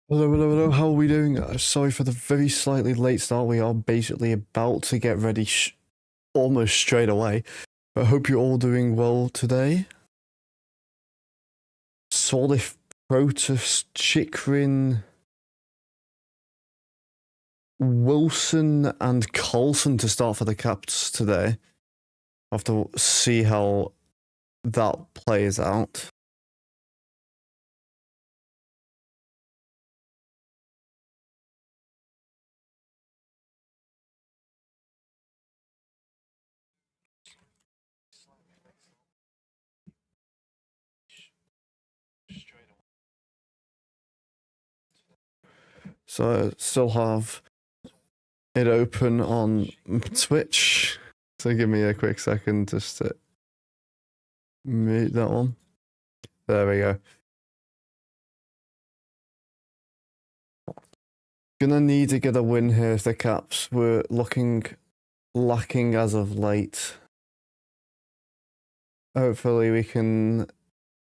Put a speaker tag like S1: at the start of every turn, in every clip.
S1: Hello, hello, hello. How are we doing? Sorry for the very slightly late start. We are basically about to get ready almost straight away. I hope you're all doing well today. Solif, Protus, Chikrin, Wilson, and Coulson to start for the Caps today. I'll have to see how that plays out. So I still have it open on Twitch. So give me a quick second just to mute that one. There we go. Gonna need to get a win here if the Caps were looking lacking as of late. Hopefully we can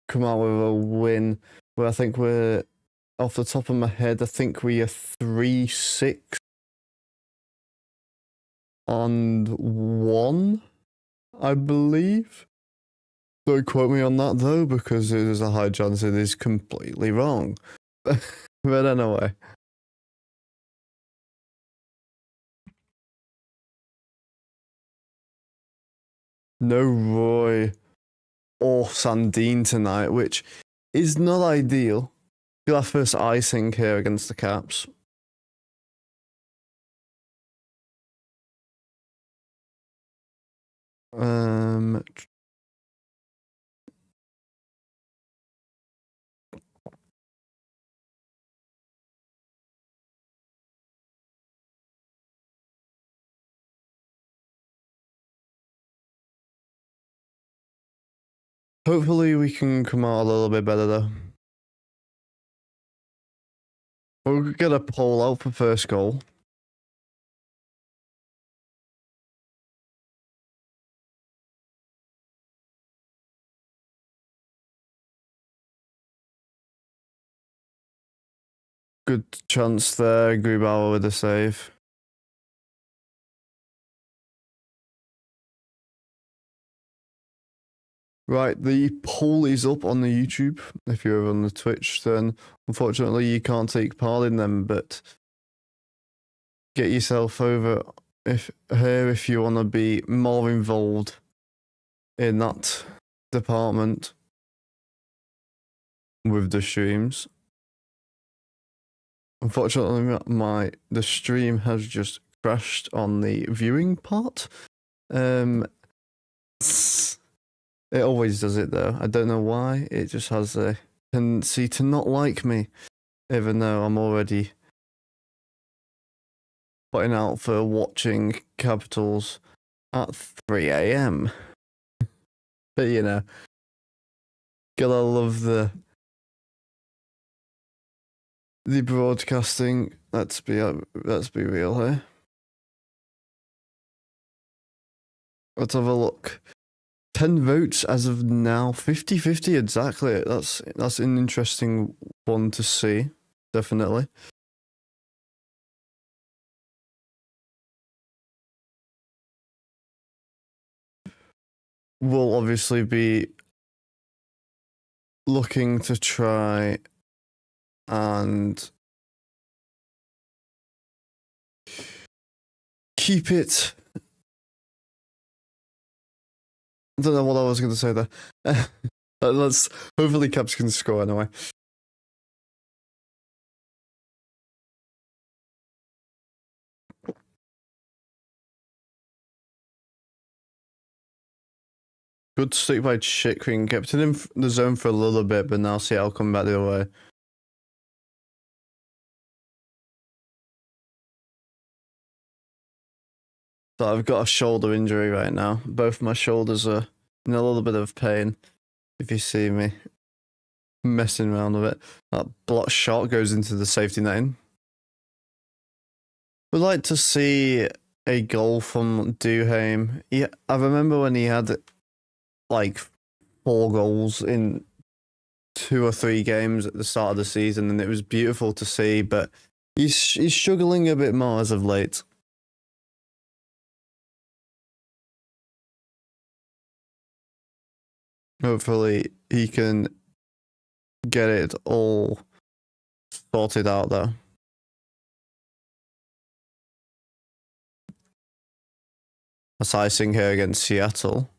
S1: come out with a win. But I think we're, off the top of my head, I think we are 3-6 and 1, I believe. Don't quote me on that though, because there's a high chance it is completely wrong. But anyway. No Roy or Sandine tonight, which is not ideal. Our first icing here against the Caps. Hopefully we can come out a little bit better though. We'll get a poll out for first goal. Good chance there, Grubauer with a save. Right, the poll is up on the YouTube. If you're on the Twitch, then unfortunately you can't take part in them, but get yourself over if you want to be more involved in that department with the streams. Unfortunately, the stream has just crashed on the viewing part. It always does it though. I don't know why. It just has a tendency to not like me, even though I'm already putting out for watching Capitals at 3 a.m. But you know, gotta love the broadcasting. Let's be real here. Let's have a look. 10 votes as of now, 50-50 exactly. That's an interesting one to see, definitely. We'll obviously be looking to try and keep it. I don't know what I was going to say there. Let's hopefully Caps can score anyway. Good stick by Chikrin. Kept it in the zone for a little bit, but now Seattle come back the other way. So I've got a shoulder injury right now. Both my shoulders are in a little bit of pain. If you see me messing around with it. That block shot goes into the safety net. We'd like to see a goal from Duhaime. Yeah, I remember when he had like 4 goals in 2 or 3 games at the start of the season, and it was beautiful to see, but he's struggling a bit more as of late. Hopefully he can get it all sorted out though. That's icing here against Seattle.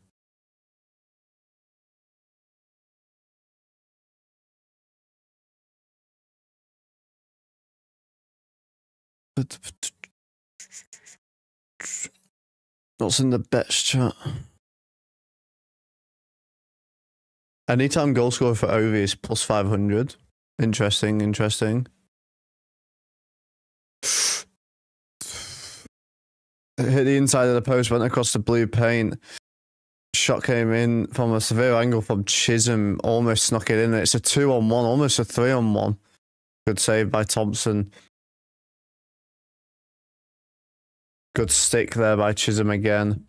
S1: What's in the bets chat? Anytime goal scorer for Ovi is plus 500. Interesting. It hit the inside of the post, went across the blue paint. Shot came in from a severe angle from Chisholm, almost snuck it in. It's a 2-on-1, almost a 3-on-1. Good save by Thompson. Good stick there by Chisholm again.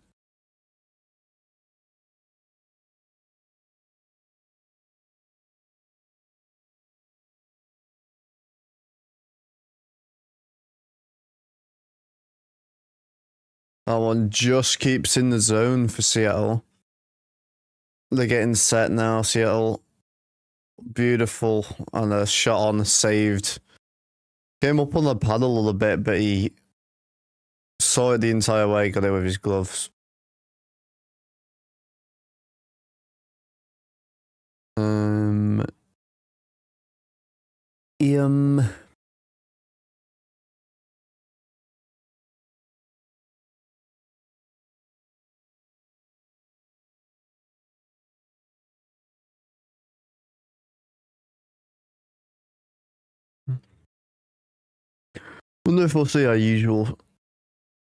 S1: That one just keeps in the zone for Seattle. They're getting set now, Seattle. Beautiful. And a shot on saved. Came up on the paddle a little bit, but he saw it the entire way, got it with his gloves. Wonder if we'll see our usual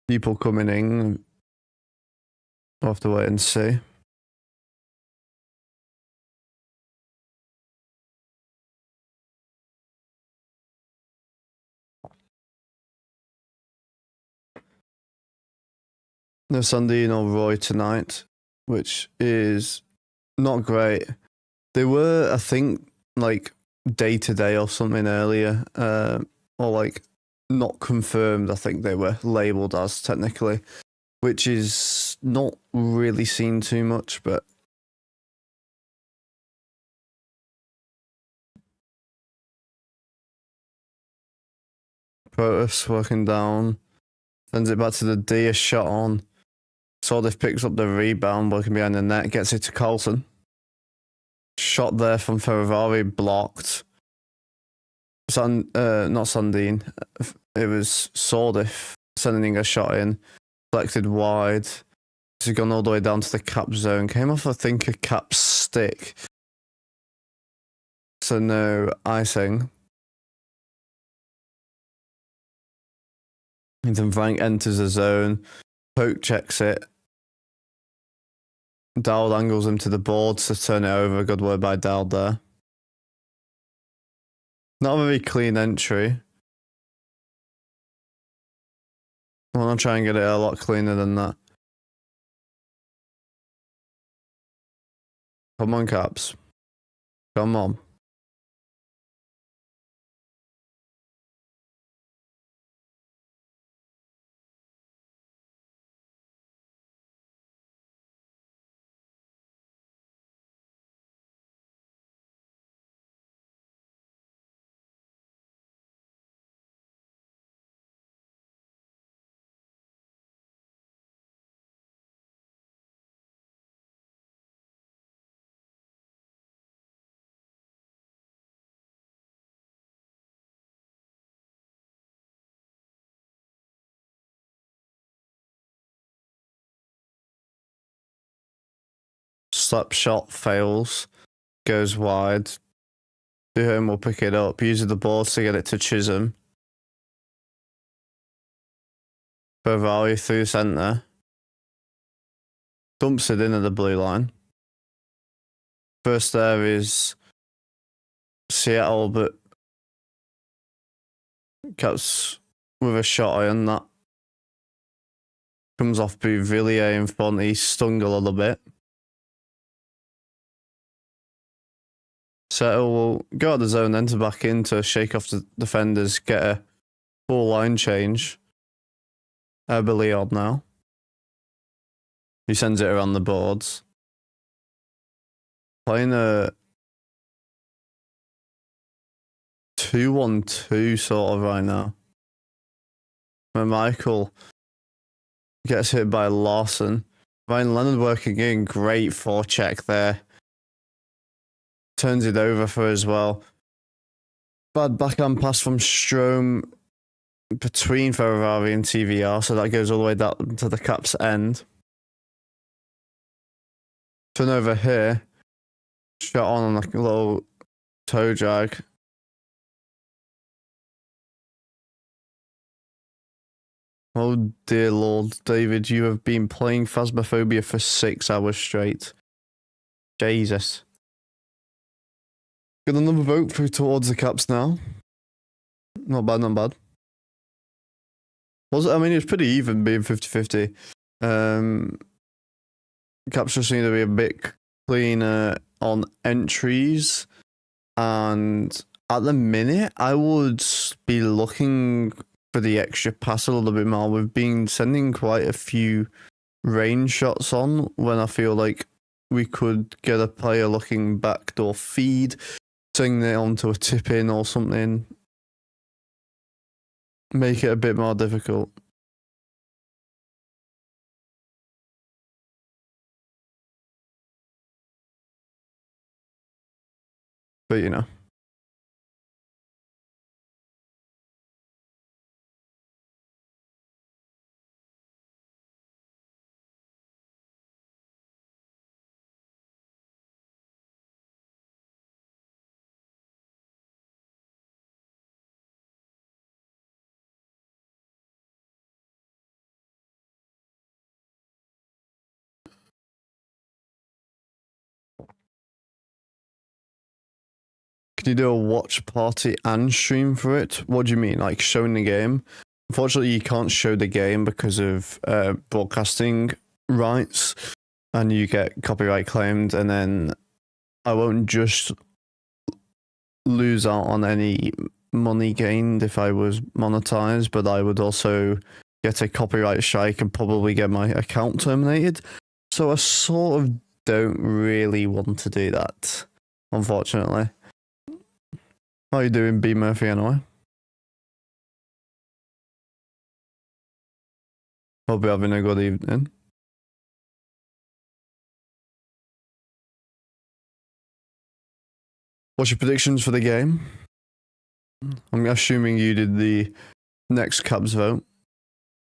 S1: people coming in. We'll have to wait and see. No Sundin or Roy tonight, which is not great. They were, I think, like day-to-day or something earlier, or like not confirmed. I think they were labelled as technically, which is not really seen too much, but Protus working down, sends it back to the D, a shot on. Sordif picks up the rebound, working behind the net, gets it to Carlson. Shot there from Ferrari, blocked. Not Sundin. It was Sordif sending a shot in, deflected wide. He's gone all the way down to the cap zone. Came off, I think, a cap stick. So no icing. Ethan Frank enters the zone. Poke checks it. Dowd angles him to the boards to turn it over. Good word by Dowd there. Not a very clean entry. I want to try and get it a lot cleaner than that. Come on, Caps. Come on. Slap shot fails. Goes wide. Duham will pick it up. Uses the boards to get it to Chisholm. Ferrari through centre. Dumps it in at the blue line. First there is Seattle, but Caps with a shot on that. Comes off Bouvillier in front. He stung a little bit. Settle will go out the zone, enter back in to shake off the defenders, get a full line change. Leon now. He sends it around the boards. Playing a 2-1-2 sort of right now. When Michael gets hit by Larson. Ryan Leonard working in, great forecheck there. Turns it over for as well. Bad backhand pass from Strome between Ferrari and TVR, so that goes all the way down to the Caps end. Turnover here. Shot on a little toe drag. Oh dear Lord, David, you have been playing Phasmophobia for 6 hours straight. Jesus. Got another vote through towards the Caps now. Not bad, not bad. I mean, it was pretty even being 50-50. Caps just seem to be a bit cleaner on entries. And at the minute, I would be looking for the extra pass a little bit more. We've been sending quite a few range shots on when I feel like we could get a player looking backdoor feed, sending it onto a tip in or something. Make it a bit more difficult. But you know. Can you do a watch party and stream for it? What do you mean? Like showing the game? Unfortunately, you can't show the game because of broadcasting rights and you get copyright claimed, and then I won't just lose out on any money gained if I was monetized, but I would also get a copyright strike and probably get my account terminated. So I sort of don't really want to do that, unfortunately. How are you doing, B Murphy, anyway? Hope you're having a good evening. What's your predictions for the game? I'm assuming you did the next Caps vote.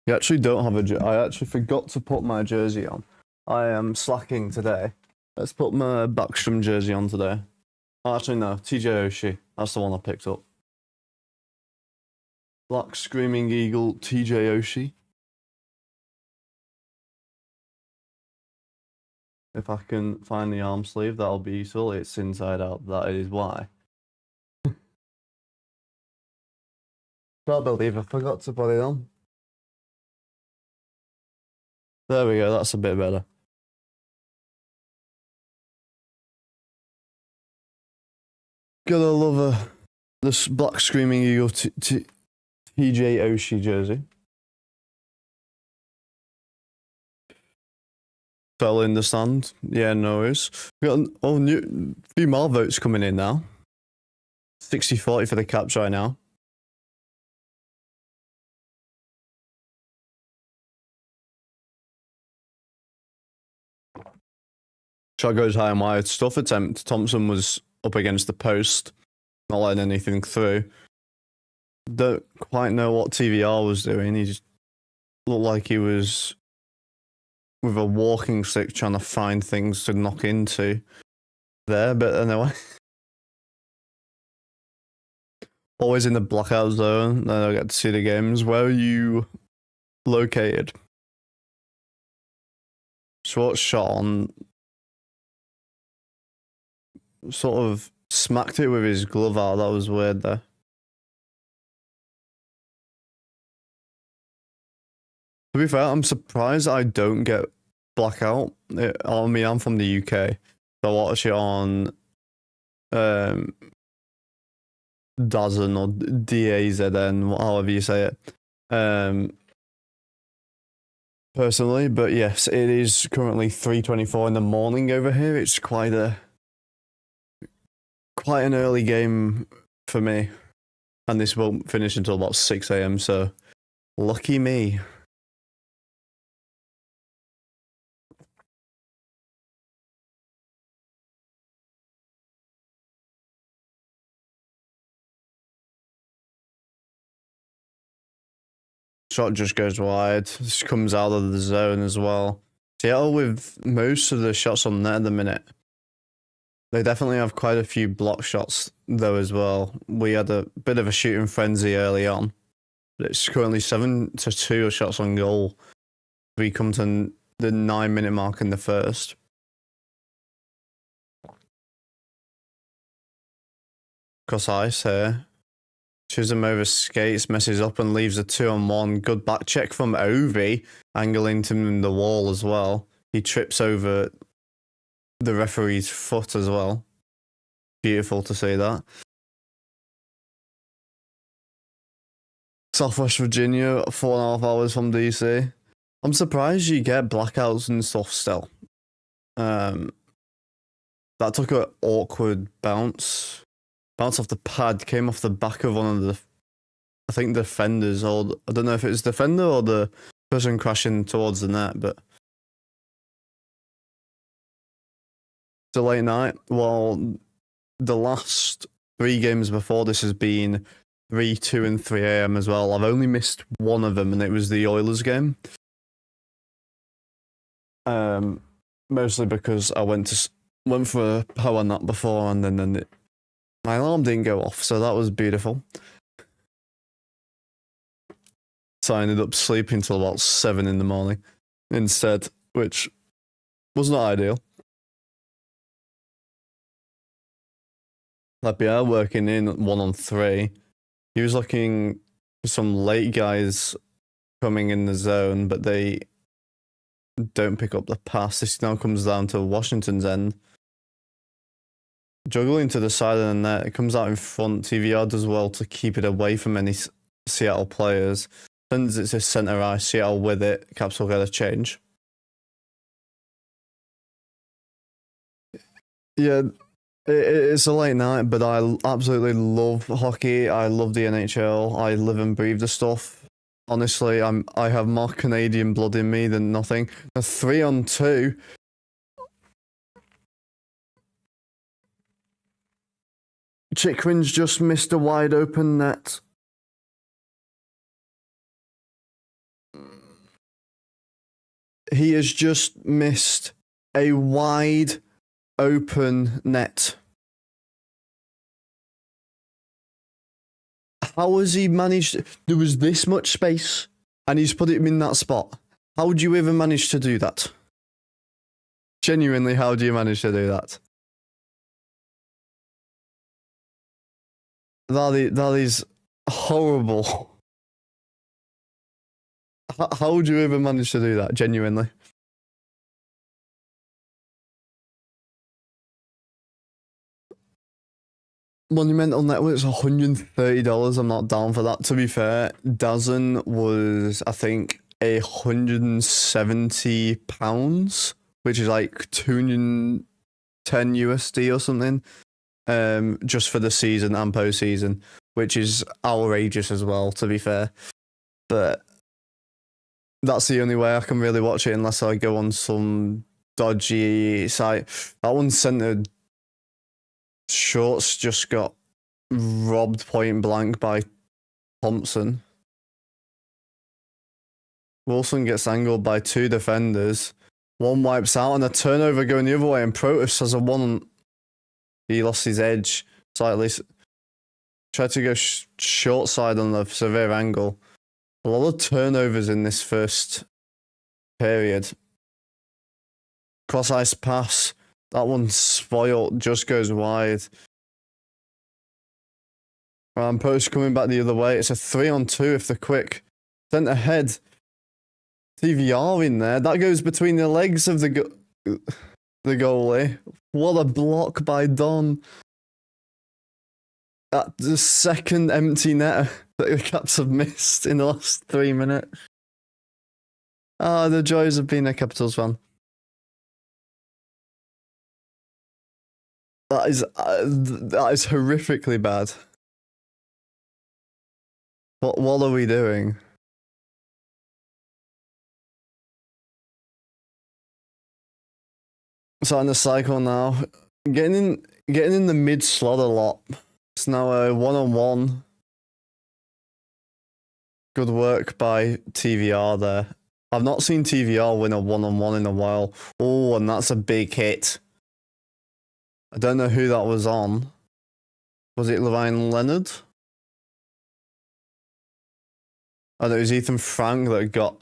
S1: You actually don't have a I actually forgot to put my jersey on. I am slacking today. Let's put my Backstrom jersey on today. Oh, actually, no. TJ Oshie. That's the one I picked up. Black Screaming Eagle TJ Oshie. If I can find the arm sleeve, that'll be useful. It's inside out. That is why. Can't believe I forgot to put it on. There we go. That's a bit better. Gotta love this Black Screaming Eagle TJ Oshie jersey. Fell in the stand. Yeah, no worries. We got few more votes coming in now. 60-40 for the Caps right now. Shot goes high and wide. Stuff attempt. Thompson was up against the post, not letting anything through. Don't quite know what TVR was doing. He just looked like he was with a walking stick trying to find things to knock into there, but anyway. Always in the blackout zone, then I get to see the games. Where are you located? Short shot on, sort of smacked it with his glove out. That was weird there. To be fair, I'm surprised I don't get blackout. I'm from the UK, so I watch it on Dazn or Dazn, however you say it. Personally, but yes, it is currently 3:24 in the morning over here. It's quite an early game for me, and this won't finish until about 6 a.m. So lucky me. Shot just goes wide. This comes out of the zone as well. Seattle with most of the shots on net at the minute. They definitely have quite a few block shots though as well. We had a bit of a shooting frenzy early on. But it's currently 7-2 shots on goal. We come to the 9-minute mark in the first. Cross ice here. Chisholm over skates, messes up and leaves a 2-on-1. Good back check from Ovi, angling to the wall as well. He trips over the referee's foot as well. Beautiful to see that. Southwest Virginia, 4.5 hours from DC. I'm surprised you get blackouts and stuff still. That took an awkward bounce. Bounce off the pad, came off the back of one of the, I think, defenders, or I don't know if it was defender or the person crashing towards the net, but it's a late night. Well, the last 3 games before this has been 3, 2, and 3 a.m. as well. I've only missed one of them, and it was the Oilers game. Mostly because I went for a power nap before, and then my alarm didn't go off, so that was beautiful. So I ended up sleeping till about 7 in the morning instead, which was not ideal. Lapierre working in 1-on-3. He was looking for some late guys coming in the zone, but they don't pick up the pass. This now comes down to Washington's end. Juggling to the side of the net, it comes out in front. TVR does well to keep it away from any Seattle players. Sends it to center ice, Seattle with it. Caps will get a change. Yeah, it's a late night, but I absolutely love hockey. I love the NHL. I live and breathe the stuff. Honestly, I have more Canadian blood in me than nothing. A 3-on-2. Chikrin's just missed a wide open net. He has just missed a wide open net. How has he managed? There was this much space and he's put it in that spot. How would you even manage to do that? Genuinely, how do you manage to do that? That is horrible. How would you even manage to do that? Genuinely. Monumental Network's $130. I'm not down for that. To be fair, Dazn was, I think, £170, which is like 210 USD or something. Just for the season and postseason, which is outrageous as well, to be fair. But that's the only way I can really watch it unless I go on some dodgy site. That one centered. Shorts just got robbed point blank by Thompson. Wilson gets angled by 2 defenders. One wipes out and a turnover going the other way, and Protus has a 1. He lost his edge slightly. Tried to go short side on the severe angle. A lot of turnovers in this first period. Cross ice pass. That one's spoiled. Just goes wide. Post coming back the other way. It's a 3-on-2 if they're quick. Sent ahead. TVR in there. That goes between the legs of the goalie. What a block by Don. The second empty net that the Caps have missed in the last 3 minutes. Ah, the joys of being a Capitals fan. That is horrifically bad. What are we doing? Starting the cycle now. Getting in the mid slot a lot. It's now a 1-on-1. Good work by TVR there. I've not seen TVR win a 1-on-1 in a while. Oh, and that's a big hit. I don't know who that was on. Was it Levine Leonard? Oh, it was Ethan Frank that got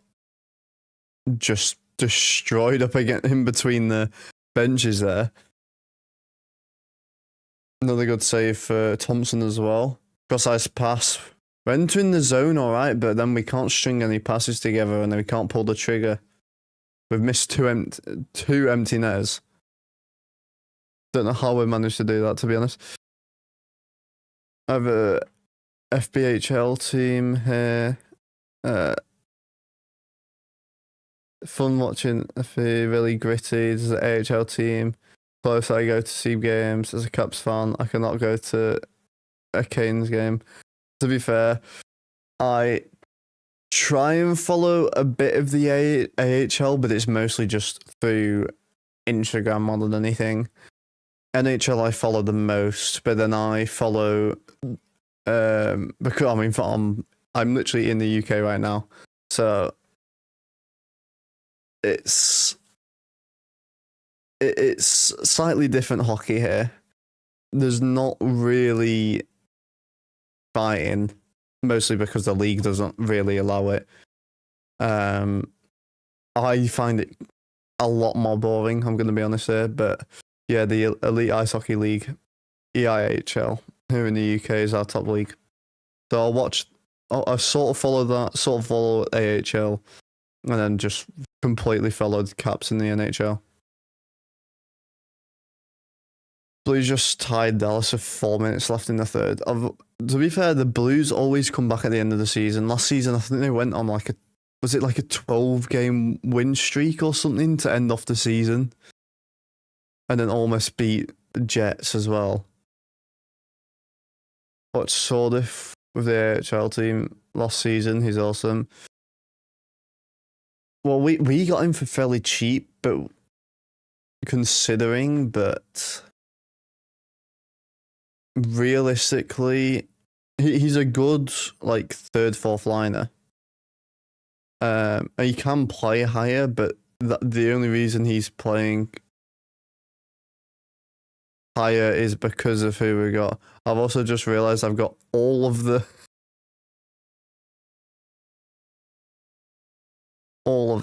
S1: just destroyed up against him between the benches there. Another good save for Thompson as well. Cross-ice pass. We're entering the zone all right, but then we can't string any passes together and then we can't pull the trigger. We've missed two empty netters. Don't know how we managed to do that, to be honest. I have a FBHL team here. Fun watching FB, really gritty. There's an AHL team. Close, I go to see games. As a Caps fan, I cannot go to a Canes game. To be fair, I try and follow a bit of the AHL, but it's mostly just through Instagram more than anything. NHL I follow the most, but then I follow because I'm literally in the UK right now, so it's slightly different hockey here. There's not really fighting, mostly because the league doesn't really allow it. I find it a lot more boring, I'm going to be honest here, but yeah, the Elite Ice Hockey League, EIHL, here in the UK is our top league. So I sort of follow that, sort of follow AHL, and then just completely followed Caps in the NHL. Blues just tied Dallas with 4 minutes left in the third. To be fair, the Blues always come back at the end of the season. Last season, I think they went on was it like a 12-game win streak or something to end off the season? And then almost beat the Jets as well. Watch Sordif with the AHL team last season. He's awesome. Well, we got him for fairly cheap, but realistically, he's a good third, fourth liner. He can play higher, but the only reason he's playing higher is because of who we got. I've also just realised I've got all of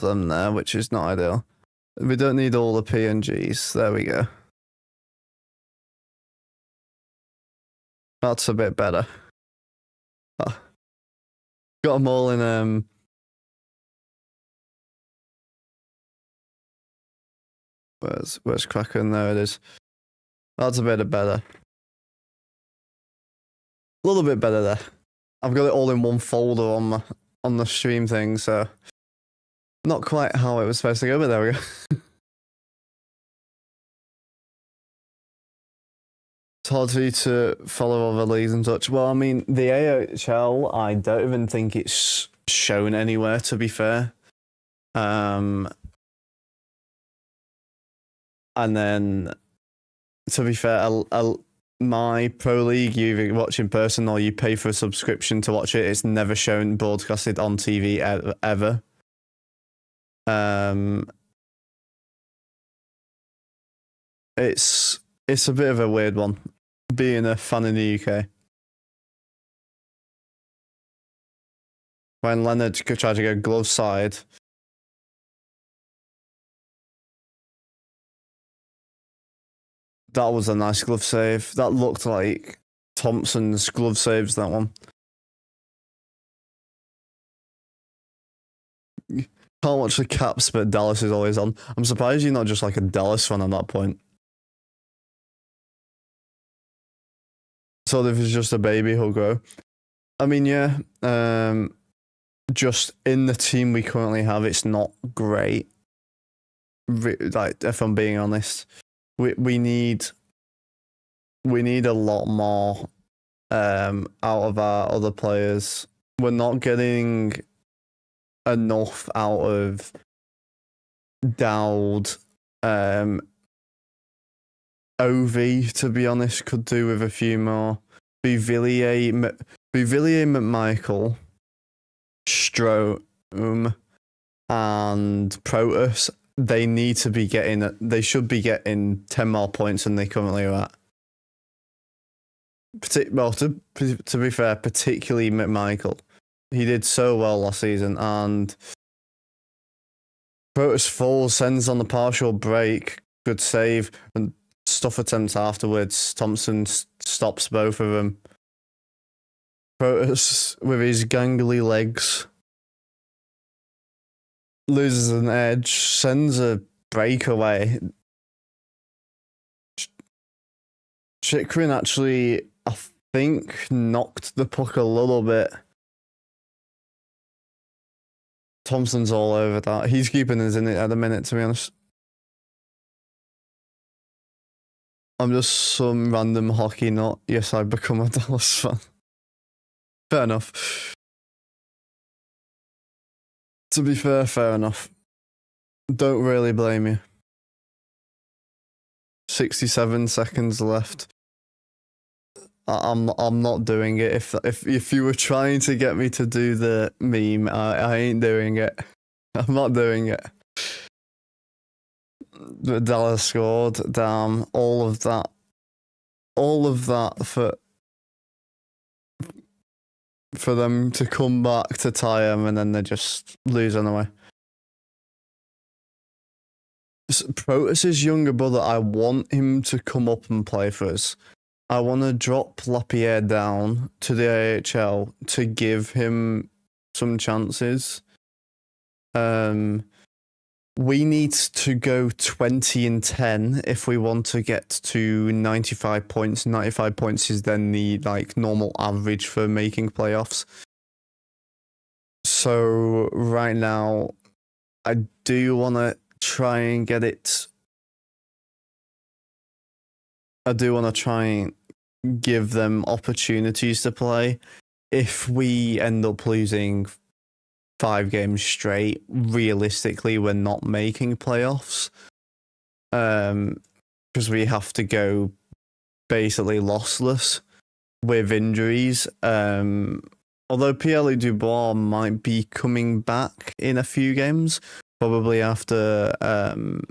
S1: them there, which is not ideal. We don't need all the PNGs. There we go. That's a bit better. Oh. Got them all in where's Kraken? There it is. That's a bit better. A little bit better there. I've got it all in one folder on the stream thing, so not quite how it was supposed to go, but there we go. It's hard for you to follow other leagues and such. Well, I mean, the AHL, I don't even think it's shown anywhere, to be fair. And then, to be fair, my Pro League, you either watch in person or you pay for a subscription to watch it. It's never shown broadcasted on TV ever. It's a bit of a weird one, being a fan in the UK. When Leonard tried to go glove side, that was a nice glove save. That looked like Thompson's glove saves, that one. Can't watch the Caps, but Dallas is always on. I'm surprised you're not just like a Dallas fan at that point. So if it's just a baby, he'll grow. I mean, yeah. Just in the team we currently have, it's not great. Like, if I'm being honest, we need a lot more out of our other players. We're not getting enough out of Dowd. OV, to be honest, could do with a few more. Bouvillier, McMichael, Strome, and Protus. They need to be getting. They should be getting 10 more points than they currently are at. Well, to be fair, particularly McMichael. He did so well last season, and Protus falls, sends on the partial break, good save, and stuff attempts afterwards. Thompson stops both of them. Protus, with his gangly legs, loses an edge, sends a breakaway. Chikrin actually, I think, knocked the puck a little bit. Thompson's all over that. He's keeping us in it at the minute, to be honest. I'm just some random hockey nut. Yes, I've become a Dallas fan. Fair enough. To be fair enough. Don't really blame you. 67 seconds left. I'm not doing it. If you were trying to get me to do the meme, I ain't doing it. I'm not doing it. The Dallas scored. Damn, all of that for them to come back to tie them, and then they just lose anyway. Protus's younger brother, I want him to come up and play for us. I want to drop Lapierre down to the AHL to give him some chances. We need to go 20-10 if we want to get to 95 points. 95 points is then the normal average for making playoffs. So right now, I do want to try and get it. I do want to try and give them opportunities to play. If we end up losing 5 games straight, realistically, we're not making playoffs. Because we have to go basically lossless with injuries. Although Pierre Dubois might be coming back in a few games, probably after the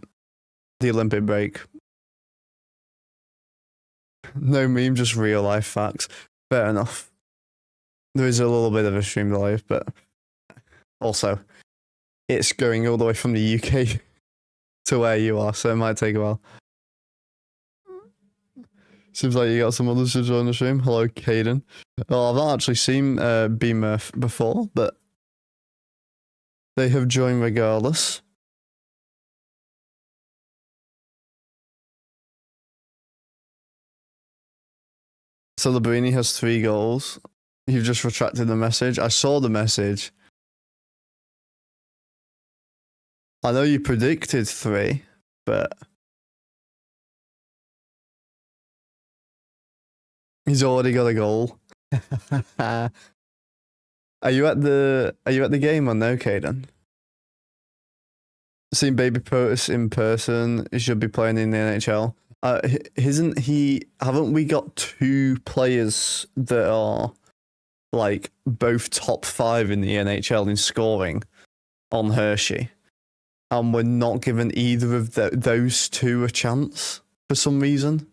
S1: Olympic break. No meme, just real life facts. Fair enough. There is a little bit of a stream delay, but also, it's going all the way from the UK to where you are, so it might take a while. Seems like you got some others to join the stream. Hello, Caden. Well, I've not actually seen B-Murph before, but they have joined regardless. So Labrini has 3 goals. You've just retracted the message. I saw the message. I know you predicted 3, but he's already got a goal. Are you at the game or no, Caden? Seen Baby Protus in person. He should be playing in the NHL. Isn't he? Haven't we got 2 players that are both top 5 in the NHL in scoring on Hershey, and we're not giving either of those 2 a chance for some reason?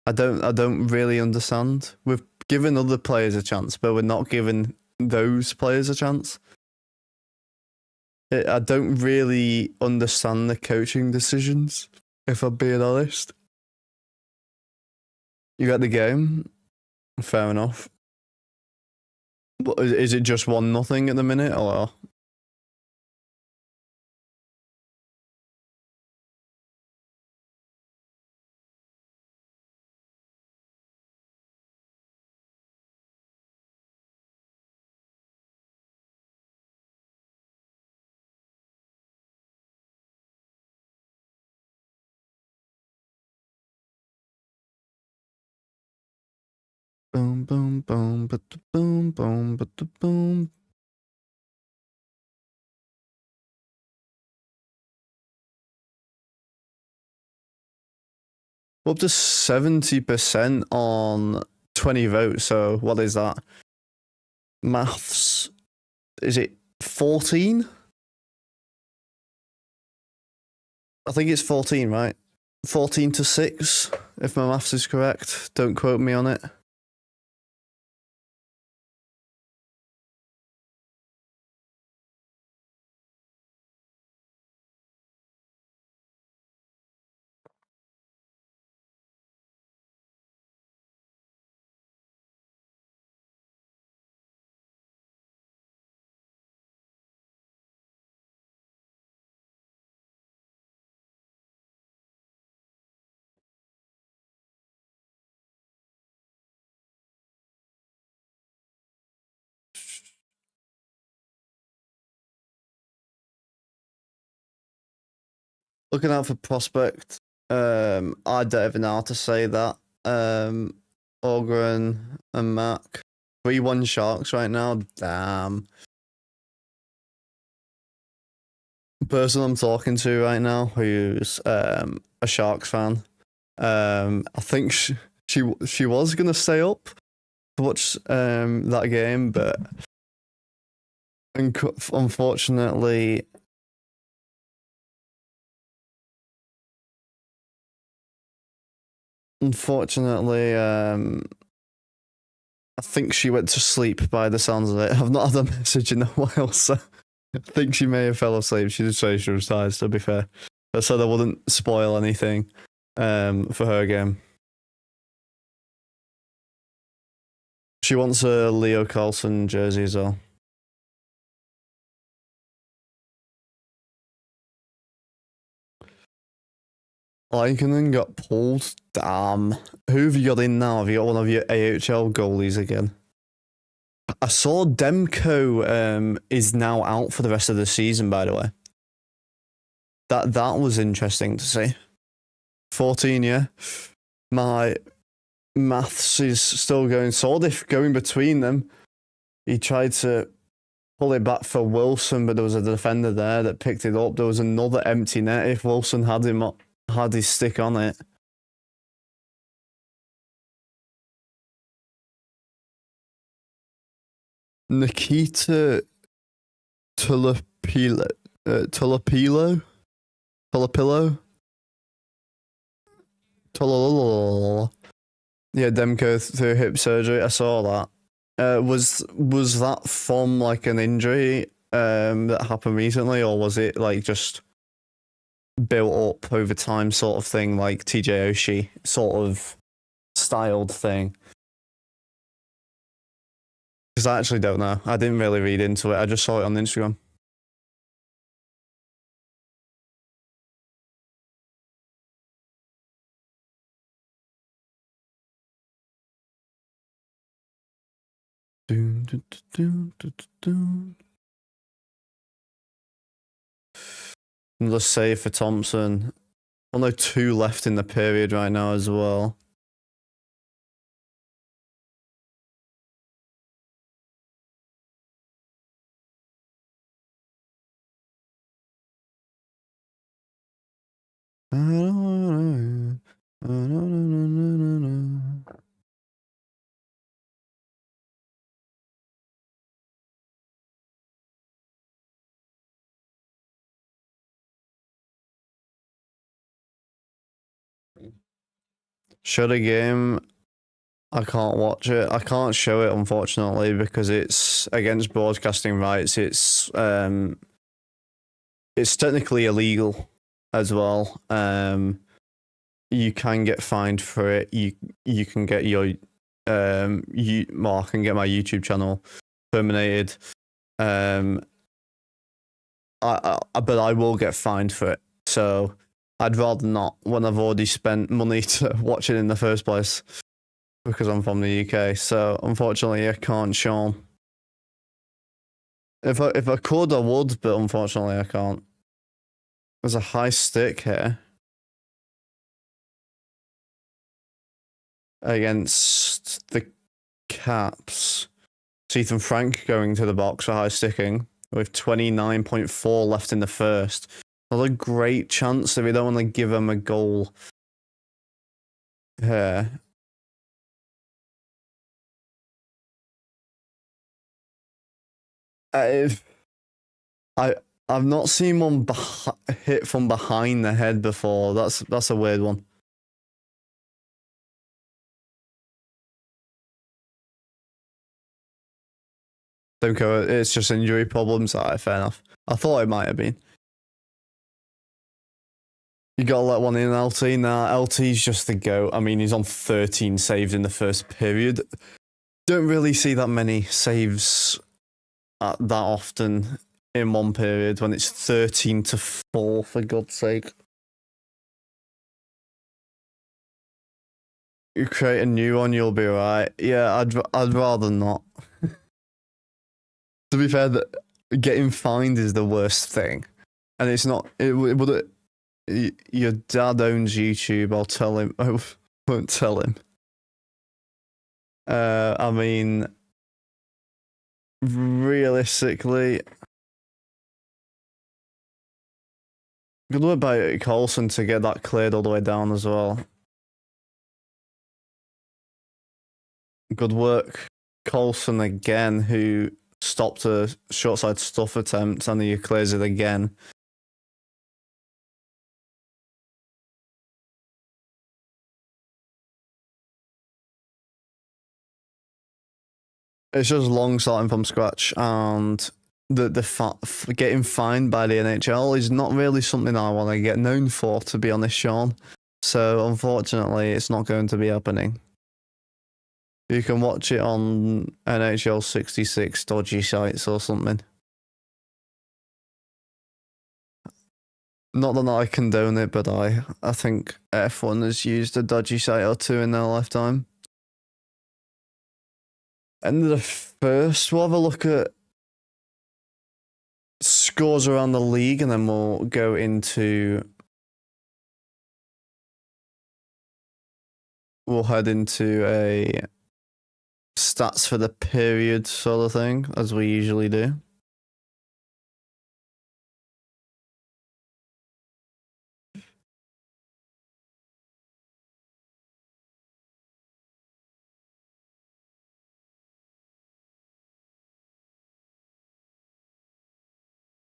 S1: I don't really understand. We've given other players a chance, but we're not giving those players a chance. I don't really understand the coaching decisions, if I'm being honest. You got the game? Fair enough. But is it just 1-0 at the minute, or? boom, boom, but boom, boom, but boom. Up to 70% on 20 votes. So what is that? Maths. Is it 14? I think it's 14, right? 14 to 6, if my maths is correct. Don't quote me on it. Looking out for prospect. I don't even know how to say that. Ogren and Mac. 3-1 Sharks right now. Damn. The person I'm talking to right now, who's a Sharks fan, I think she was gonna stay up to watch that game, but unfortunately, I think she went to sleep by the sounds of it. I've not had a message in a while, so I think she may have fell asleep. She did say she was tired, to be fair. But so I wouldn't spoil anything for her game. She wants a Leo Carlson jersey as well. Aikinen got pulled. Damn. Who have you got in now? Have you got one of your AHL goalies again? I saw Demko is now out for the rest of the season, by the way. That was interesting to see. 14, yeah. My maths is still going. Sordif going between them. He tried to pull it back for Wilson, but there was a defender there that picked it up. There was another empty net. If Wilson had his stick on it. Nikita Tulapilo. Tulapilo? Yeah, Demko through hip surgery. I saw that. Was that from like an injury that happened recently, or was it like just built up over time, sort of thing, like TJ Oshie sort of styled thing? Because I actually don't know. I didn't really read into it. I just saw it on Instagram. Another save for Thompson. Only 2 left in the period right now as well. Should a game, I can't watch it. I can't show it, unfortunately, because it's against broadcasting rights. It's technically illegal as well. You can get fined for it. You can get your I can get my YouTube channel terminated. But I will get fined for it. So I'd rather not when I've already spent money to watch it in the first place because I'm from the UK. So unfortunately, I can't show 'em. If I could, I would, but unfortunately, I can't. There's a high stick here against the Caps. So Ethan Frank going to the box for high sticking with 29.4 left in the first. Another great chance if we don't want to give him a goal here. I've not seen one hit from behind the head before. That's a weird one. It's just injury problems. Alright, fair enough. I thought it might have been. You gotta let one in, LT. Nah, LT's just the GOAT. I mean, he's on 13 saves in the first period. Don't really see that many saves that often in one period when it's 13-4, for God's sake. You create a new one, you'll be right. Yeah, I'd rather not. To be fair, that getting fined is the worst thing, and it's not. Your dad owns YouTube. I'll tell him. I won't tell him. I mean, realistically, good work by Coulson to get that cleared all the way down as well. Good work, Coulson again, who stopped a short side stuff attempt, and he clears it again. It's just long starting from scratch, and getting fined by the NHL is not really something I want to get known for, to be honest, Sean. So unfortunately, it's not going to be happening. You can watch it on NHL 66 dodgy sites or something. Not that I condone it, but I think F1 has used a dodgy site or two in their lifetime. And the first, we'll have a look at scores around the league, and then we'll go into. We'll head into a stats for the period sort of thing, as we usually do.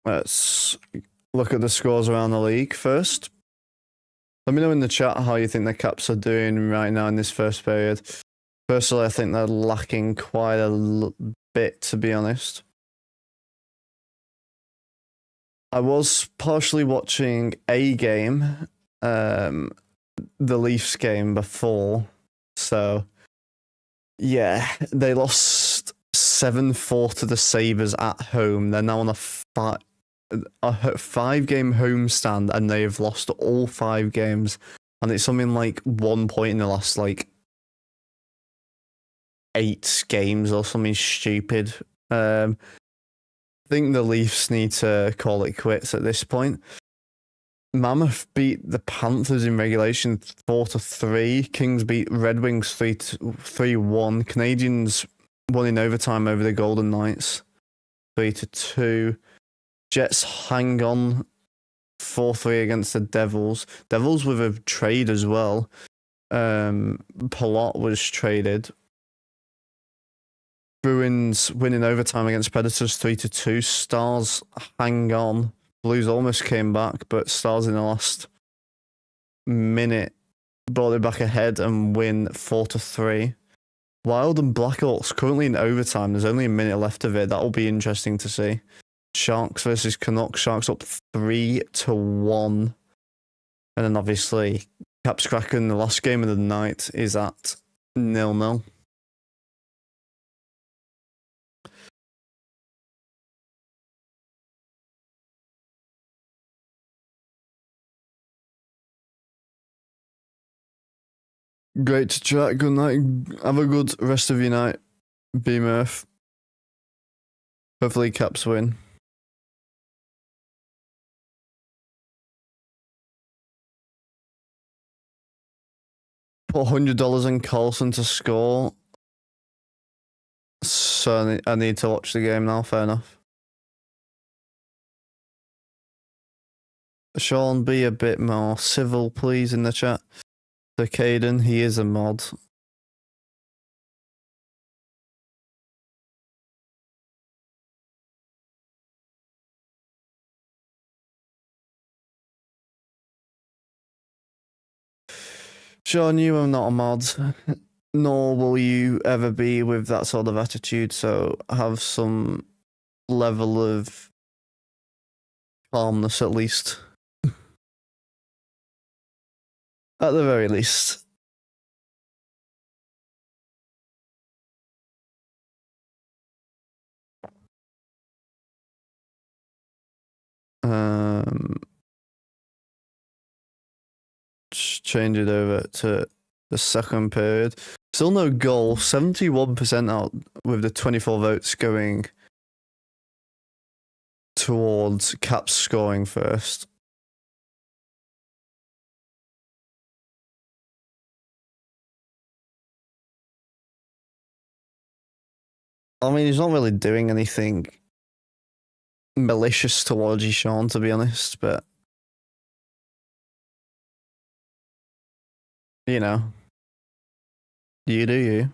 S1: Let's look at the scores around the league first. Let me know in the chat how you think the Caps are doing right now in this first period. Personally, I think they're lacking quite a bit, to be honest. I was partially watching a game, the Leafs game before. So, yeah, they lost 7-4 to the Sabres at home. They're now on a 5-game homestand, and they have lost all 5 games. And it's something like 1 point in the last 8 games or something stupid. I think the Leafs need to call it quits at this point. Mammoth beat the Panthers in regulation 4-3. Kings beat Red Wings 3-1. Canadians won in overtime over the Golden Knights 3-2. Jets hang on 4-3 against the Devils. Devils with a trade as well. Palat was traded. Bruins winning overtime against Predators 3-2. Stars hang on. Blues almost came back, but Stars in the last minute brought it back ahead and win 4-3. Wild and Blackhawks currently in overtime. There's only a minute left of it. That'll be interesting to see. Sharks versus Canucks. Sharks up 3-1. And then obviously Caps Kraken, the last game of the night, is at 0-0. Great to chat. Good night. Have a good rest of your night. Be Murph. Hopefully Caps win. Put $100 in Coulson to score. So I need to watch the game now. Fair enough. Sean, be a bit more civil, please, in the chat. So Caden, he is a mod. Sean, you are not a mod, nor will you ever be with that sort of attitude, so have some level of calmness at least. At the very least. Change it over to the second period. Still no goal. 71% out with the 24 votes going towards Caps scoring first. I mean, he's not really doing anything malicious towards you, Sean, to be honest, but you know, you do you.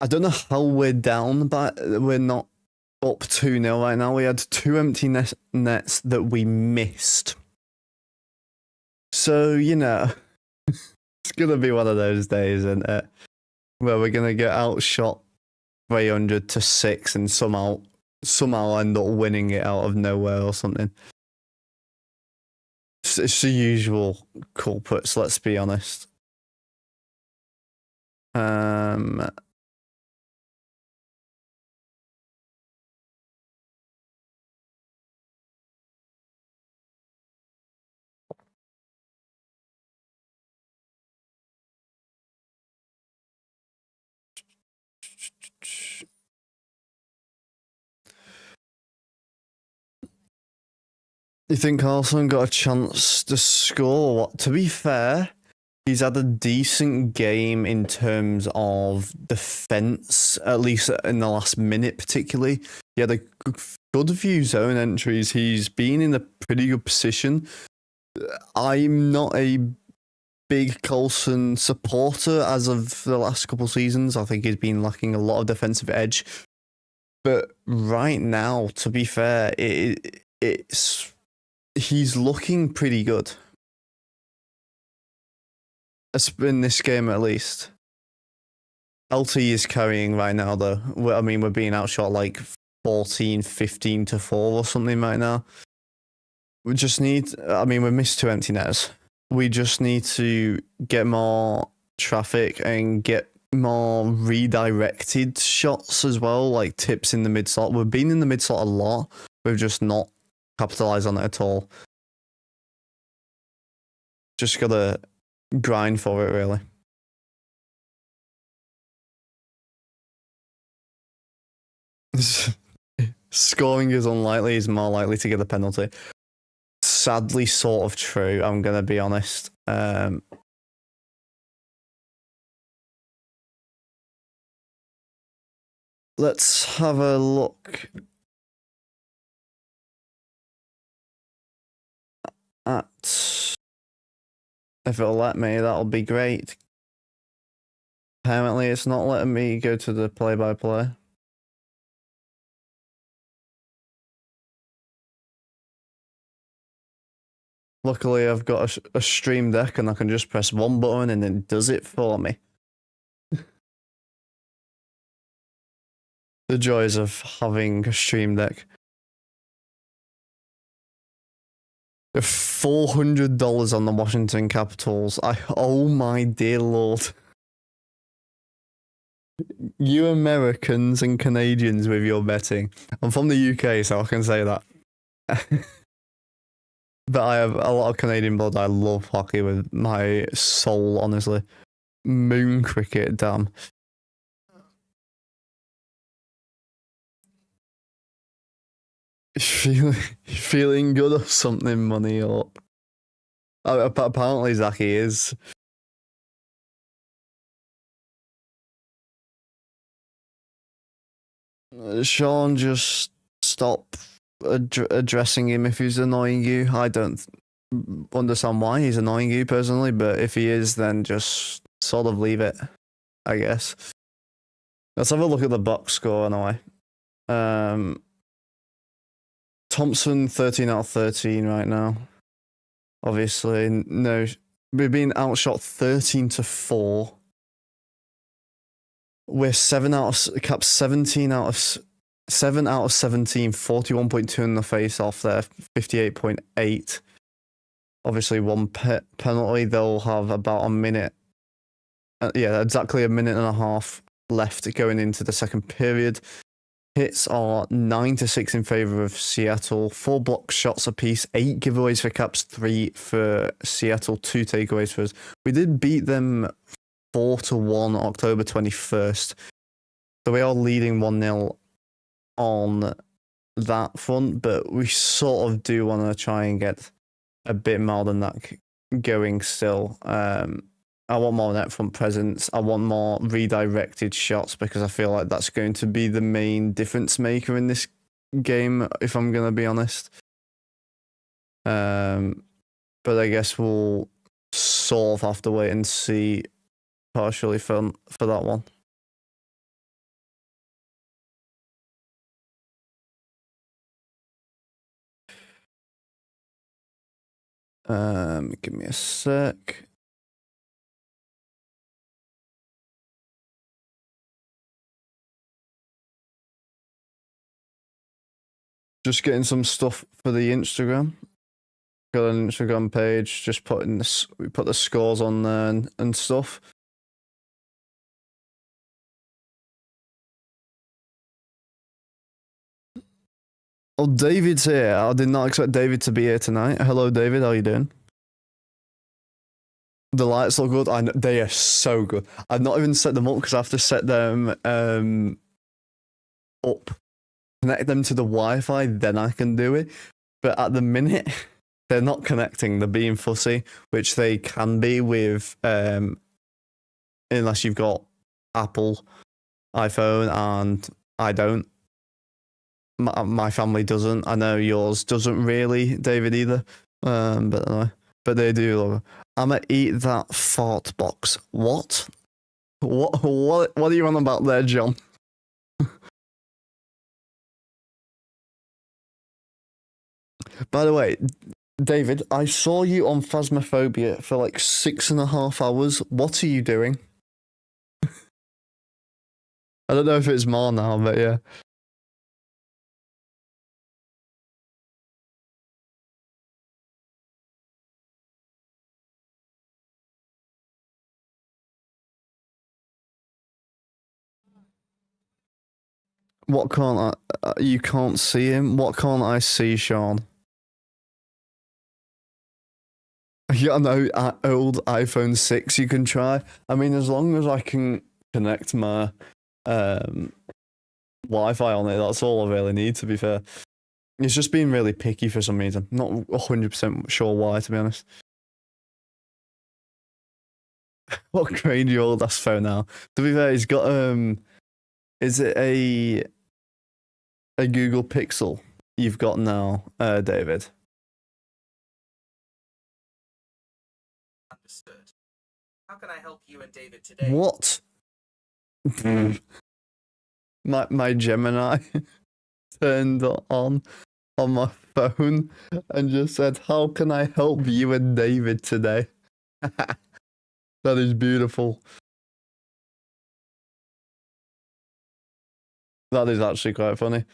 S1: I don't know how we're down, but we're not up 2-0 right now. We had 2 empty nets that we missed. So, you know, it's going to be one of those days, isn't it? Where we're going to get outshot 300 to 6 and somehow end up winning it out of nowhere or something. It's the usual culprits, let's be honest. You think Carlson got a chance to score? What? To be fair, he's had a decent game in terms of defense, at least in the last minute, particularly. He had a good few zone entries. He's been in a pretty good position. I'm not a big Coulson supporter as of the last couple of seasons. I think he's been lacking a lot of defensive edge. But right now, to be fair, he's looking pretty good. In this game, at least. LT is carrying right now, though. I mean, we're being outshot like 14, 15 to 4 or something right now. We just need... I mean, we missed 2 empty nets. We just need to get more traffic and get more redirected shots as well, like tips in the mid slot. We've been in the mid slot a lot. We've just not capitalized on it at all. Just gotta grind for it, really. Scoring is unlikely. He's more likely to get a penalty. Sadly, sort of true. I'm gonna be honest. Let's have a look at... If it'll let me, that'll be great. Apparently, it's not letting me go to the play-by-play. Luckily, I've got a stream deck and I can just press one button and it does it for me. The joys of having a stream deck. $400 on the Washington Capitals. Oh my dear lord. You Americans and Canadians with your betting. I'm from the UK, so I can say that. But I have a lot of Canadian blood. I love hockey with my soul, honestly. Moon cricket, damn. Feeling good or something, money up. Apparently, Zachy is. Sean, just stop addressing him if he's annoying you. I don't understand why he's annoying you personally, but if he is, then just sort of leave it, I guess. Let's have a look at the box score anyway. Thompson, 13 out of 13 right now. Obviously, no, we're being outshot 13-4. We're 7 out of cap 17 out of 7 out of 17, 41.2 in the face off there, 58.8. Obviously, one penalty. They'll have about a minute. Yeah, exactly a minute and a half left going into the second period. Hits are 9-6 in favour of Seattle. 4 block shots apiece, 8 giveaways for Caps, 3 for Seattle, 2 takeaways for us. We did beat them 4-1 October 21st. So we are leading 1-0 on that front, but we sort of do want to try and get a bit more than that going still. I want more net front presence. I want more redirected shots because I feel like that's going to be the main difference maker in this game, if I'm going to be honest. But I guess we'll sort of have to wait and see partially for that one. Give me a sec. Just getting some stuff for the Instagram. Got an Instagram page. Just putting this. We put the scores on there and stuff. Oh, David's here. I did not expect David to be here tonight. Hello, David. How are you doing? The lights look good. I know, they are so good. I've not even set them up because I have to set them up, connect them to the Wi-Fi, then I can do it. But at the minute, they're not connecting. They're being fussy, which they can be with, unless you've got Apple iPhone, and I don't. My family doesn't. I know yours doesn't really, David, either. But anyway, but they do love it. I'ma eat that fart box. What? What are you on about there, John? By the way, David, I saw you on Phasmophobia for like 6.5 hours. What are you doing? I don't know if it's more now, but yeah. What can't I? You can't see him. What can't I see, Sean? Yeah, no, old iPhone 6 you can try. I mean, as long as I can connect my Wi-Fi on it, that's all I really need, to be fair. It's just being really picky for some reason. Not 100% sure why, to be honest. What crazy old ass phone now? To be fair, he's got is it a Google Pixel you've got now, David?
S2: Understood. How can I help you and David today?
S1: What? my Gemini turned on my phone and just said, "How can I help you and David today?" That is beautiful. That is actually quite funny.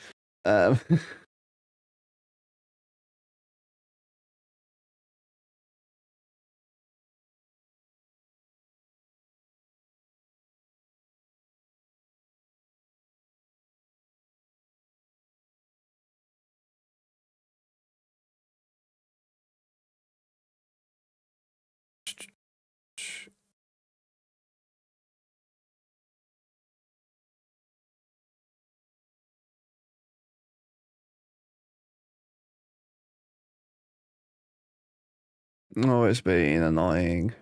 S1: Oh, it's being annoying.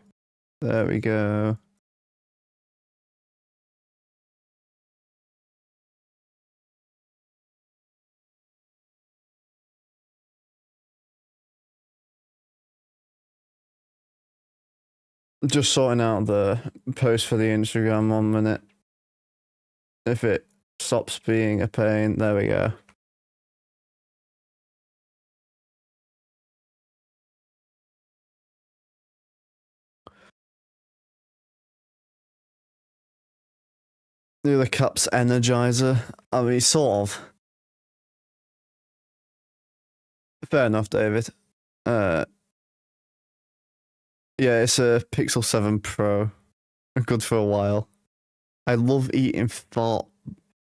S1: There we go. Just sorting out the post for the Instagram 1 minute. If it stops being a pain, there we go. Do the Caps Energizer. I mean, sort of. Fair enough, David. Yeah, it's a Pixel 7 Pro. Good for a while. I love eating fart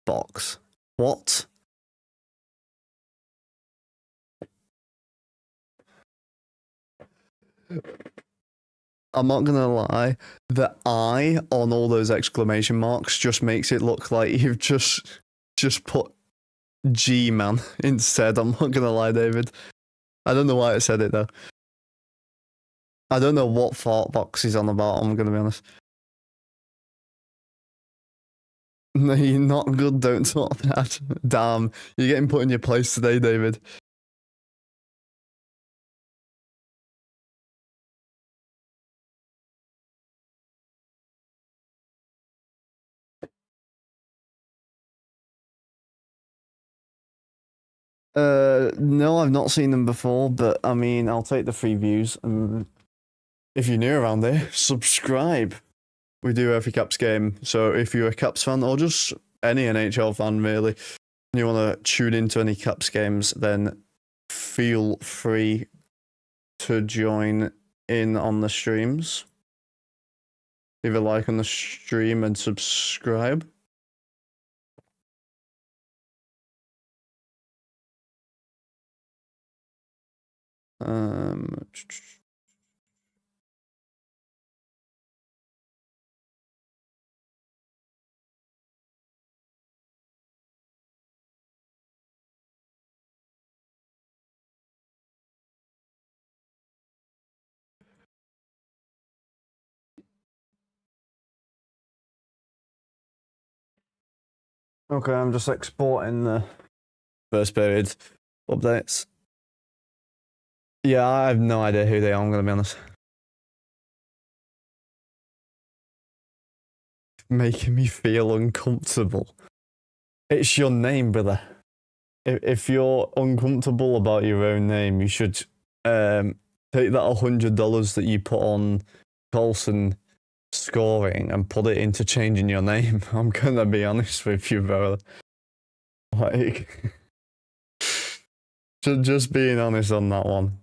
S1: box. What? I'm not gonna lie, the eye on all those exclamation marks just makes it look like you've just put G-Man instead. I'm not gonna lie, David. I don't know why I said it though. I don't know what fart box he's on about, I'm gonna be honest. No, you're not good, don't talk that. Damn, you're getting put in your place today, David. No, I've not seen them before, but I mean, I'll take the free views. And if you're new around here, subscribe. We do every Caps game, so if you're a Caps fan or just any NHL fan really, and you want to tune into any Caps games, then feel free to join in on the streams. Leave a like on the stream and subscribe. Okay, I'm just exporting the first period updates. Yeah, I have no idea who they are, I'm gonna be honest. Making me feel uncomfortable. It's your name, brother. If you're uncomfortable about your own name, you should take that $100 that you put on Colson scoring and put it into changing your name. I'm gonna be honest with you, bro. Like, just being honest on that one.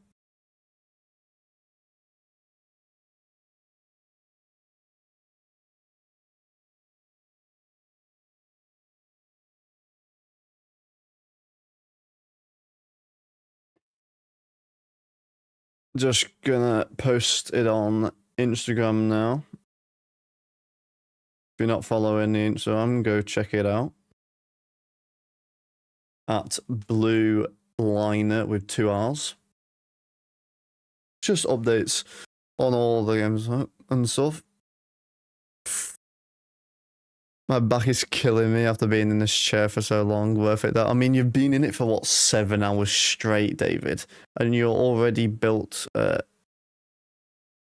S1: Just gonna post it on Instagram now. If you're not following the Instagram, go check it out. At Blue Liner with 2 R's. Just updates on all the games and stuff. My back is killing me after being in this chair for so long. Worth it though. I mean, you've been in it for what, 7 hours straight, David, and you're already built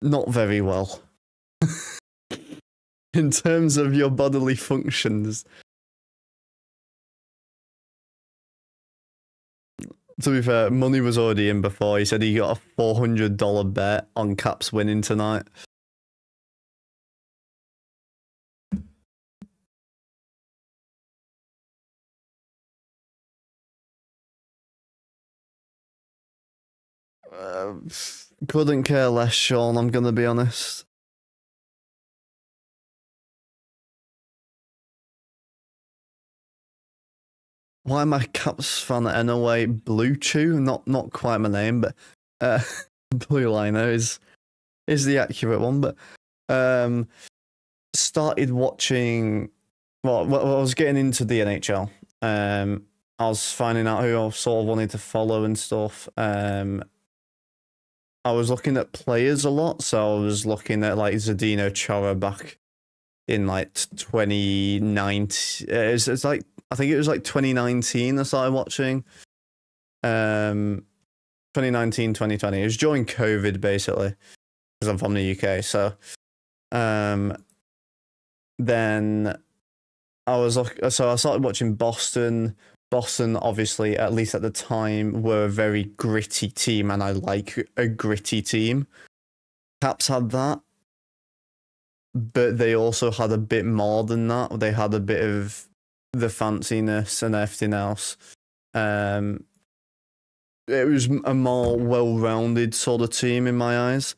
S1: not very well in terms of your bodily functions. To be fair, money was already in before. He said he got a $400 bet on Caps winning tonight. Couldn't care less, Sean, I'm gonna be honest. Why am I Caps fan anyway? Blue Chew, not quite my name, but Blue Liner is the accurate one. But started watching. Well, I was getting into the NHL. I was finding out who I sort of wanted to follow and stuff. I was looking at players a lot, so I was looking at like Zdeno Chara back in like 2019. It's like I think it was like 2019 I started watching. 2019, 2020. It was during COVID basically, because I'm from the UK. So then I started watching Boston. Boston, obviously, at least at the time, were a very gritty team, and I like a gritty team. Caps had that, but they also had a bit more than that. They had a bit of the fanciness and everything else. It was a more well-rounded sort of team in my eyes.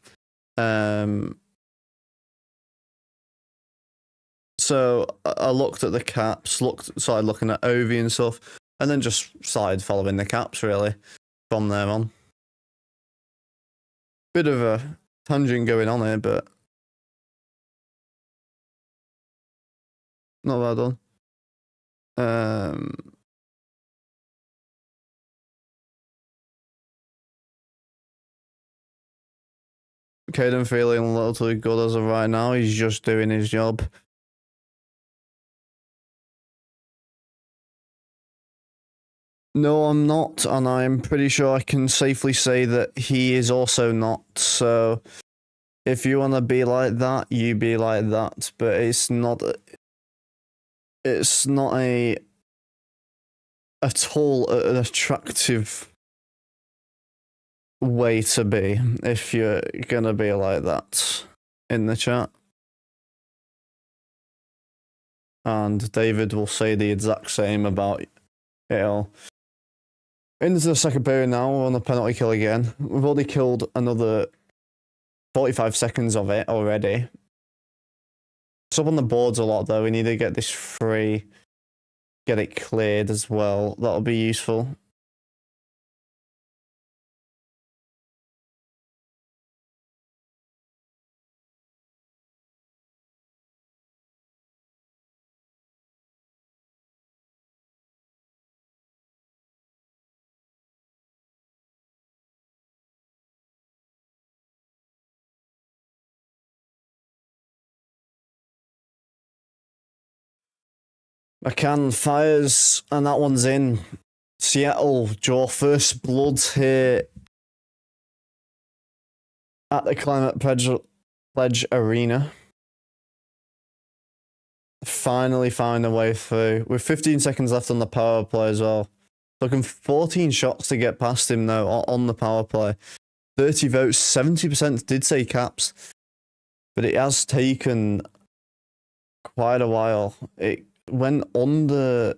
S1: So I looked at the Caps, started looking at Ovi and stuff, and then just started following the Caps really from there on. Bit of a tangent going on here, but not bad done. Caden feeling a little too good as of right now. He's just doing his job. No, I'm not, and I'm pretty sure I can safely say that he is also not. So, if you want to be like that, you be like that. But it's not. It's not at all an attractive way to be if you're gonna be like that in the chat. And David will say the exact same about it all. Into the second period now, we're on a penalty kill again. We've already killed another 45 seconds of it already. It's up on the boards a lot though. We need to get this free, get it cleared as well. That'll be useful. McCann fires, and that one's in. Seattle draw first blood here at the Climate Pledge Arena. Finally found a way through. With 15 seconds left on the power play as well. Looking 14 shots to get past him though on the power play. 30 votes, 70% did say Caps. But it has taken quite a while. It went under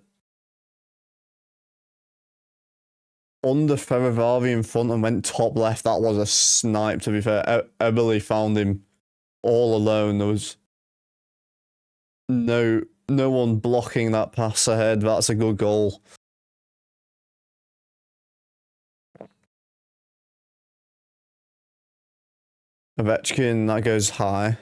S1: Ferravari in front and went top left. That was a snipe, to be fair. Eberle found him all alone. There was no one blocking that pass ahead. That's a good goal. Ovechkin, that goes high.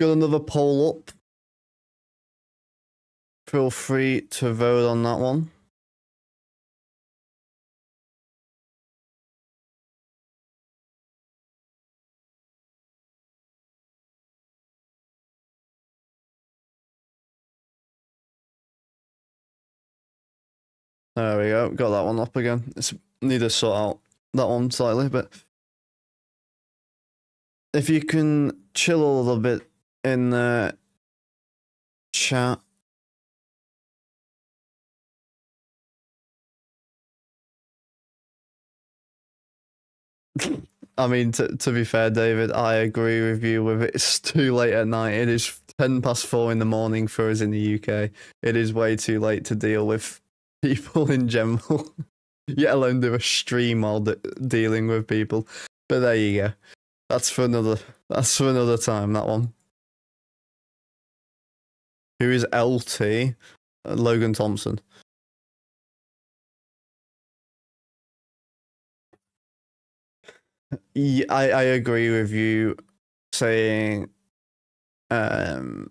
S1: Got another poll up. Feel free to vote on that one. There we go. Got that one up again. Need to sort out that one slightly, but if you can chill a little bit in the chat. I mean, to be fair, David, I agree with you with it's too late at night. It is 4:10 in the morning for us in the UK. It is way too late to deal with people in general, yet alone do a stream while dealing with people. But there you go. That's for another time, that one. Who is LT? Logan Thompson. Yeah, I agree with you, saying that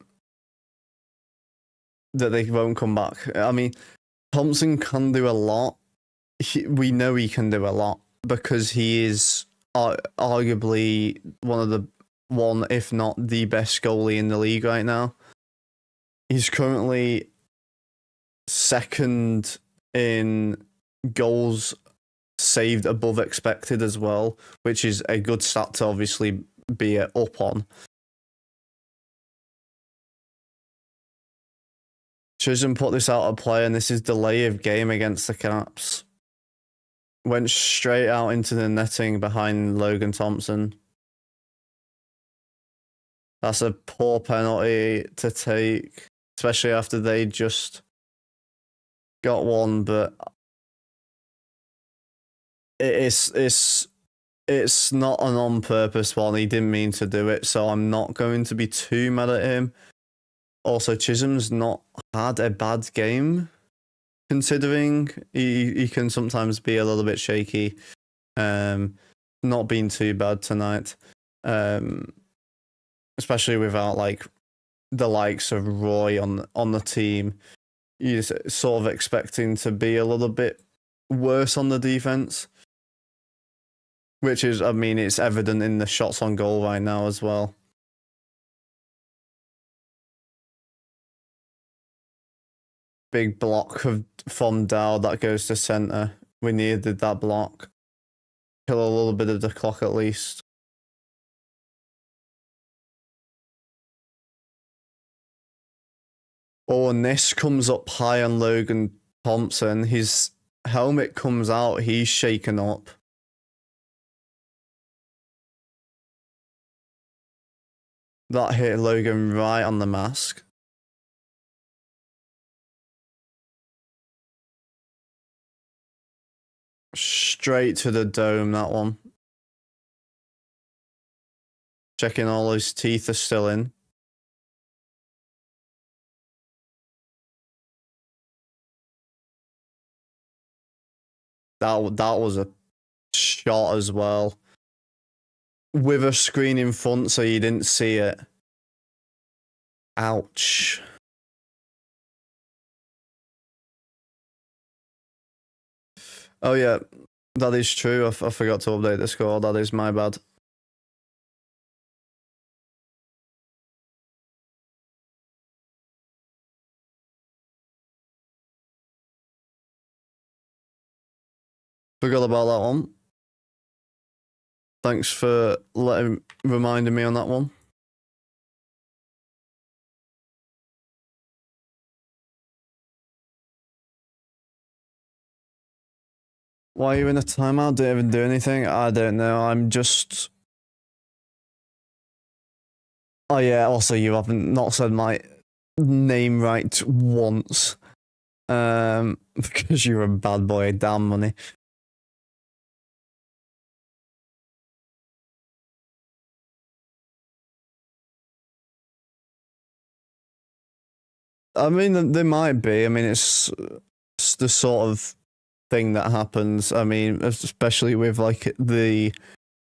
S1: they won't come back. I mean, Thompson can do a lot. We know he can do a lot because he is arguably one, if not the best goalie in the league right now. He's currently second in goals saved above expected as well, which is a good stat to obviously be up on. Chisholm put this out of play, and this is delay of game against the Caps. Went straight out into the netting behind Logan Thompson. That's a poor penalty to take, especially after they just got one, but it's not an on-purpose one. He didn't mean to do it, so I'm not going to be too mad at him. Also, Chisholm's not had a bad game, considering he can sometimes be a little bit shaky. Not been too bad tonight, especially without like the likes of Roy on the team. You're sort of expecting to be a little bit worse on the defense, which is, I mean, it's evident in the shots on goal right now as well. Big block from Dow that goes to centre. We needed that block. Kill a little bit of the clock at least. Oh, and this comes up high on Logan Thompson. His helmet comes out. He's shaken up. That hit Logan right on the mask. Straight to the dome, that one. Checking all his teeth are still in. That was a shot as well. With a screen in front so you didn't see it. Ouch. Oh yeah, that is true. I forgot to update the score. That is my bad. Forgot about that one. Thanks for reminding me on that one. Why are you in a timeout? Didn't even do anything? I don't know. I'm just... Oh yeah, also you haven't not said my name right once. Because you're a bad boy, damn money. I mean, there might be. I mean, it's the sort of thing that happens. I mean, especially with like the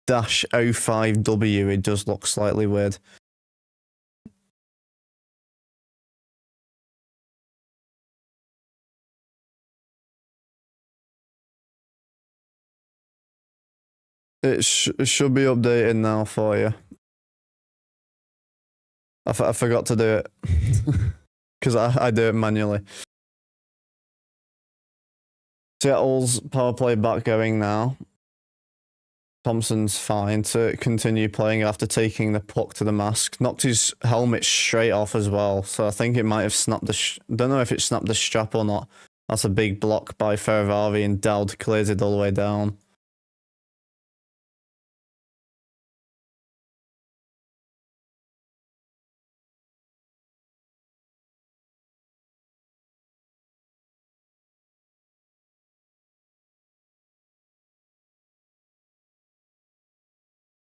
S1: -05W, it does look slightly weird. It should be updated now for you. I forgot to do it because I do it manually. Seattle's power play back going now. Thompson's fine to continue playing after taking the puck to the mask. Knocked his helmet straight off as well, so I think it might have snapped the... don't know if it snapped the strap or not. That's a big block by Ferravari, and Dowd clears it all the way down.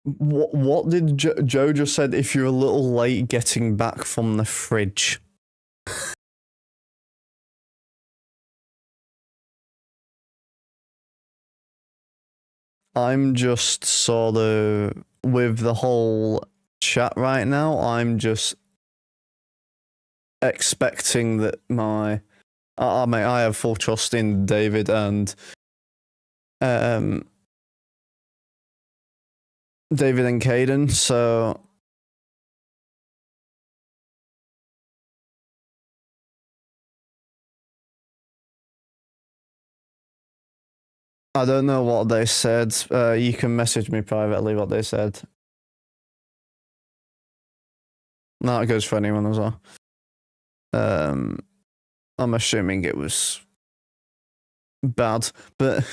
S1: What did Joe just said? If you're a little late getting back from the fridge. I'm just sort of with the whole chat right now. I'm just expecting that mate, I have full trust in David and Caden, so I don't know what they said. You can message me privately what they said. No, it goes for anyone as well. I'm assuming it was bad, but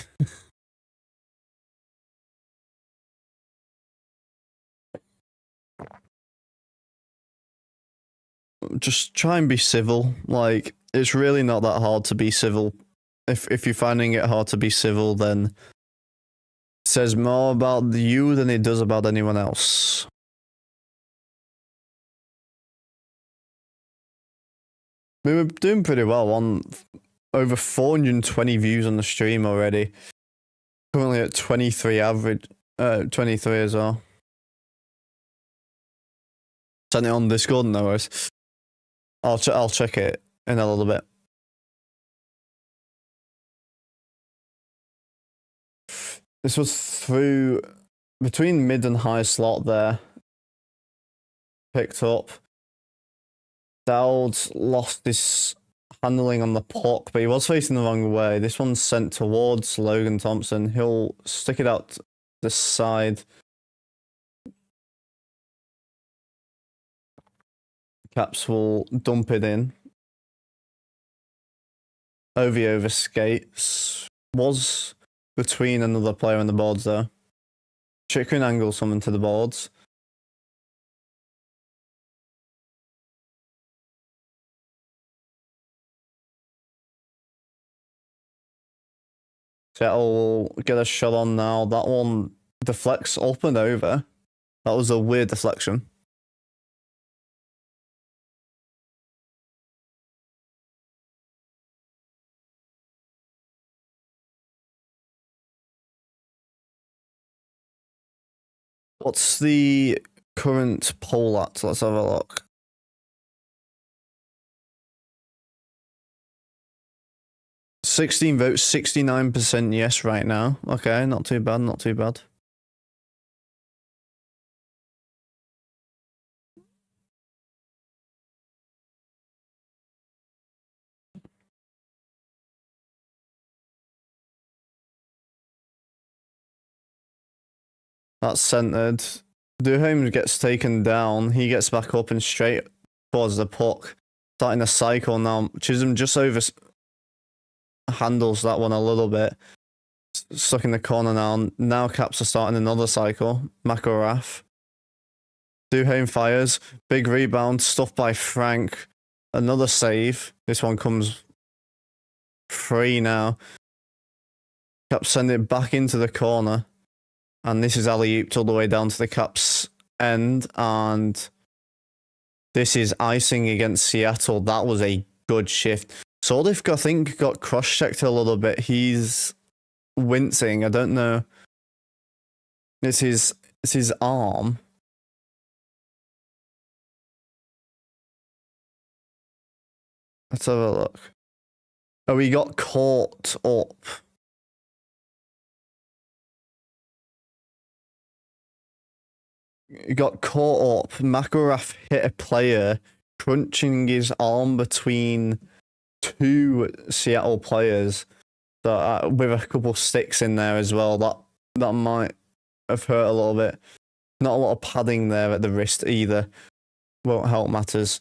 S1: just try and be civil. Like, it's really not that hard to be civil. If you're finding it hard to be civil, then it says more about you than it does about anyone else. We were doing pretty well, on over 420 views on the stream already. Currently at 23 average, 23 as well. Send it on Discord, no worries. I'll check it in a little bit. This was through between mid and high slot there. Picked up. Dowd lost his handling on the puck, but he was facing the wrong way. This one's sent towards Logan Thompson. He'll stick it out the side. Caps will dump it in. Ovi over skates. Was between another player and the boards though. Chicken angle someone to the boards. Seattle will get a shot on now. That one deflects up and over. That was a weird deflection. What's the current poll at? Let's have a look. 16 votes, 69% yes right now. Okay, not too bad, not too bad. That's centered. Duhaime gets taken down. He gets back up and straight towards the puck. Starting a cycle now. Chisholm just over handles that one a little bit. Stuck in the corner now. Now Caps are starting another cycle. McElrath. Duhaime fires. Big rebound. Stuffed by Frank. Another save. This one comes free now. Caps send it back into the corner. And this is alley-ooped all the way down to the Caps end. And this is icing against Seattle. That was a good shift. Soldiff, I think, got cross-checked a little bit. He's wincing. I don't know. It's his arm. Let's have a look. Oh, he got caught up. He got caught up. McElrath hit a player, crunching his arm between two Seattle players. So, with a couple sticks in there as well. That might have hurt a little bit. Not a lot of padding there at the wrist either. Won't help matters.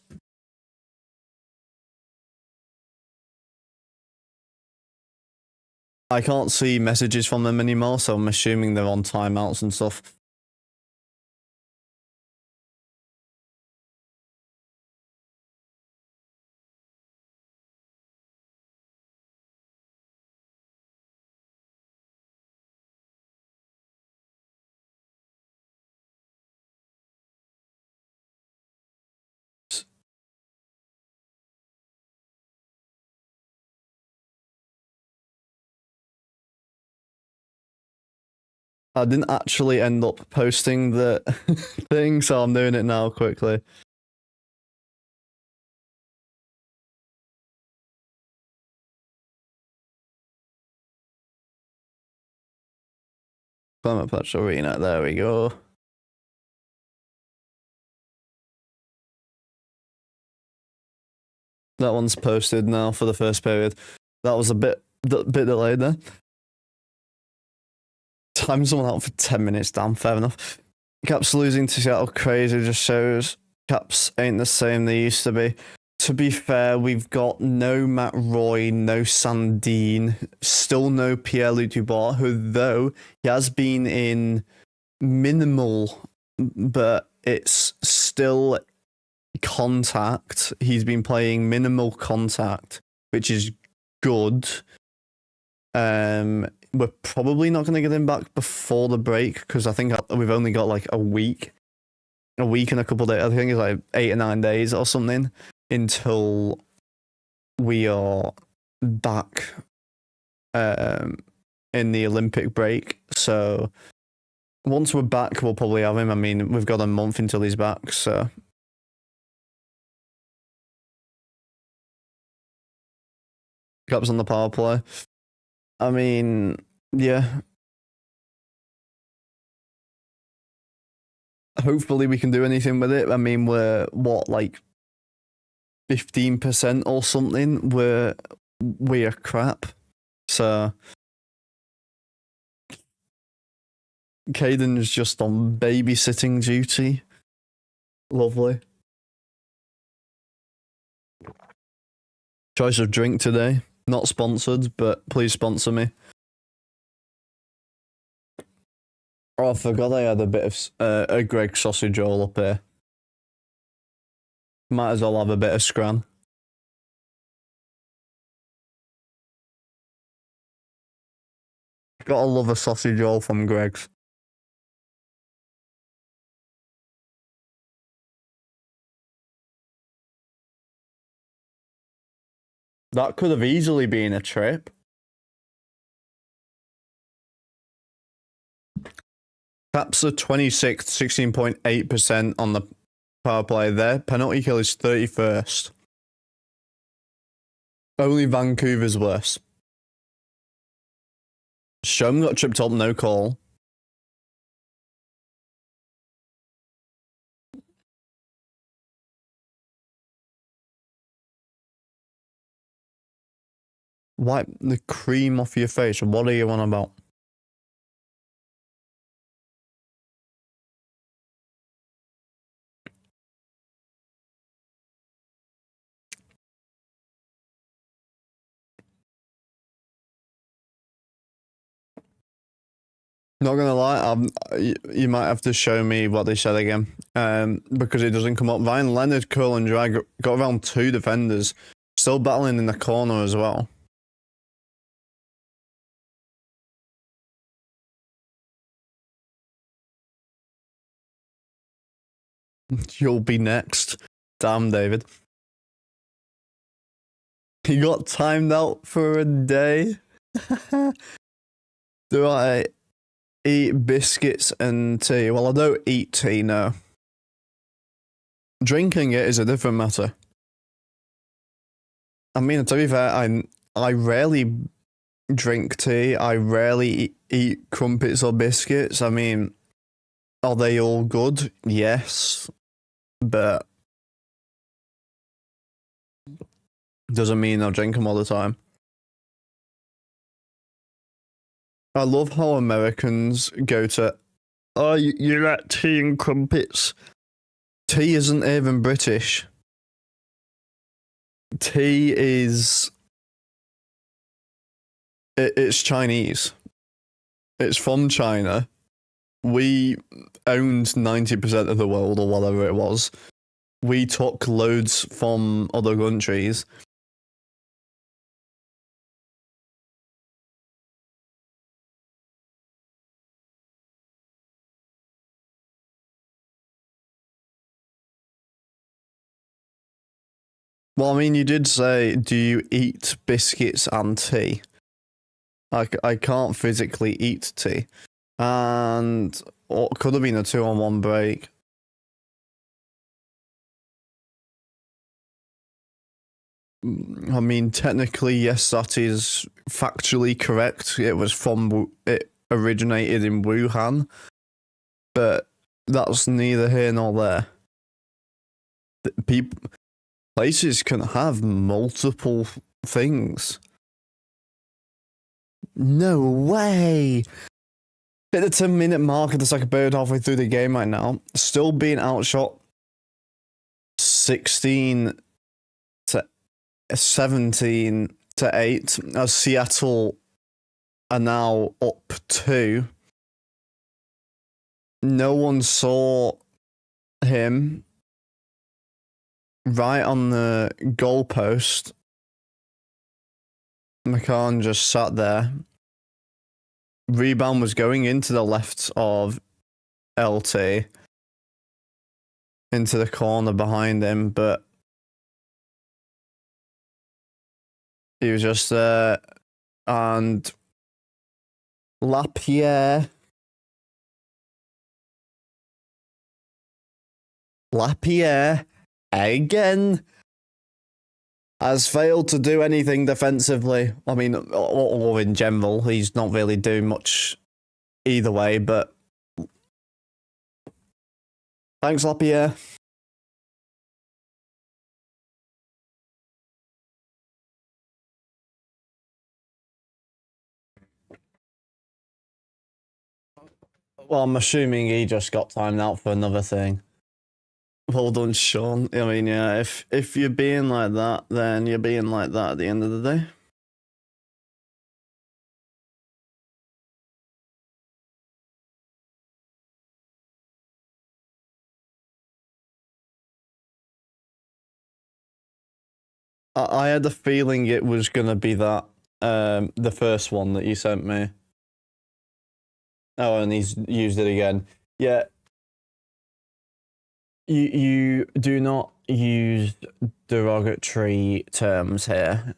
S1: I can't see messages from them anymore, so I'm assuming they're on timeouts and stuff. I didn't actually end up posting the thing, so I'm doing it now quickly. Climate Patch Arena, there we go. That one's posted now for the first period. That was a bit delayed there. Time someone out for 10 minutes, damn, fair enough. Caps losing to Seattle crazy just shows Caps ain't the same they used to be. To be fair, we've got no Matt Roy, no Sandine, still no Pierre-Luc Dubois, who though he has been in minimal, but it's still contact. He's been playing minimal contact, which is good. We're probably not going to get him back before the break because I think we've only got like a week and a couple of days. I think it's like 8 or 9 days or something until we are back in the Olympic break. So once we're back, we'll probably have him. I mean, we've got a month until he's back, so. Caps on the power play. I mean, yeah. Hopefully we can do anything with it. I mean, we're what, like 15% or something. We're crap. So Caden's just on babysitting duty. Lovely. Choice of drink today. Not sponsored, but please sponsor me. Oh, I forgot I had a bit of a Greg sausage roll up here. Might as well have a bit of scran. Gotta love a sausage roll from Greg's. That could have easily been a trip. Caps are 26th, 16.8% on the power play there. Penalty kill is 31st. Only Vancouver's worse. Shom got tripped up, no call. Wipe the cream off your face. What are you on about? Not gonna lie, you might have to show me what they said again, because it doesn't come up. Ryan Leonard, Curl and Drag got around 2 defenders, still battling in the corner as well. You'll be next. Damn, David. He got timed out for a day. Do I eat biscuits and tea? Well, I don't eat tea, no. Drinking it is a different matter. I mean, to be fair, I rarely drink tea. I rarely eat crumpets or biscuits. I mean, are they all good? Yes. But doesn't mean I'll drink them all the time. I love how Americans go to, oh, you like tea and crumpets. Tea isn't even British. Tea is... It's Chinese. It's from China. We owned 90% of the world, or whatever it was. We took loads from other countries. Well, I mean, you did say, do you eat biscuits and tea? I can't physically eat tea. and what could have been a 2-on-1 break. I mean, technically, yes, that is factually correct. It originated in Wuhan, but that's neither here nor there. Places can have multiple things. No way! Hit the 10-minute mark of the second period halfway through the game right now. Still being outshot 16 to 17 to 8 as Seattle are now up 2. No one saw him right on the goalpost. McCann just sat there. Rebound was going into the left of LT, into the corner behind him, but he was just there. And Lapierre again has failed to do anything defensively. I mean, or in general, he's not really doing much either way, but thanks, Lapierre. Well, I'm assuming he just got timed out for another thing. Well done, Sean. I mean, yeah, if you're being like that, then you're being like that at the end of the day. I had a feeling it was going to be that, the first one that you sent me. Oh, and he's used it again. Yeah. You do not use derogatory terms here.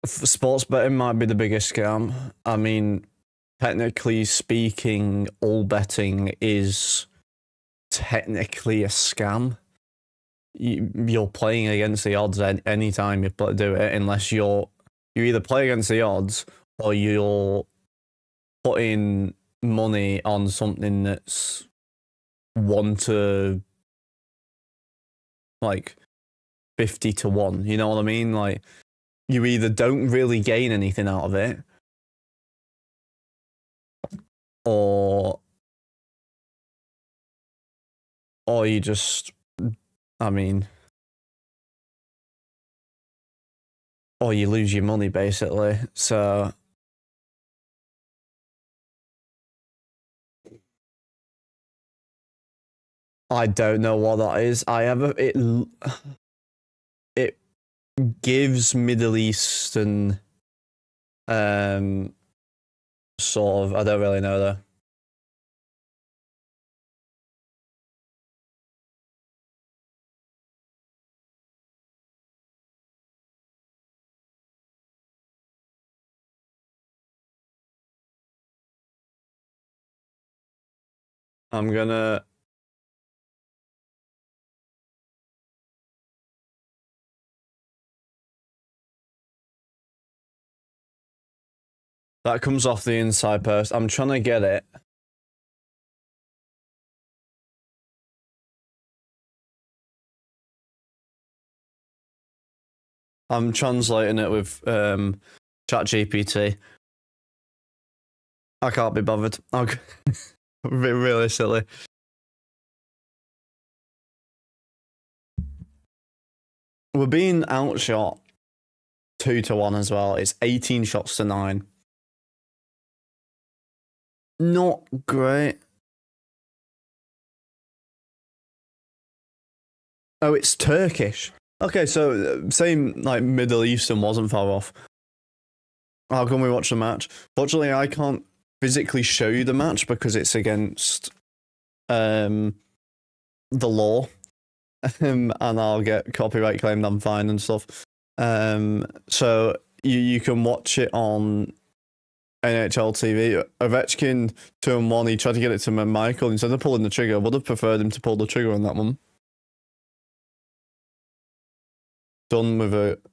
S1: Sports betting might be the biggest scam. I mean, technically speaking, all betting is technically a scam. You're playing against the odds anytime you do it, unless you either play against the odds or you're putting money on something that's 1 to 50 to 1. You know what I mean? Like, you either don't really gain anything out of it, or you just, I mean, or you lose your money, basically. So I don't know what that is. It gives Middle Eastern sort of, I don't really know though. I'm gonna that comes off the inside post. I'm trying to get it. I'm translating it with ChatGPT. I can't be bothered. Really silly. We're being outshot 2 to 1 as well. It's 18 shots to 9. Not great. Oh, it's Turkish. Okay, so same, like, Middle Eastern wasn't far off. How can we watch the match? Fortunately, I can't physically show you the match because it's against the law, and I'll get copyright claimed. I'm fine and stuff. So you can watch it on NHL TV. Ovechkin 2-1. He tried to get it to Michael instead of pulling the trigger. I would have preferred him to pull the trigger on that one. Done with it.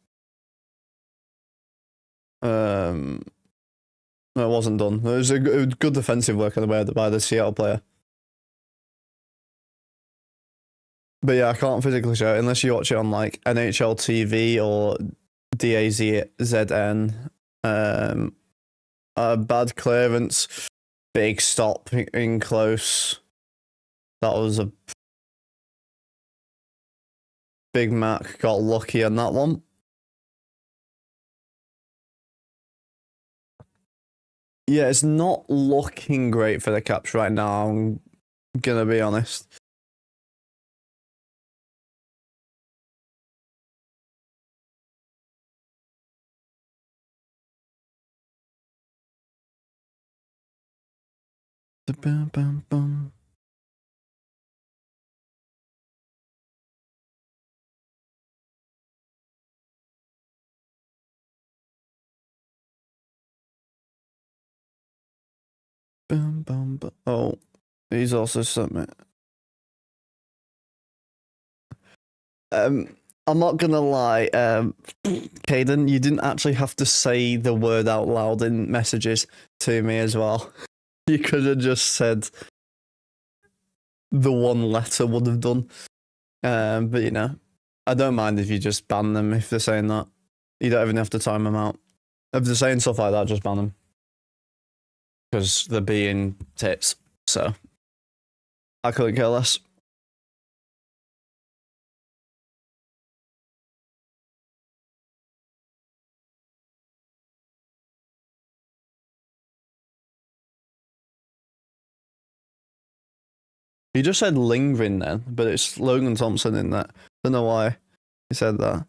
S1: No, it wasn't done. It was a good defensive work on the way by the Seattle player. But yeah, I can't physically show it unless you watch it on like NHL TV or DAZN. Bad clearance, big stop in close. That was a Big Mac got lucky on that one. Yeah, it's not looking great for the Caps right now, I'm gonna be honest. Bum, bum, bum. Bum, bum, bum. Oh, he's also sent me. I'm not gonna lie, Caden, you didn't actually have to say the word out loud in messages to me as well. You could have just said the one letter would have done. But you know, I don't mind if you just ban them if they're saying that. You don't even have to time them out. If they're saying stuff like that, just ban them. Because they're being tits, so I couldn't care less. He just said lingering then, but it's Logan Thompson in that. Don't know why he said that.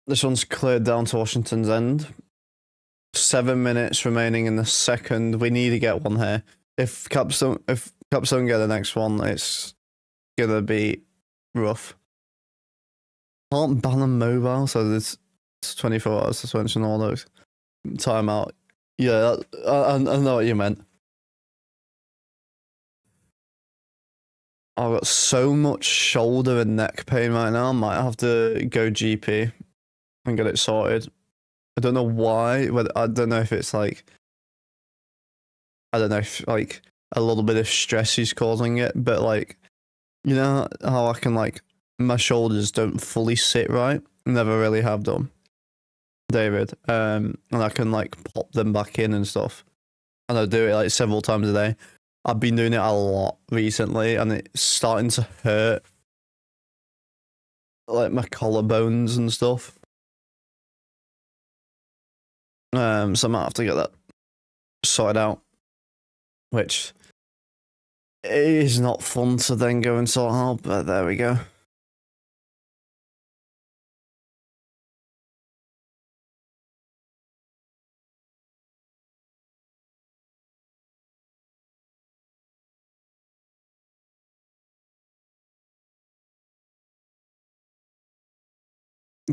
S1: This one's cleared down to Washington's end. 7 minutes remaining in the second. We need to get one here. If Caps don't get the next one, it's gonna be rough. Can't ban a mobile, so it's 24 hours suspension, all those. Timeout. Yeah, I know what you meant. I've got so much shoulder and neck pain right now, I might have to go GP and get it sorted. I don't know why, but I don't know if it's like, I don't know if like a little bit of stress is causing it, but like, you know how I can like, my shoulders don't fully sit right, never really have done, David, and I can like pop them back in and stuff, and I do it like several times a day. I've been doing it a lot recently, and it's starting to hurt, like my collarbones and stuff. So I might have to get that sorted out, which is not fun to then go and sort out, but there we go.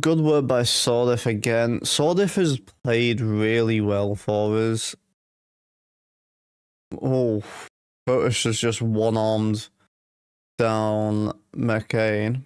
S1: Good word by Sordif again. Sordif has played really well for us. Oh, Curtis has just one-armed down McCain.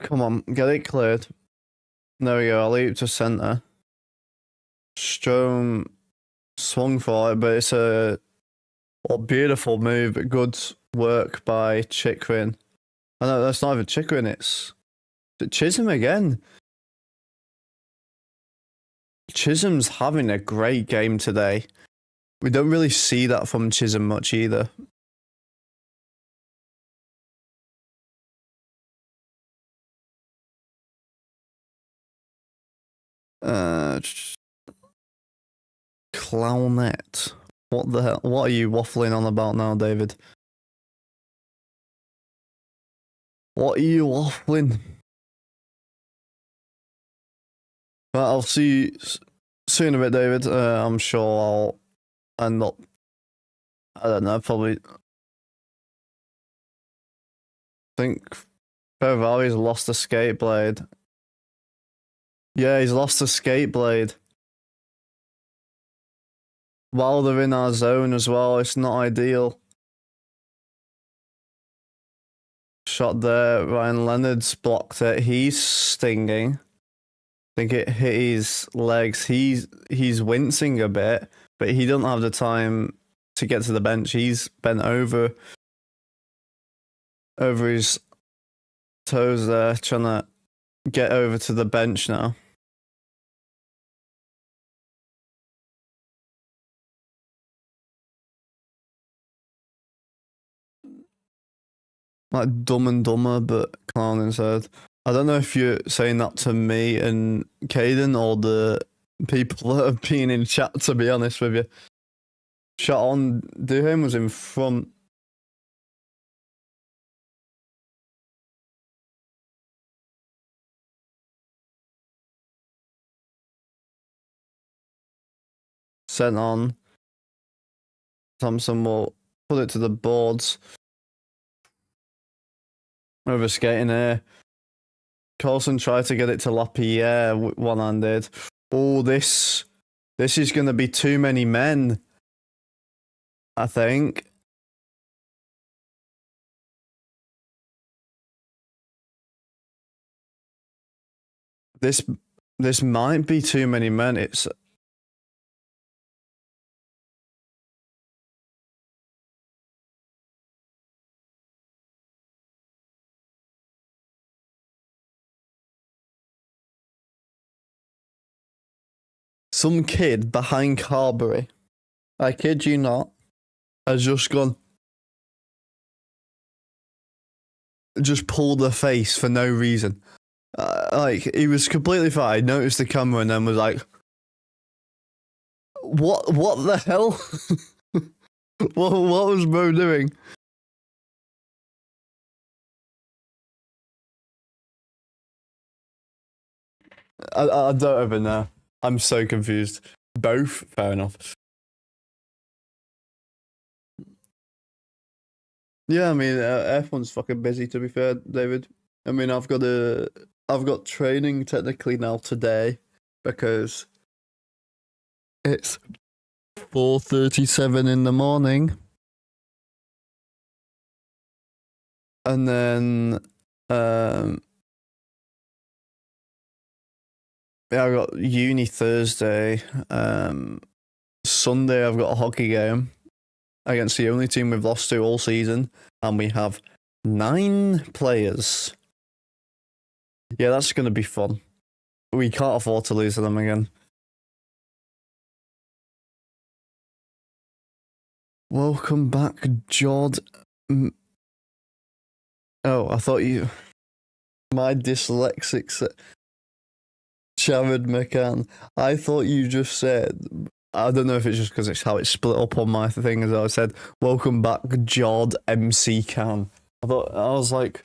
S1: Come on, get it cleared. There we go, I'll leave it to centre. Strome swung for it, but it's a beautiful move, but good work by Chikrin. I know that's not even Chikrin, it's Chisholm again. Chisholm's having a great game today. We don't really see that from Chisholm much either. Clownette. What the hell? What are you waffling on about now, David? What are you waffling? Well, I'll see you soon a bit, David. I'm sure I'll end up. I don't know, probably. I think Ferrari's lost a skate blade. Yeah, he's lost a skate blade. While they're in our zone as well, it's not ideal. Shot there, Ryan Leonard's blocked it. He's stinging. I think it hit his legs. He's wincing a bit, but he doesn't have the time to get to the bench. He's bent over his toes there, trying to get over to the bench now. Like Dumb and Dumber, but clown instead. I don't know if you're saying that to me and Caden or the people that have been in chat, to be honest with you. Shot on, Duham was in front. Sent on. Thompson will put it to the boards. Over skating here. Coulson tried to get it to Lapierre one-handed. Oh, this is going to be too many men, I think. This might be too many men. It's some kid behind Carberry. I kid you not. Has just gone. Just pulled the face for no reason. Like, he was completely fine. Noticed the camera and then was like, What the hell? what was Mo doing? I don't even know. I'm so confused. Both? Fair enough. Yeah, I mean, F1's fucking busy, to be fair, David. I mean, I've got training technically now today because it's 4:37 in the morning. And then yeah, I've got uni Thursday. Sunday I've got a hockey game against the only team we've lost to all season, and we have 9 players. Yeah, that's going to be fun. We can't afford to lose to them again. Welcome back, Jod. Oh, I thought you... My dyslexic... Jared McCann. I thought you just said... I don't know if it's just because it's how it's split up on my thing, as I said, welcome back, Jod MC Can. I was like,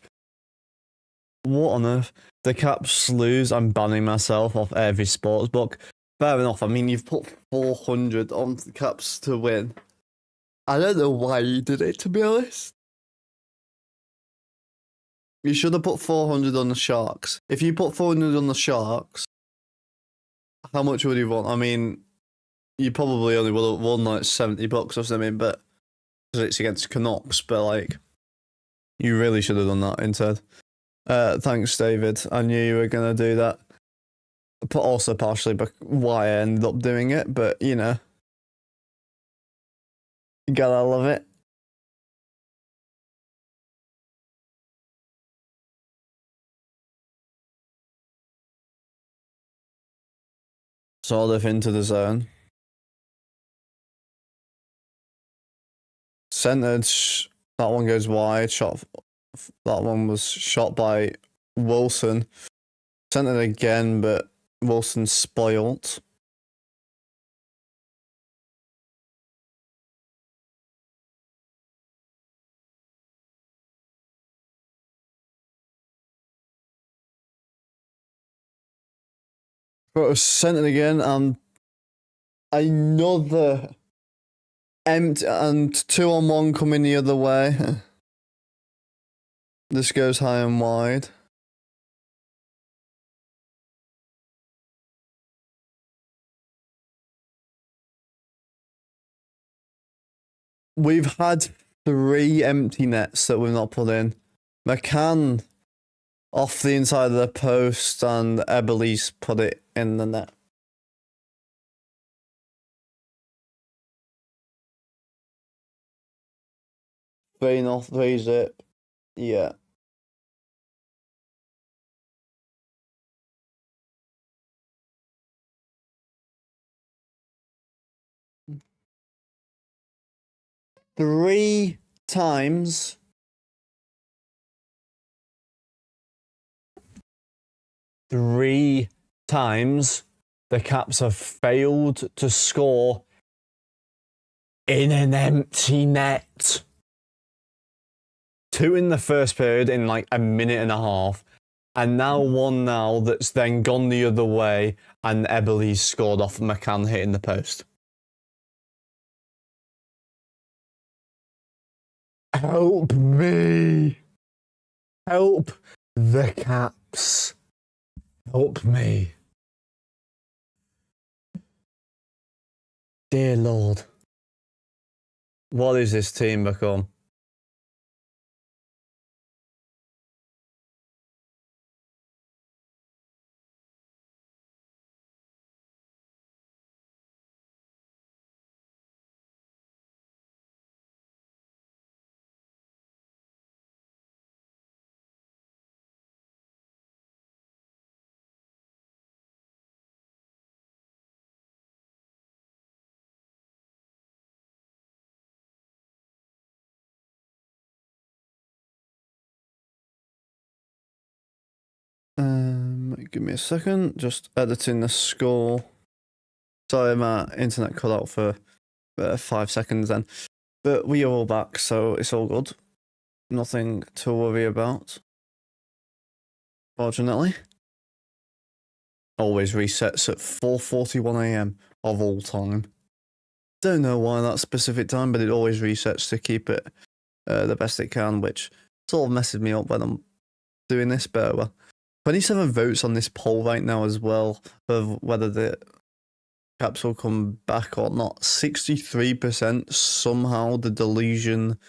S1: what on earth? The Caps lose, I'm banning myself off every sports book. Fair enough, I mean, you've put 400 on the Caps to win. I don't know why you did it, to be honest. You should have put 400 on the Sharks. If you put 400 on the Sharks, how much would you want? I mean, you probably only would have won like $70 or something, but because it's against Canucks, but like, you really should have done that instead. Thanks, David. I knew you were going to do that. But also partially why I ended up doing it, but you know, you gotta love it. sort of into the zone. Centered, that one goes wide. That one was shot by Wilson. Centered again, but Wilson spoilt. But it was centered again, and another empty, and 2-on-1 coming the other way. This goes high and wide. We've had 3 empty nets that we've not put in. McCann off the inside of the post, and Eberle's put it in the net. Three off 3 zip. Yeah. Three times the Caps have failed to score in an empty net. 2 in the first period in like a minute and a half, and now 1 now that's then gone the other way, and Eberle's scored off McCann hitting the post. Help me! Help the Caps! Help me! Dear Lord. What is this team become? Give me a second. Just editing the score. Sorry, my internet cut out for 5 seconds then. But we are all back, so it's all good. Nothing to worry about. Fortunately. Always resets at 4:41 AM of all time. Don't know why that specific time, but it always resets to keep it the best it can, which sort of messes me up when I'm doing this, but well. 27 votes on this poll right now as well, of whether the Caps will come back or not. 63% somehow the delusion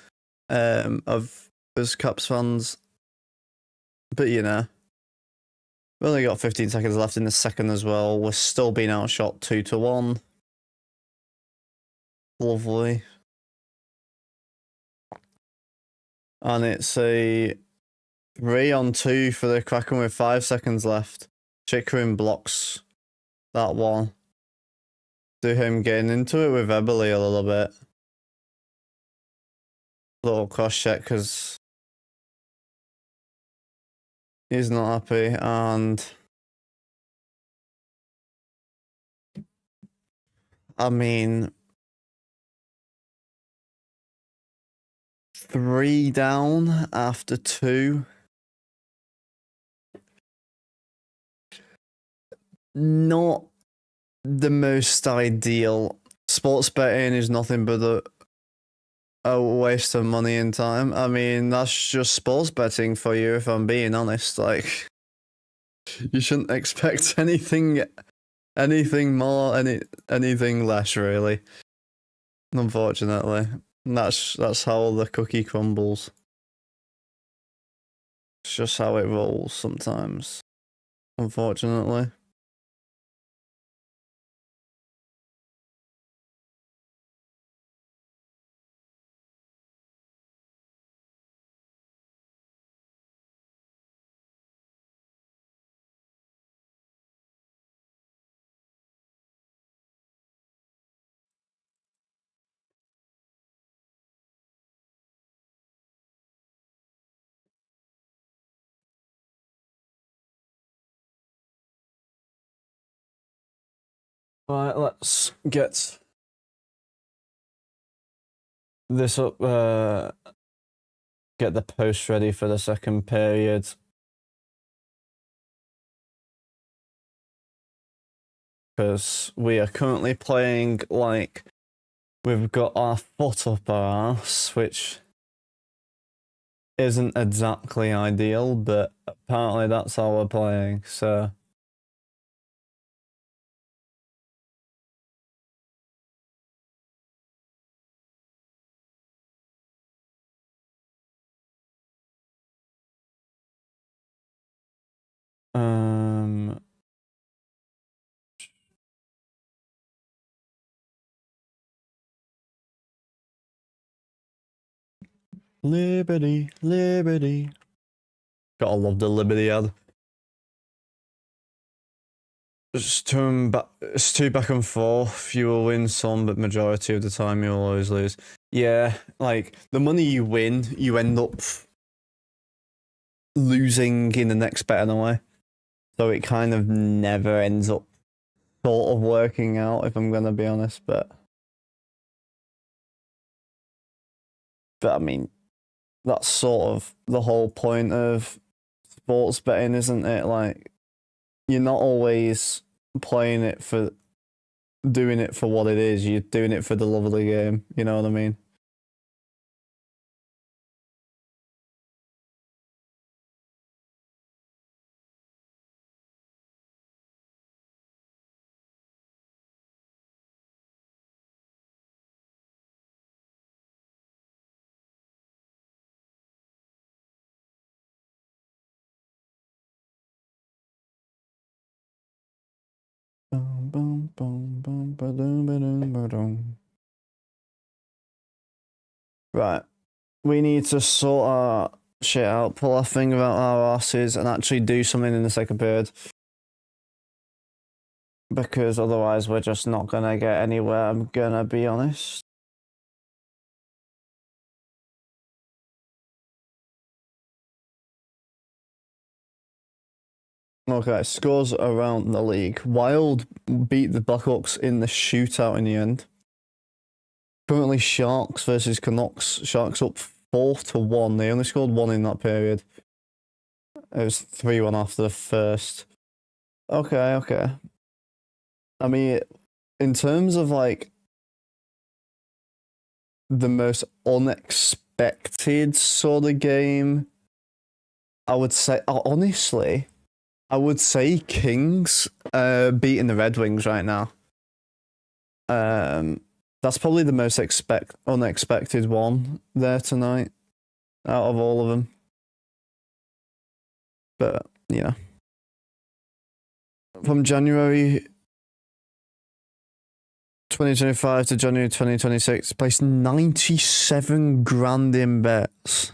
S1: of us Caps fans. But you know, we've only got 15 seconds left in the second as well. We're still being outshot 2-1. Lovely. And it's a 3-on-2 for the Kraken with 5 seconds left. Chikrin blocks that one. Do him getting into it with Eberle a little bit. Little cross check because he's not happy, and I mean 3 down after 2. Not the most ideal. Sports betting is nothing but a waste of money and time. I mean, that's just sports betting for you, if I'm being honest. Like, you shouldn't expect anything more, anything less, really. Unfortunately, that's how the cookie crumbles. It's just how it rolls sometimes. Unfortunately. Right, let's get this up, get the post ready for the second period. Because we are currently playing like we've got our foot up our ass, which isn't exactly ideal, but apparently that's how we're playing, so. Liberty, liberty. Gotta love the Liberty ad. It's two back and forth. You will win some, but majority of the time you'll always lose. Yeah, like the money you win, you end up losing in the next bet in a way. So it kind of never ends up sort of working out, if I'm gonna be honest, but I mean, that's sort of the whole point of sports betting, isn't it? Like, you're not always playing it for doing it for what it is. You're doing it for the love of the game. You know what I mean? Right. We need to sort our shit out, pull our finger out our asses, and actually do something in the second period. Because otherwise we're just not gonna get anywhere, I'm gonna be honest. Okay, scores around the league. Wild beat the Blackhawks in the shootout in the end. Currently Sharks versus Canucks. Sharks up 4-1. They only scored one in that period. It was 3-1 after the first. Okay. I mean, in terms of like the most unexpected sort of game, I would say, honestly, I would say Kings beating the Red Wings right now. That's probably the most unexpected one there tonight out of all of them. But yeah, from January 2025 to January 2026, placed 97 grand in bets.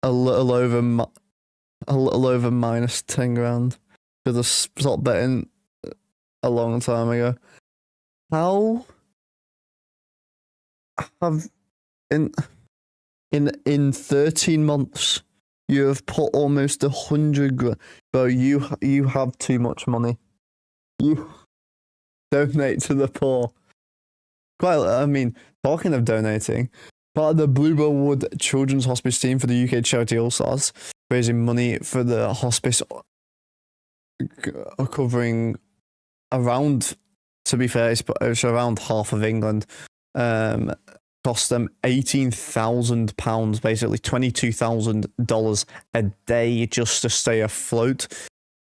S1: A little over minus 10 grand. Should have stopped betting a long time ago. How have in 13 months you have put almost 100 grand? Bro, you have too much money. You donate to the poor. I mean, talking of donating, part of the Bluebellwood Children's Hospice team for the UK charity All Stars, raising money for the hospice, covering around, to be fair, it's around half of England. Cost them £18,000, basically $22,000 a day just to stay afloat.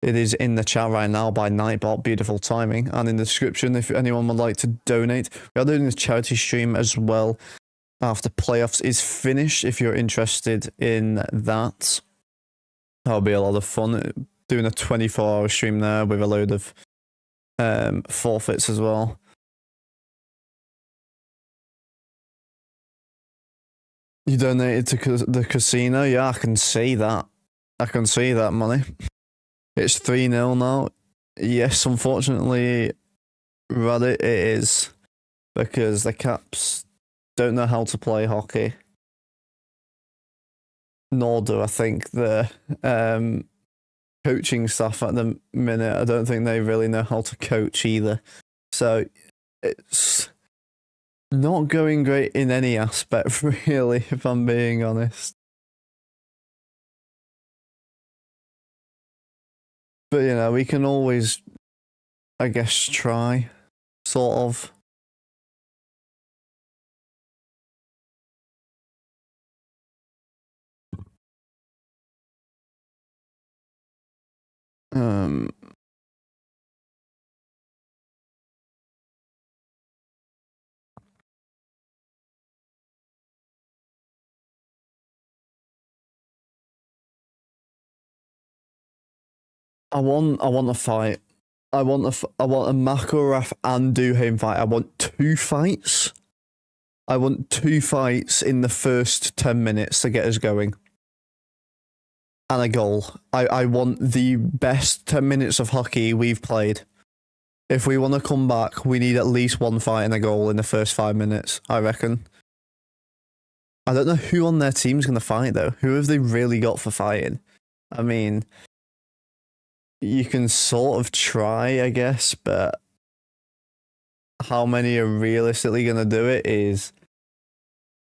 S1: It is in the chat right now by Nightbot, beautiful timing, and in the description if anyone would like to donate. We are doing this charity stream as well after playoffs is finished. If you're interested in that, that'll be a lot of fun. Doing a 24-hour stream there with a load of forfeits as well. You donated to the casino? Yeah, I can see that. I can see that money. It's 3-0 now. Yes, unfortunately, Reddit it is. Because the Caps don't know how to play hockey. Nor do I think the coaching staff at the minute, I don't think they really know how to coach either. So it's not going great in any aspect, really, if I'm being honest. But, you know, we can always, I guess, try, sort of. I want a fight. I want a Makarov and Duhaime fight. I want 2 fights. I want 2 fights in the first 10 minutes to get us going. And a goal. I want the best 10 minutes of hockey we've played. If we want to come back, we need at least 1 fight and a goal in the first 5 minutes, I reckon. I don't know who on their team's going to fight, though. Who have they really got for fighting? I mean, you can sort of try, I guess, but how many are realistically going to do it is,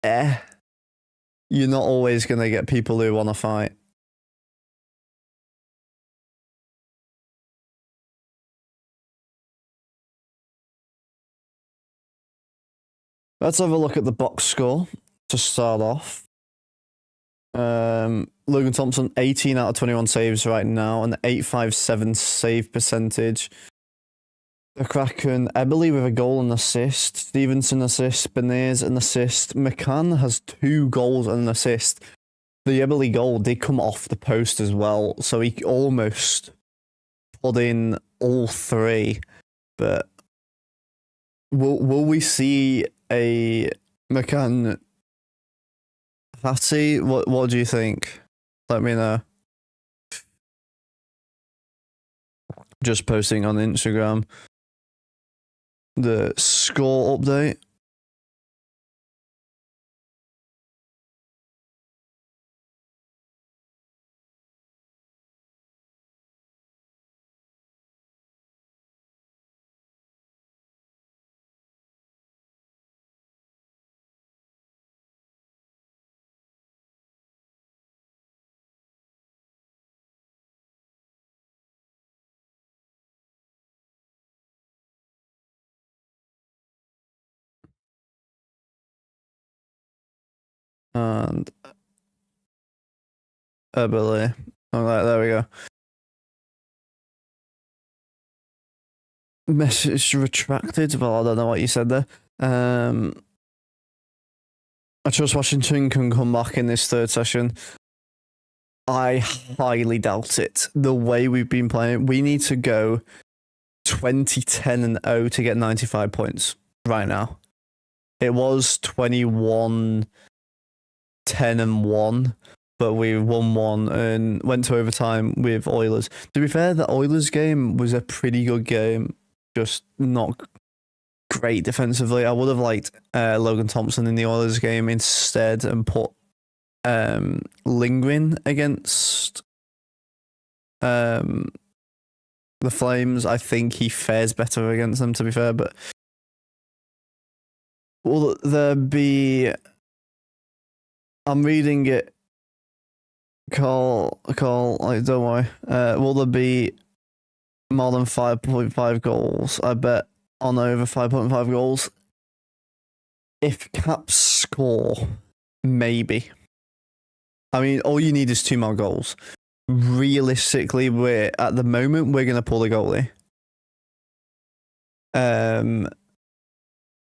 S1: you're not always going to get people who want to fight. Let's have a look at the box score to start off. Logan Thompson, 18 out of 21 saves right now, an 8.57 save percentage. The Kraken, Eberle with a goal and assist. Stevenson assist. Beniers an assist. McCann has 2 goals and an assist. The Eberle goal did come off the post as well, so he almost put in all 3. But will we see a McCann Hattie? What do you think? Let me know. Just posting on Instagram the score update. And Eberle. Alright, there we go. Message retracted. Well, I don't know what you said there. I trust Washington can come back in this 3rd session. I highly doubt it. The way we've been playing, we need to go 20-10-0 to get 95 points right now. It was 21-10-1, but we won 1 and went to overtime with Oilers. To be fair, the Oilers game was a pretty good game, just not great defensively. I would have liked Logan Thompson in the Oilers game instead and put Lindgren against the Flames. I think he fares better against them, to be fair, but will there be... I'm reading it. Carl, don't worry. Will there be more than 5.5 goals? I bet on over 5.5 goals. If Caps score, maybe. I mean, all you need is 2 more goals. Realistically, at the moment we're going to pull the goalie.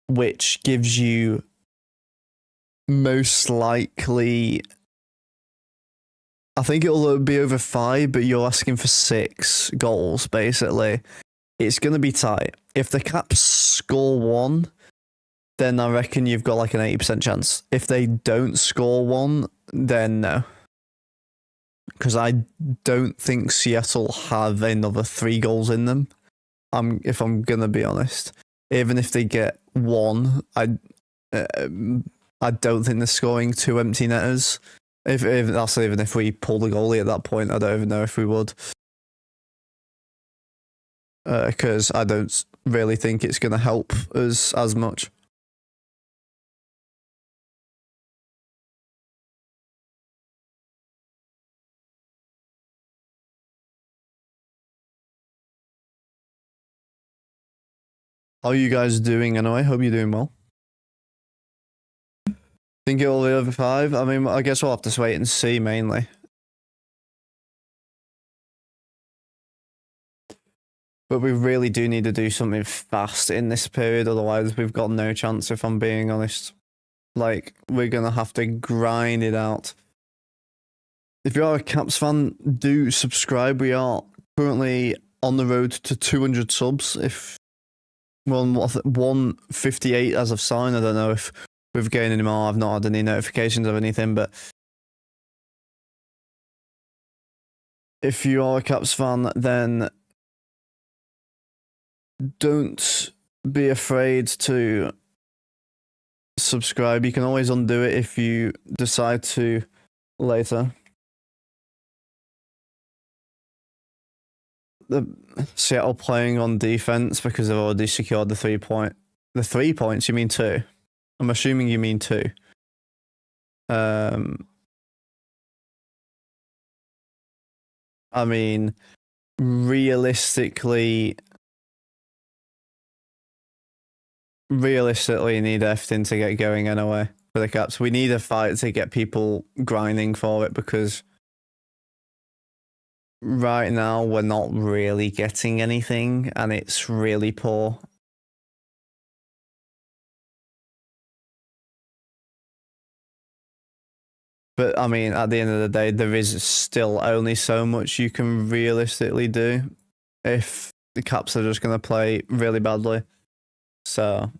S1: Which gives you most likely, I think it'll be over 5, but you're asking for 6 goals, basically. It's going to be tight. If the Caps score 1, then I reckon you've got like an 80% chance. If they don't score 1, then no. Because I don't think Seattle have another 3 goals in them. If I'm going to be honest. Even if they get 1, I don't think they're scoring 2 empty netters. Even if we pull the goalie at that point, I don't even know if we would. because I don't really think it's going to help us as much. How are you guys doing anyway? Hope you're doing well. Think it'll be over 5? I mean, I guess we'll have to wait and see mainly. But we really do need to do something fast in this period, otherwise we've got no chance, if I'm being honest. Like, we're going to have to grind it out. If you are a Caps fan, do subscribe. We are currently on the road to 200 subs. If we're on 158 as of sign, I don't know if we've gained any more. I've not had any notifications of anything, but if you are a Caps fan, then don't be afraid to subscribe. You can always undo it if you decide to later. The Seattle playing on defense because they've already secured the 3 point. The 3 points, you mean 2? I'm assuming you mean 2. I mean, realistically, you need everything to get going anyway for the Caps. We need a fight to get people grinding for it, because right now we're not really getting anything and it's really poor. But I mean, at the end of the day, there is still only so much you can realistically do if the Caps are just going to play really badly. So,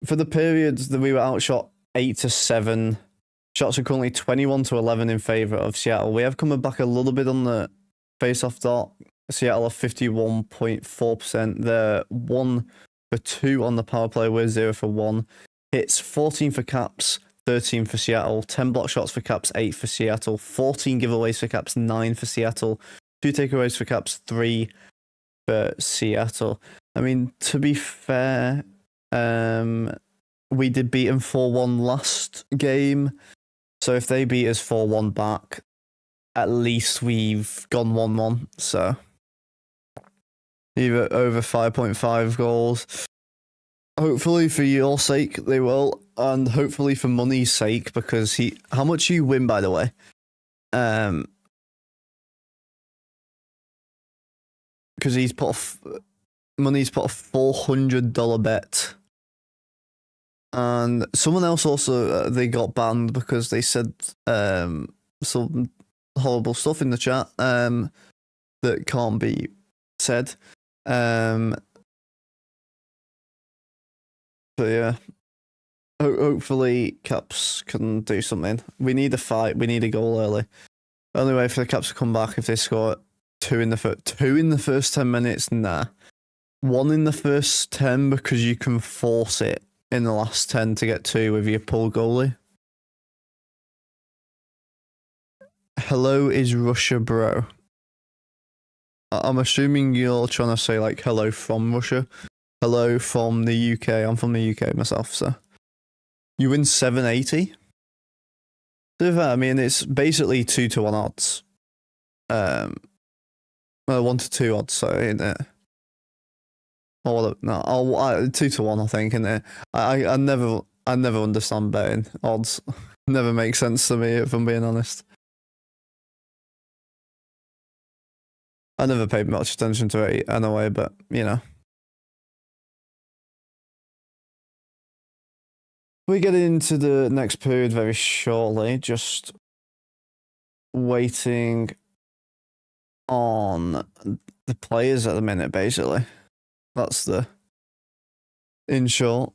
S1: for the periods that we were outshot 8-7, shots are currently 21-11 in favour of Seattle. We have come back a little bit on the face-off dot. Seattle are 51.4%. They're 1 for 2 on the power play. We're 0 for 1. Hits 14 for Caps, 13 for Seattle. 10 block shots for Caps, 8 for Seattle. 14 giveaways for Caps, 9 for Seattle. 2 takeaways for Caps, 3 for Seattle. I mean, to be fair, we did beat them 4-1 last game. So if they beat us 4-1 back, at least we've gone 1-1. So either over 5.5 goals. Hopefully for your sake they will, and hopefully for money's sake, because how much you win, by the way? Because Money's put a $400 bet. And someone else also, they got banned because they said some horrible stuff in the chat that can't be said. But yeah, hopefully Caps can do something. We need a fight. We need a goal early. Only way for the Caps to come back if they score two in the first 10 minutes. Nah, 1 in the first 10 because you can force it in the last 10 to get 2 with your pull goalie. Hello is Russia, bro. I'm assuming you're trying to say like hello from Russia. Hello from the UK. I'm from the UK myself, so. You win 780? I mean, it's basically 2-1 odds. 1-2 odds, sorry, isn't it? Or no, 2-1, I think, isn't it? I never understand betting odds. Never makes sense to me, if I'm being honest. I never paid much attention to it anyway, but you know. We get into the next period very shortly, just waiting on the players at the minute, basically. That's in short.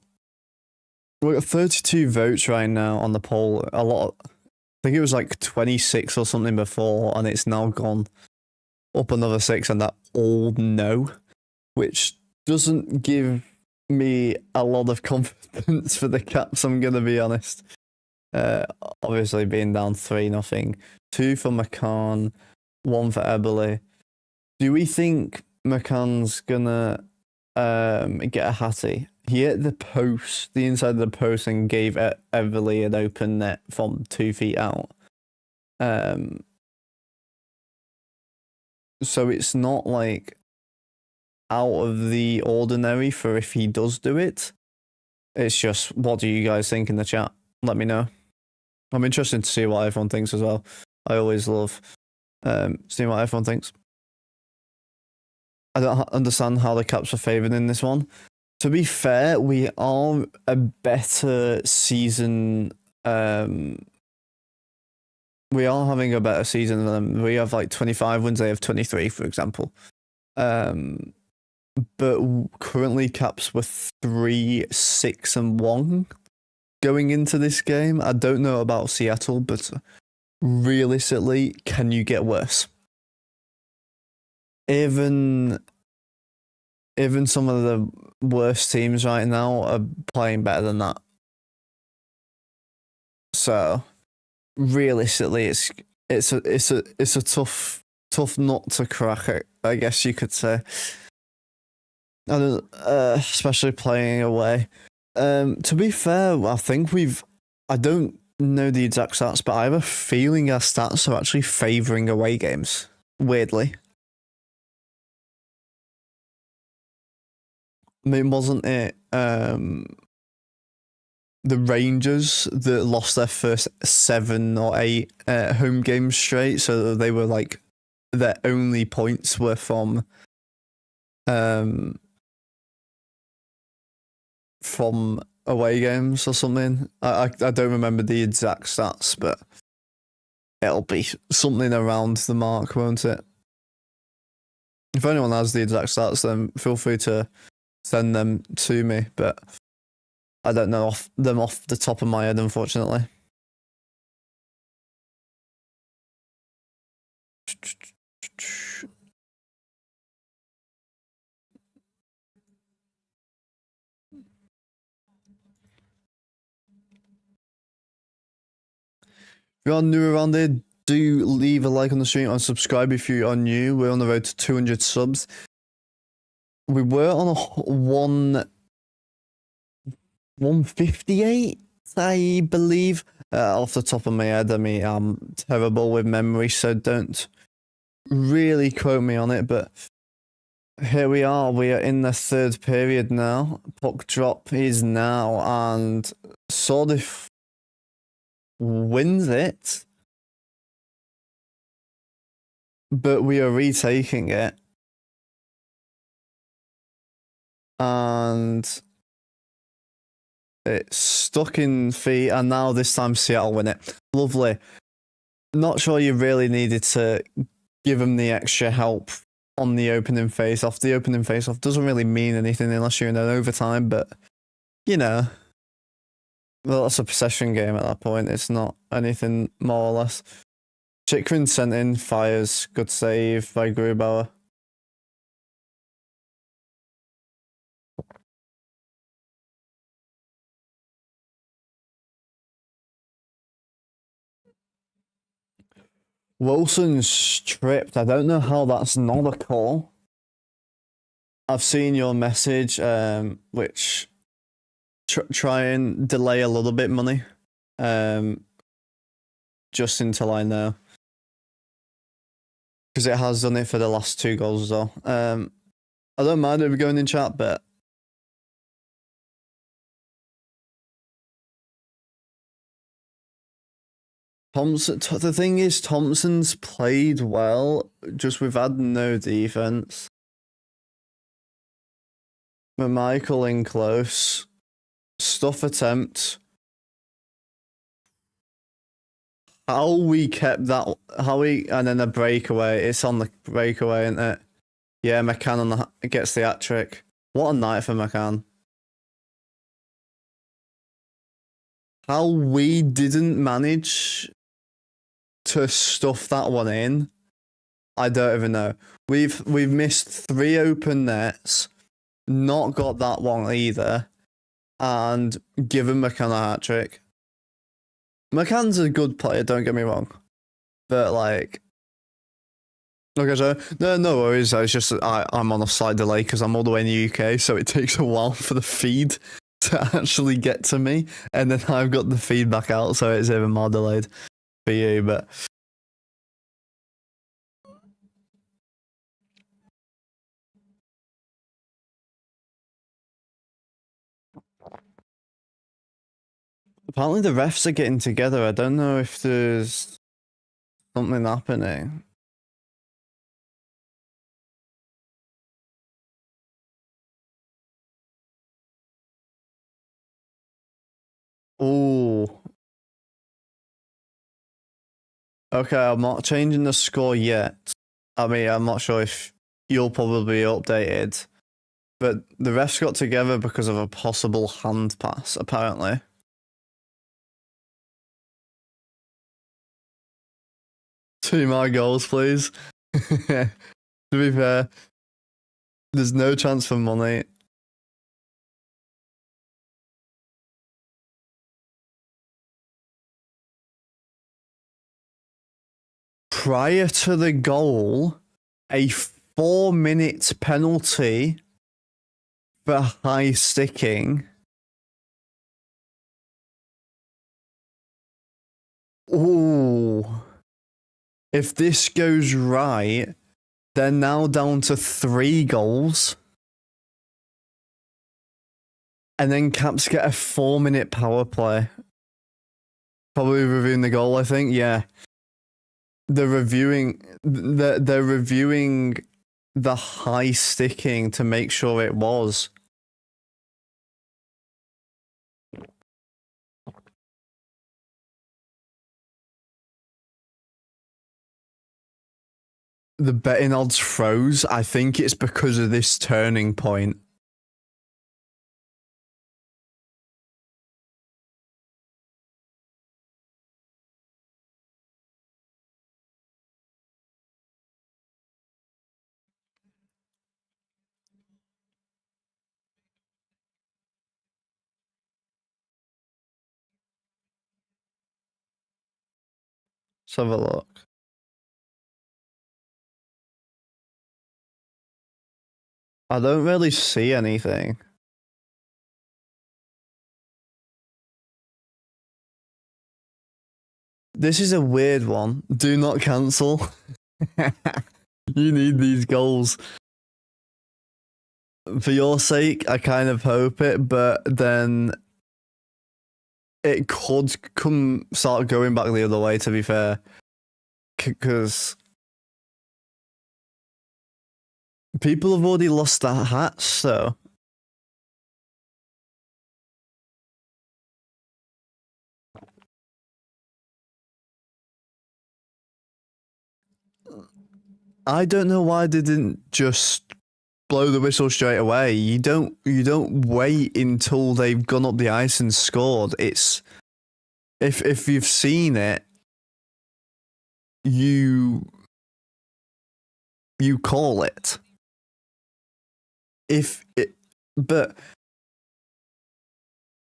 S1: We've got 32 votes right now on the poll. I think it was like 26 or something before, and it's now gone up another 6, and that all no, which doesn't give me a lot of confidence for the Caps, I'm going to be honest. Obviously being down 3-0. 2 for McCann, 1 for Eberle. Do we think McCann's gonna get a hattie. He hit the inside of the post, and gave Everly an open net from 2 feet out. So it's not like out of the ordinary for if he does do it. It's just, what do you guys think in the chat? Let me know. I'm interested to see what everyone thinks as well. I always love seeing what everyone thinks. I don't understand how the Caps are favoured in this one. To be fair, we are a better season. We are having a better season than them. We have like 25 wins, they have 23, for example. But currently Caps were 3-6-1 going into this game. I don't know about Seattle, but realistically, can you get worse? Even some of the worst teams right now are playing better than that. So realistically, it's a tough nut to crack, I guess you could say. Especially playing away. To be fair, I think I don't know the exact stats, but I have a feeling our stats are actually favouring away games, weirdly. I mean, wasn't it the Rangers that lost their first 7 or 8 home games straight? So they were like, their only points were from away games or something. I don't remember the exact stats, but it'll be something around the mark, won't it? If anyone has the exact stats, then feel free to send them to me, but I don't know them off the top of my head, unfortunately. If you are new around here, do leave a like on the stream and subscribe if you are new. We're on the road to 200 subs. We were on a 158, I believe. Off the top of my head, I mean, I'm terrible with memory, so don't really quote me on it, but here we are. We are in the third period now. Puck drop is now, and Sordif wins it, but we are retaking it, and it's stuck in feet, and now this time Seattle win it. Lovely. Not sure you really needed to give them the extra help on the opening face-off. The opening face-off doesn't really mean anything unless you're in an overtime, but, you know, well, that's a possession game at that point. It's not anything more or less. Chikrin sent in, fires, good save by Grubauer. Wilson's stripped. I don't know how that's not a call. I've seen your message, which try and delay a little bit, money, just until I know, because it has done it for the last 2 goals as well. I don't mind if we're going in chat, but Thompson. The thing is, Thompson's played well. Just we've had no defense. But Michael in close. Stuff attempt. How we kept that, and then a breakaway. It's on the breakaway, isn't it? Yeah, McCann gets the hat trick. What a night for McCann. How we didn't manage to stuff that one in, I don't even know. We've missed 3 open nets, not got that one either, and given McCann a hat trick. McCann's a good player, don't get me wrong, but like, Okay, so no worries. It's just I'm on a slight delay because I'm all the way in the UK, so it takes a while for the feed to actually get to me, and then I've got the feedback out, so it's even more delayed for you. But apparently the refs are getting together. I don't know if there's something happening. Oh. Okay, I'm not changing the score yet. I mean, I'm not sure if you'll probably be updated, but the refs got together because of a possible hand pass, apparently. Two more goals, please. To be fair, there's no chance for money. Prior to the goal, a 4-minute penalty for high sticking. Ooh. If this goes right, they're now down to 3 goals. And then Caps get a 4-minute power play. Probably reviewing the goal, I think. Yeah. They're reviewing the high sticking to make sure it was. The betting odds froze. I think it's because of this turning point. Let's have a look. I don't really see anything. This is a weird one. Do not cancel. You need these goals. For your sake, I kind of hope it, but then it could start going back the other way, to be fair. Because people have already lost their hats, so. I don't know why they didn't just blow the whistle straight away. You don't wait until they've gone up the ice and scored. It's if you've seen it, you call it. But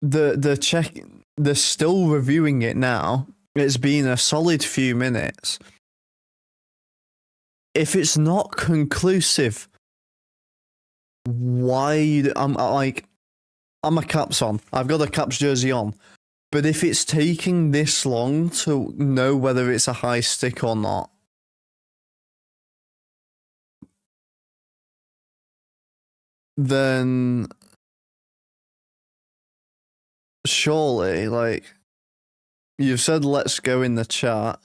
S1: they're still reviewing it now. It's been a solid few minutes. If it's not conclusive, why? I'm a Caps on. I've got a Caps jersey on. But if it's taking this long to know whether it's a high stick or not, then surely, like, you've said let's go in the chat.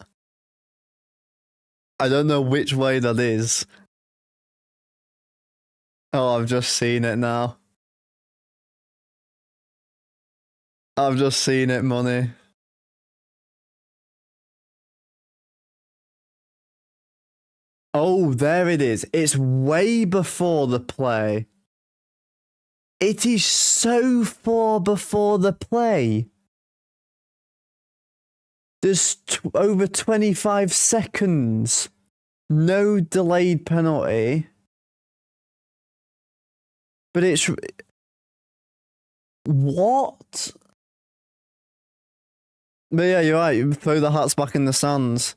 S1: I don't know which way that is. Oh, I've just seen it now. I've just seen it, money. Oh, there it is. It's way before the play. It is so far before the play. There's over 25 seconds. No delayed penalty. But it's... What? But yeah, you're right. You throw the hats back in the sands.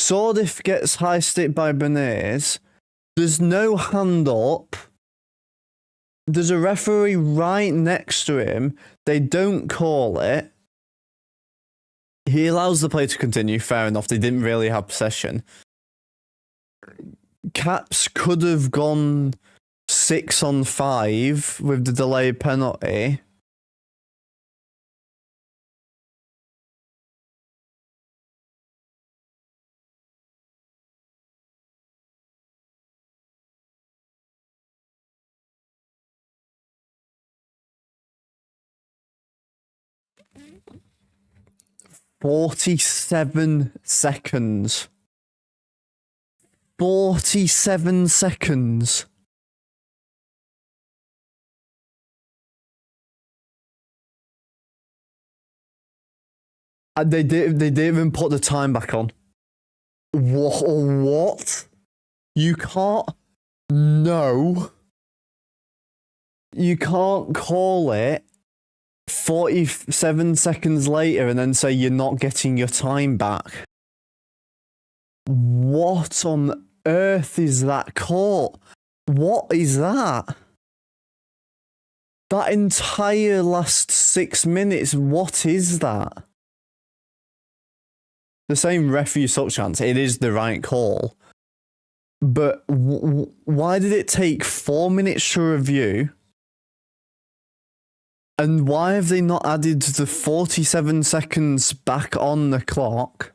S1: Sordif gets high stick by Bernays. There's no hand up. There's a referee right next to him. They don't call it. He allows the play to continue. Fair enough. They didn't really have possession. Caps could have gone 6-on-5 with the delayed penalty. "47 seconds. 47 seconds. And they didn't even put the time back on. What? You can't. No. You can't call it 47 seconds later and then say you're not getting your time back. What on earth is that call? What is that? That entire last 6 minutes, what is that? The same ref used up chance. It is the right call. But why did it take 4 minutes to review? And why have they not added the 47 seconds back on the clock?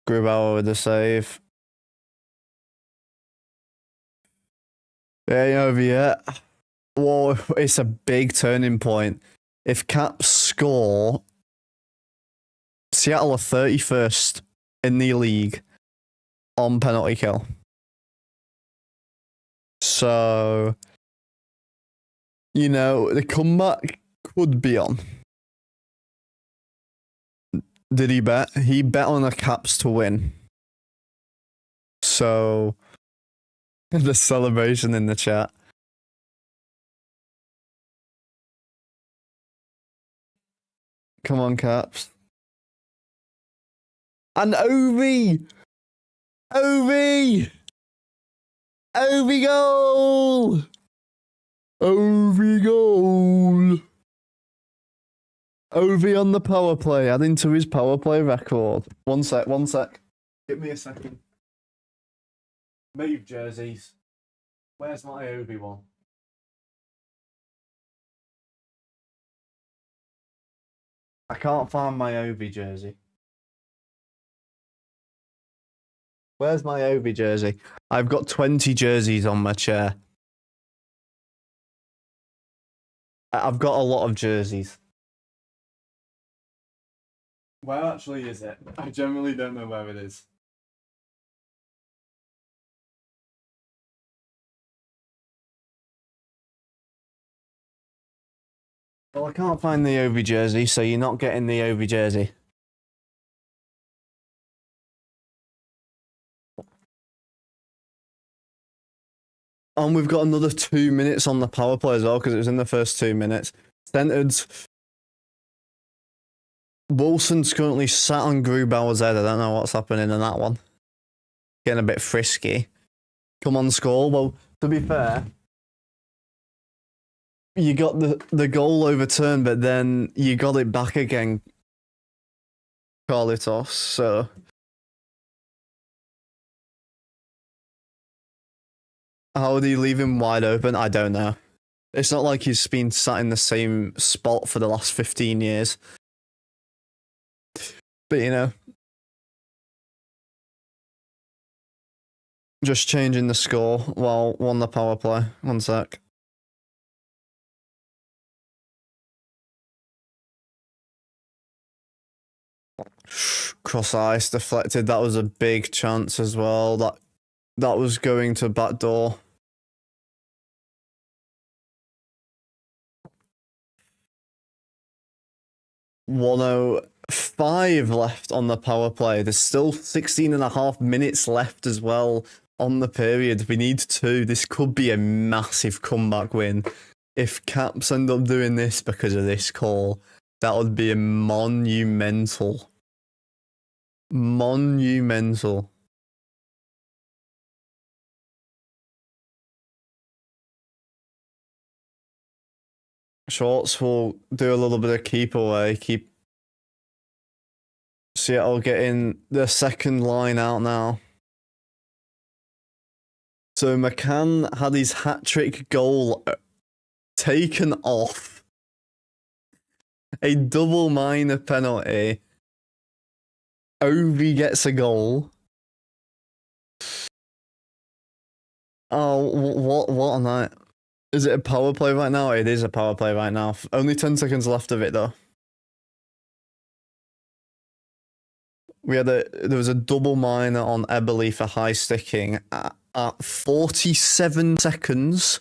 S1: Grubauer with the save. It ain't over yet. Whoa, it's a big turning point. If Caps score, Seattle are 31st in the league on penalty kill. So, you know, the comeback could be on. Did he bet? He bet on the Caps to win. So, the celebration in the chat. Come on, Caps. And Ovi! Ovi! Ovi goal! Ovi goal! Ovi on the power play, adding to his power play record. One sec. Give me a second. Move jerseys. Where's my Ovi one? I can't find my Ovi jersey. Where's my Ovi jersey? I've got 20 jerseys on my chair. I've got a lot of jerseys. Where actually is it? I generally don't know where it is. Well, I can't find the Ovi jersey, so you're not getting the Ovi jersey. And we've got another 2 minutes on the power play as well, because it was in the first 2 minutes. Centered. Wilson's currently sat on Grubauer's head. I don't know what's happening in that one. Getting a bit frisky. Come on, score. Well, to be fair, you got the goal overturned, but then you got it back again, Carlitos, so... How would he leave him wide open? I don't know. It's not like he's been sat in the same spot for the last 15 years. But, you know. Just changing the score while on the power play. One sec. Cross ice deflected. That was a big chance as well. That was going to back door. $1:05 left on the power play. There's still 16.5 minutes left as well on the period. We need 2. This could be a massive comeback win. If Caps end up doing this because of this call, That would be monumental. Monumental. Shorts will do a little bit of keep away. Keep Seattle getting the second line out now. So McCann had his hat-trick goal taken off. A double minor penalty. Ovi gets a goal. Oh, what a night. Is it a power play right now? It is a power play right now. Only 10 seconds left of it though. There was a double minor on Eberle for high sticking at 47 seconds.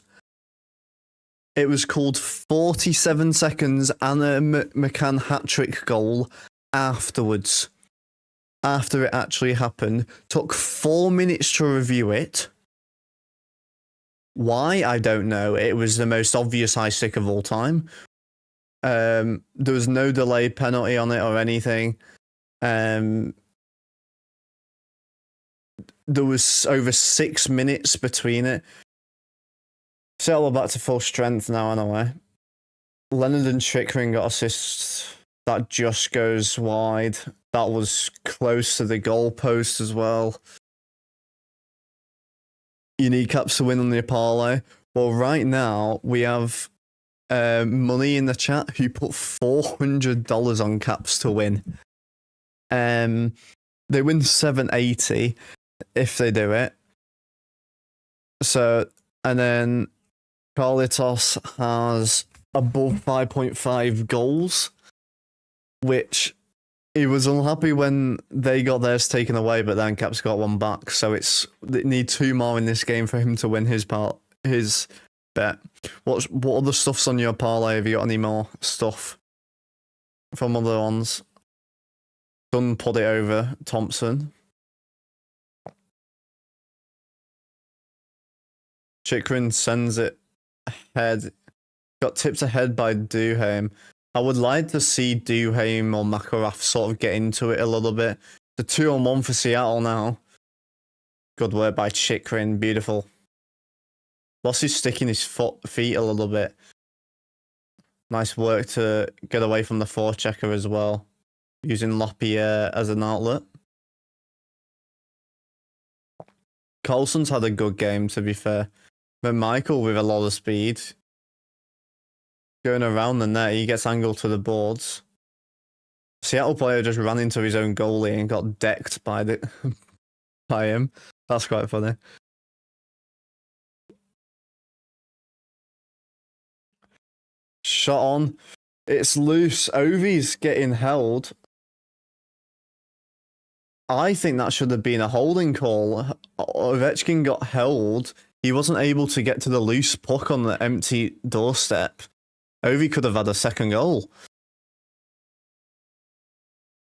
S1: It was called 47 seconds and a McCann hat-trick goal afterwards. After it actually happened. Took 4 minutes to review it. Why? I don't know. It was the most obvious high stick of all time. There was no delayed penalty on it or anything. There was over 6 minutes between it. Settle back to full strength now, anyway. Leonard and Chikrin got assists. That just goes wide. That was close to the goal post as well. You need Caps to win on the parlay. Well, right now, we have money in the chat who put $400 on Caps to win. They win 780 if they do it. So, and then Carlitos has above 5.5 goals, which he was unhappy when they got theirs taken away, but then Caps got one back. So they need 2 more in this game for him to win his bet. What other stuff's on your parlay? Have you got any more stuff from other ones? Dunn put it over Thompson. Chikrin sends it ahead. Got tipped ahead by Duhaime. I would like to see Duhaime or Makarov sort of get into it a little bit. The 2-on-1 for Seattle now. Good work by Chikrin. Beautiful. Lost his stick in his feet a little bit. Nice work to get away from the forechecker as well. Using Lapierre as an outlet. Coulson's had a good game, to be fair. But Michael with a lot of speed. Going around the net, he gets angled to the boards. Seattle player just ran into his own goalie and got decked by him. That's quite funny. Shot on. It's loose. Ovi's getting held. I think that should have been a holding call. Ovechkin got held. He wasn't able to get to the loose puck on the empty doorstep. Ovi could have had a second goal.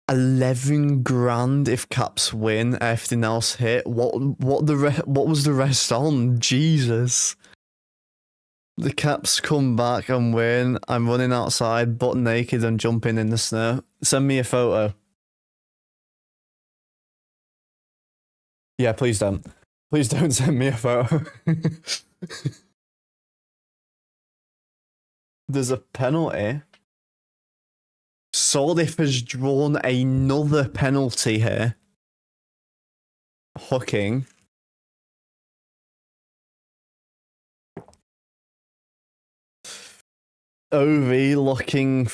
S1: 11 grand if Caps win. Everything else hit. What was the rest on? Jesus. The Caps come back and win. I'm running outside, butt naked and jumping in the snow. Send me a photo. Yeah, please don't. Please don't send me a photo. There's a penalty. Sordif has drawn another penalty here. Hooking. Ovi looking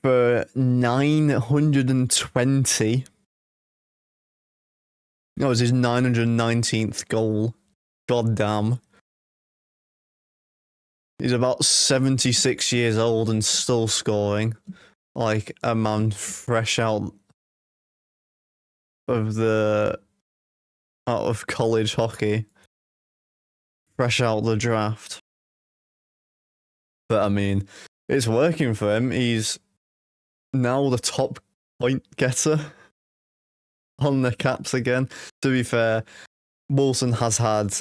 S1: for 920. That was his 919th goal. God damn. He's about 76 years old and still scoring. Like a man fresh out of college hockey. Fresh out the draft. But I mean, it's working for him. He's now the top point getter on the Caps again. To be fair, Wilson has had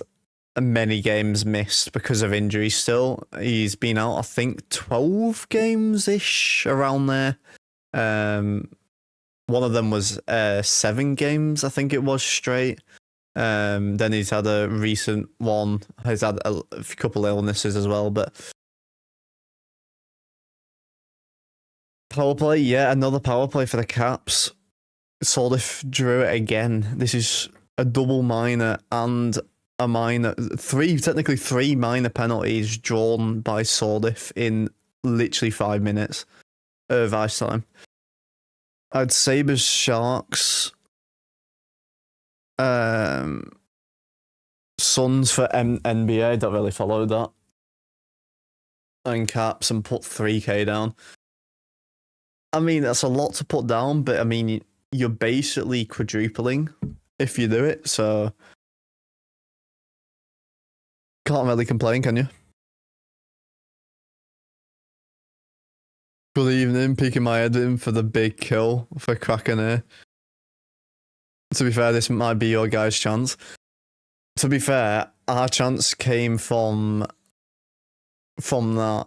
S1: many games missed because of injury still. He's been out, I think, 12 games-ish, around there. One of them was 7 games, I think it was, straight. Then he's had a recent one. He's had a couple illnesses as well, but power play, yeah, another power play for the Caps. Sordif drew it again. This is a double minor and a minor. Technically three minor penalties drawn by Sordif in literally 5 minutes of ice time. I'd Sabres Sharks. Suns for NBA, don't really follow that. And Caps, and put 3k down. I mean, that's a lot to put down, but I mean, you're basically quadrupling if you do it, so can't really complain, can you? Good evening, peeking my head in for the big kill for Kraken here. To be fair, this might be your guys' chance. To be fair, our chance came from that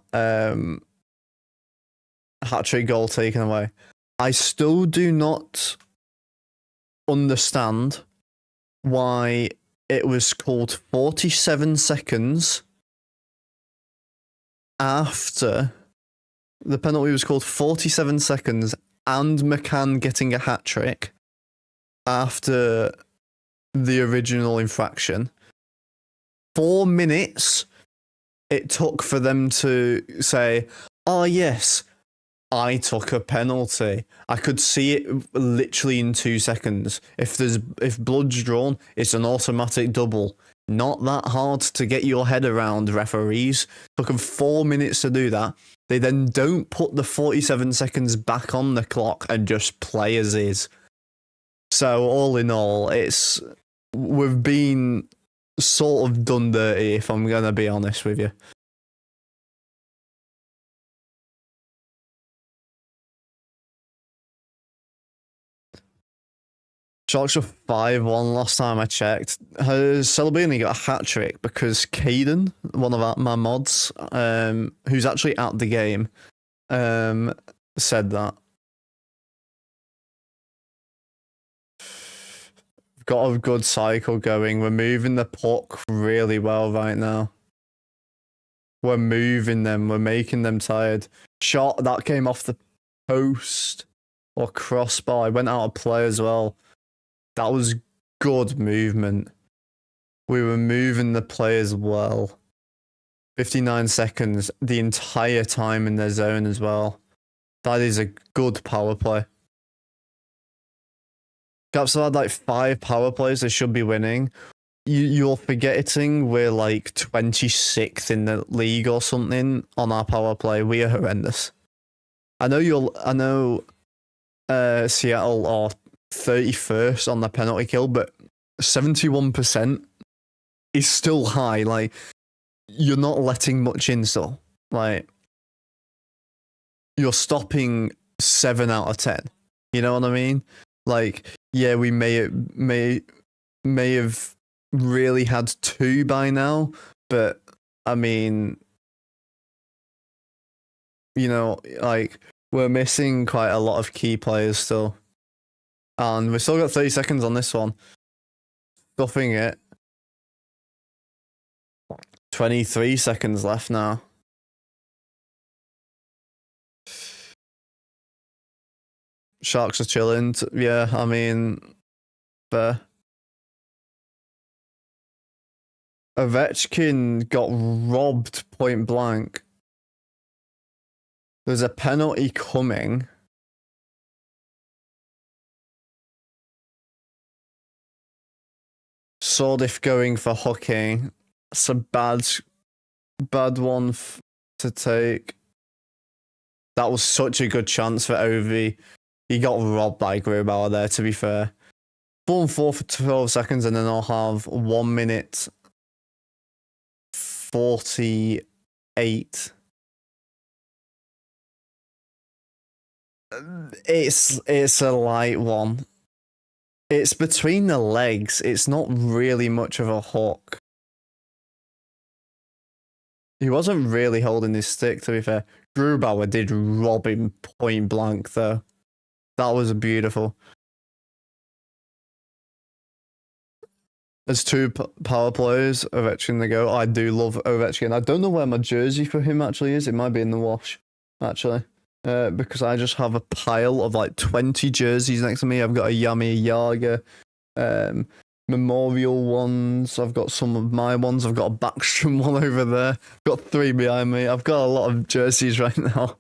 S1: hat-trick goal taken away. I still do not understand why it was called 47 seconds after the penalty was called 47 seconds and McCann getting a hat-trick after the original infraction. 4 minutes it took for them to say, oh yes, I took a penalty. I could see it literally in 2 seconds. If blood's drawn, it's an automatic double. Not that hard to get your head around, referees. Took them 4 minutes to do that. They then don't put the 47 seconds back on the clock and just play as is. So all in all, we've been sort of done dirty, if I'm gonna be honest with you. Sharks were 5-1 last time I checked. Has Celebrini got a hat-trick because Caden, one of my mods, who's actually at the game, said that. Got a good cycle going. We're moving the puck really well right now. We're moving them. We're making them tired. Shot that came off the post or crossbar. I went out of play as well. That was good movement. We were moving the players well. 59 seconds the entire time in their zone as well. That is a good power play. Caps have had like 5 power plays they should be winning. You're forgetting we're like 26th in the league or something on our power play. We are horrendous. I know Seattle are 31st on the penalty kill, but 71% is still high. Like, you're not letting much in still. Like, you're stopping 7 out of 10. You know what I mean? Like, yeah, we may have really had 2 by now, but I mean, you know, like, we're missing quite a lot of key players still. And we've still got 30 seconds on this one. Stuffing it. 23 seconds left now. Sharks are chilling. Yeah, I mean, fair. Ovechkin got robbed point blank. There's a penalty coming. Sordif going for hooking. It's a bad one to take. That was such a good chance for Ovi. He got robbed by Grubauer there, to be fair. 4-4 for 12 seconds, and then I'll have 1 minute 48. It's a light one. It's between the legs. It's not really much of a hook. He wasn't really holding his stick, to be fair. Grubauer did rob him point blank, though. That was beautiful. There's two power players, Ovechkin to go. I do love Ovechkin. I don't know where my jersey for him actually is. It might be in the wash, actually. Because I just have a pile of like 20 jerseys next to me. I've got a Yami Yaga, memorial ones. I've got some of my ones. I've got a Backstrom one over there. I've got 3 behind me. I've got a lot of jerseys right now.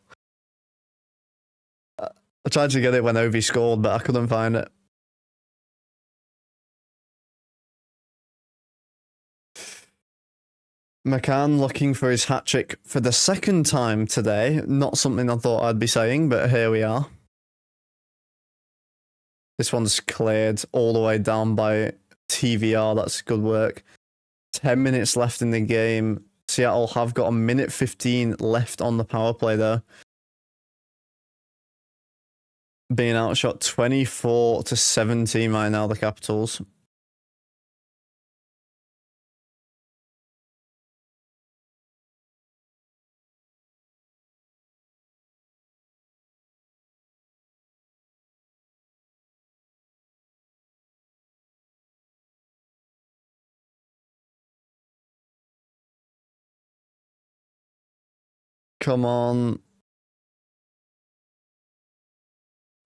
S1: I tried to get it when Ovi scored, but I couldn't find it. McCann looking for his hat trick for the second time today. Not something I thought I'd be saying, but here we are. This one's cleared all the way down by TVR. That's good work. 10 minutes left in the game. Seattle have got a minute 15 left on the power play though. Being outshot 24-17 right now, the Capitals. Come on.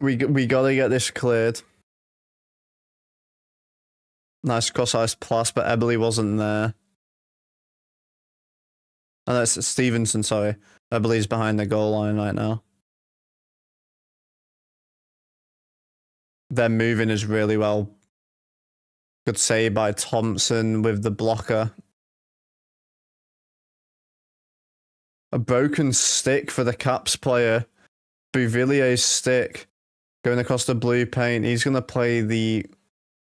S1: We gotta get this cleared. Nice cross-ice pass, but Eberle wasn't there. And that's Stevenson, sorry. Eberle's behind the goal line right now. They're moving us really well. Good save by Thompson with the blocker. A broken stick for the Caps player. Bouvilier's stick going across the blue paint. He's going to play the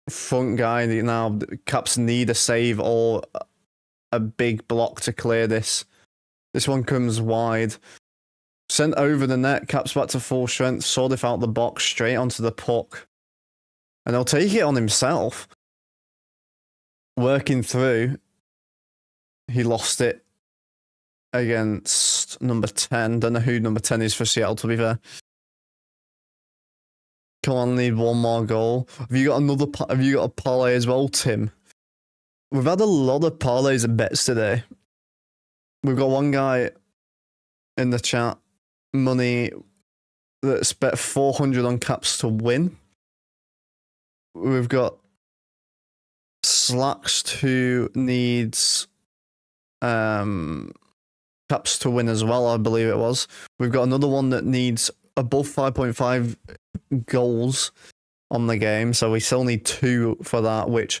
S1: front guy now. The Caps need a save or a big block to clear this. This one comes wide. Sent over the net. Caps back to full strength. Sordif out the box straight onto the puck. And he'll take it on himself. Working through. He lost it against number 10. Don't know who number 10 is for Seattle, to be fair. Come on, need one more goal. Have you got a parlay as well, Tim? We've had a lot of parlays and bets today. We've got one guy in the chat, money, that's bet 400 on Caps to win. We've got Slacks who needs Caps to win as well, I believe it was. We've got another one that needs above 5.5 goals on the game, so we still need 2 for that, which,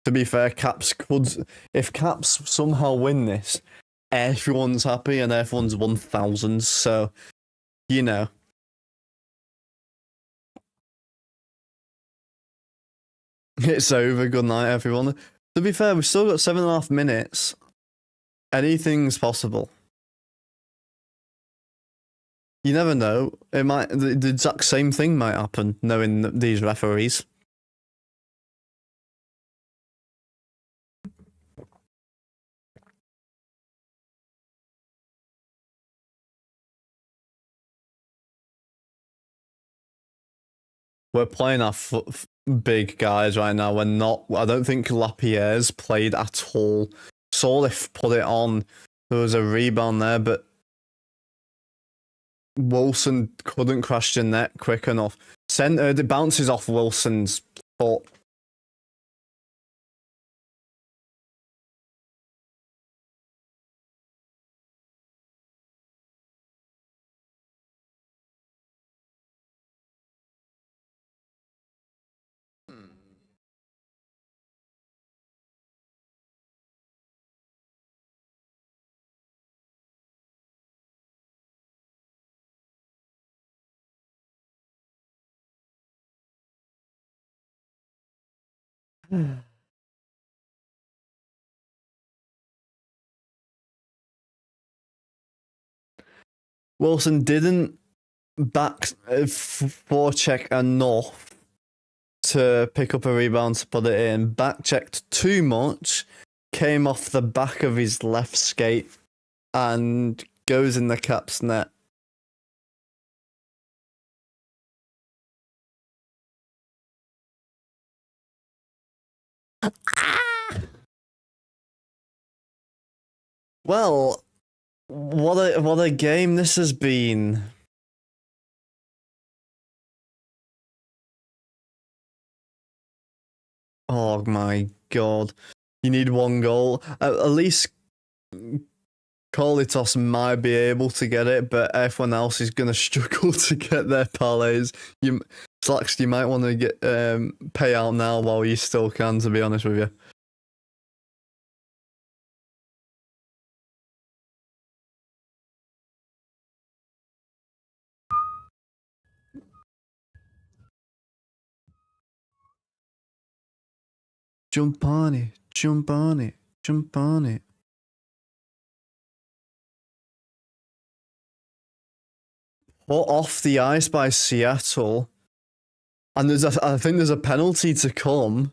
S1: to be fair, Caps could... If Caps somehow win this, everyone's happy and everyone's 1,000, so, you know. It's over. Good night, everyone. To be fair, we've still got 7.5 minutes. Anything's possible. You never know. It might the exact same thing might happen, knowing these referees. We're playing our big guys right now. We're not. I don't think Lapierre's played at all. Solif put it on. There was a rebound there, but Wilson couldn't crash the net quick enough. It bounces off Wilson's foot. Wilson didn't forecheck enough to pick up a rebound to put it in. Back checked too much, came off the back of his left skate. and goes in the Caps net. Well, what a game this has been. Oh my god. You need one goal. At least Carlitos might be able to get it, but everyone else is going to struggle to get their parlays. Slacks, you might want to get pay out now while you still can, to be honest with you. Jump on it, jump on it, jump on it. Put off the ice by Seattle. And I think there's a penalty to come.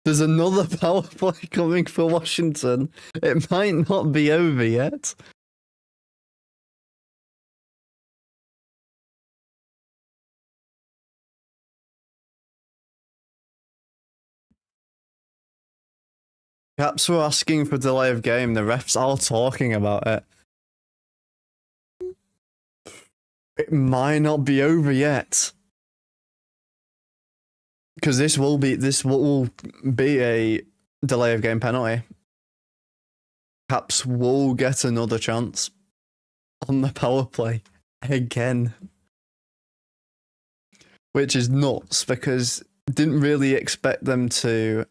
S1: There's another power play coming for Washington. It might not be over yet. Caps were asking for delay of game. The refs are talking about it. It might not be over yet. Because this will be a delay of game penalty. Caps will get another chance on the power play again. Which is nuts because didn't really expect them to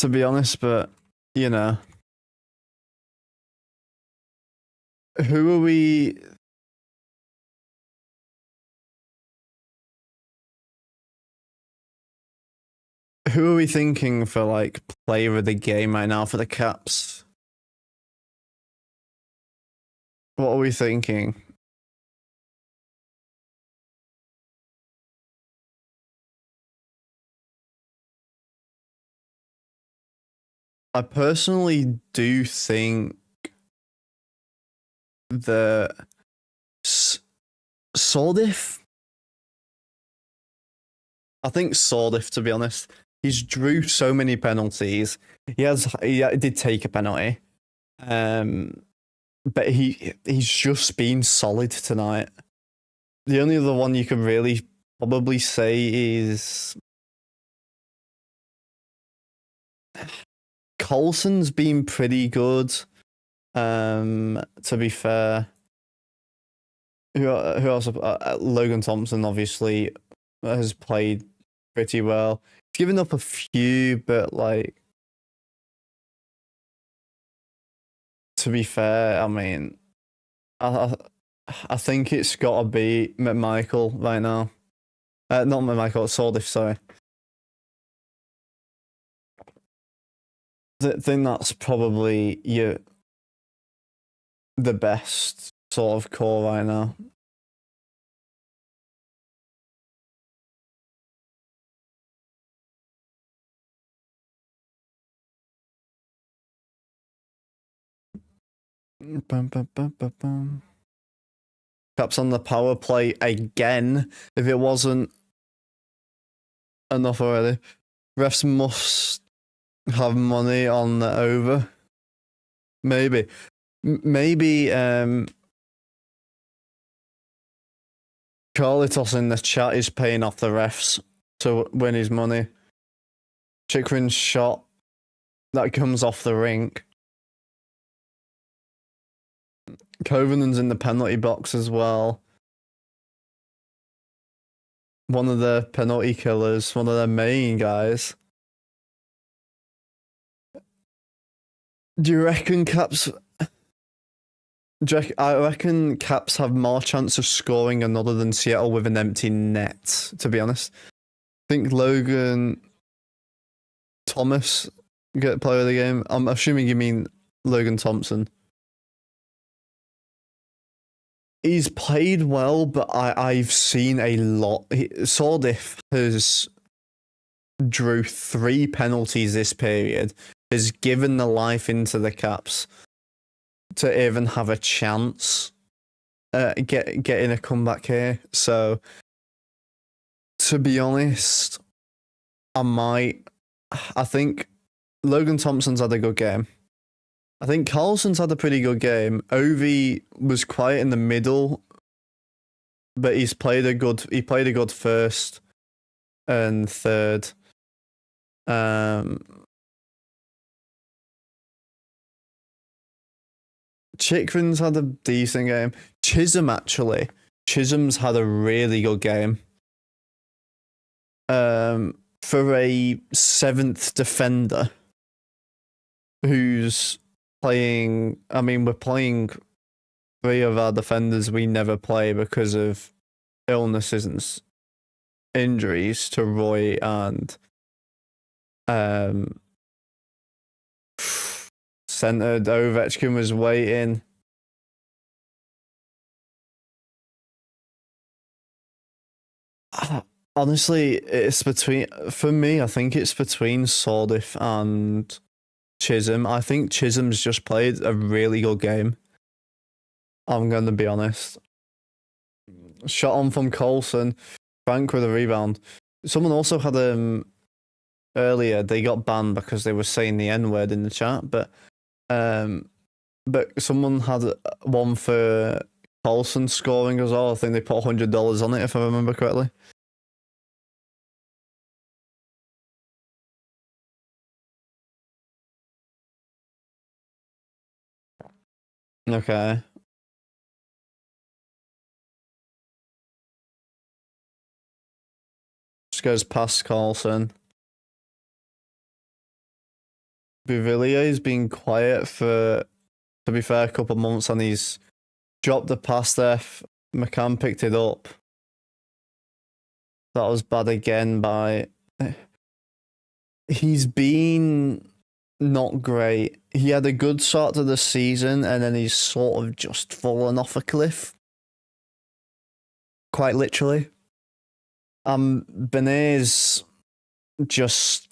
S1: be honest, but you know. Who are we thinking for like player of the game right now for the Caps? What are we thinking? I personally do think that Sordif. I think Sordif, to be honest. He's drew so many penalties. He did take a penalty. But he's just been solid tonight. The only other one you can really probably say is Coulson's been pretty good. To be fair, who else? Logan Thompson obviously has played pretty well. He's given up a few, but like, to be fair, I mean, I think it's got to be McMichael right now. Not McMichael, Sordif, sorry. I think that's probably the best sort of core right now. Caps on the power play again. If it wasn't enough already, refs must have money on the over. Maybe Carlitos in the chat is paying off the refs to win his money. Chikrin's shot that comes off the rink. Kovanen's in the penalty box as well. One of the penalty killers, one of their main guys. Do you reckon Caps? I reckon Caps have more chance of scoring another than Seattle with an empty net, to be honest. I think Logan Thomas get player of the game. I'm assuming you mean Logan Thompson. He's played well, but I've seen a lot. Sordif has drew 3 penalties this period. is given the life into the Caps to even have a chance getting a comeback here. So, to be honest, I think Logan Thompson's had a good game. I think Carlson's had a pretty good game. Ovi was quiet in the middle, but he played a good first and third. Chikrin's had a decent game. Chisholm's had a really good game. For a 7th defender who's playing, I mean, we're playing 3 of our defenders we never play because of illnesses and injuries to Roy and centered. Ovechkin was waiting. Honestly, for me, I think it's between Sordif and Chisholm. I think Chisholm's just played a really good game. I'm going to be honest. Shot on from Coulson. Frank with a rebound. Someone also had earlier, they got banned because they were saying the N-word in the chat, but someone had one for Coulson scoring as well. I think they put $100 on it, if I remember correctly. Okay. Just goes past Coulson. Buvillier's been quiet for, to be fair, a couple of months, and he's dropped the pass there. McCann picked it up. That was bad again by... He's been not great. He had a good start to the season, and then he's sort of just fallen off a cliff. Quite literally. Benez just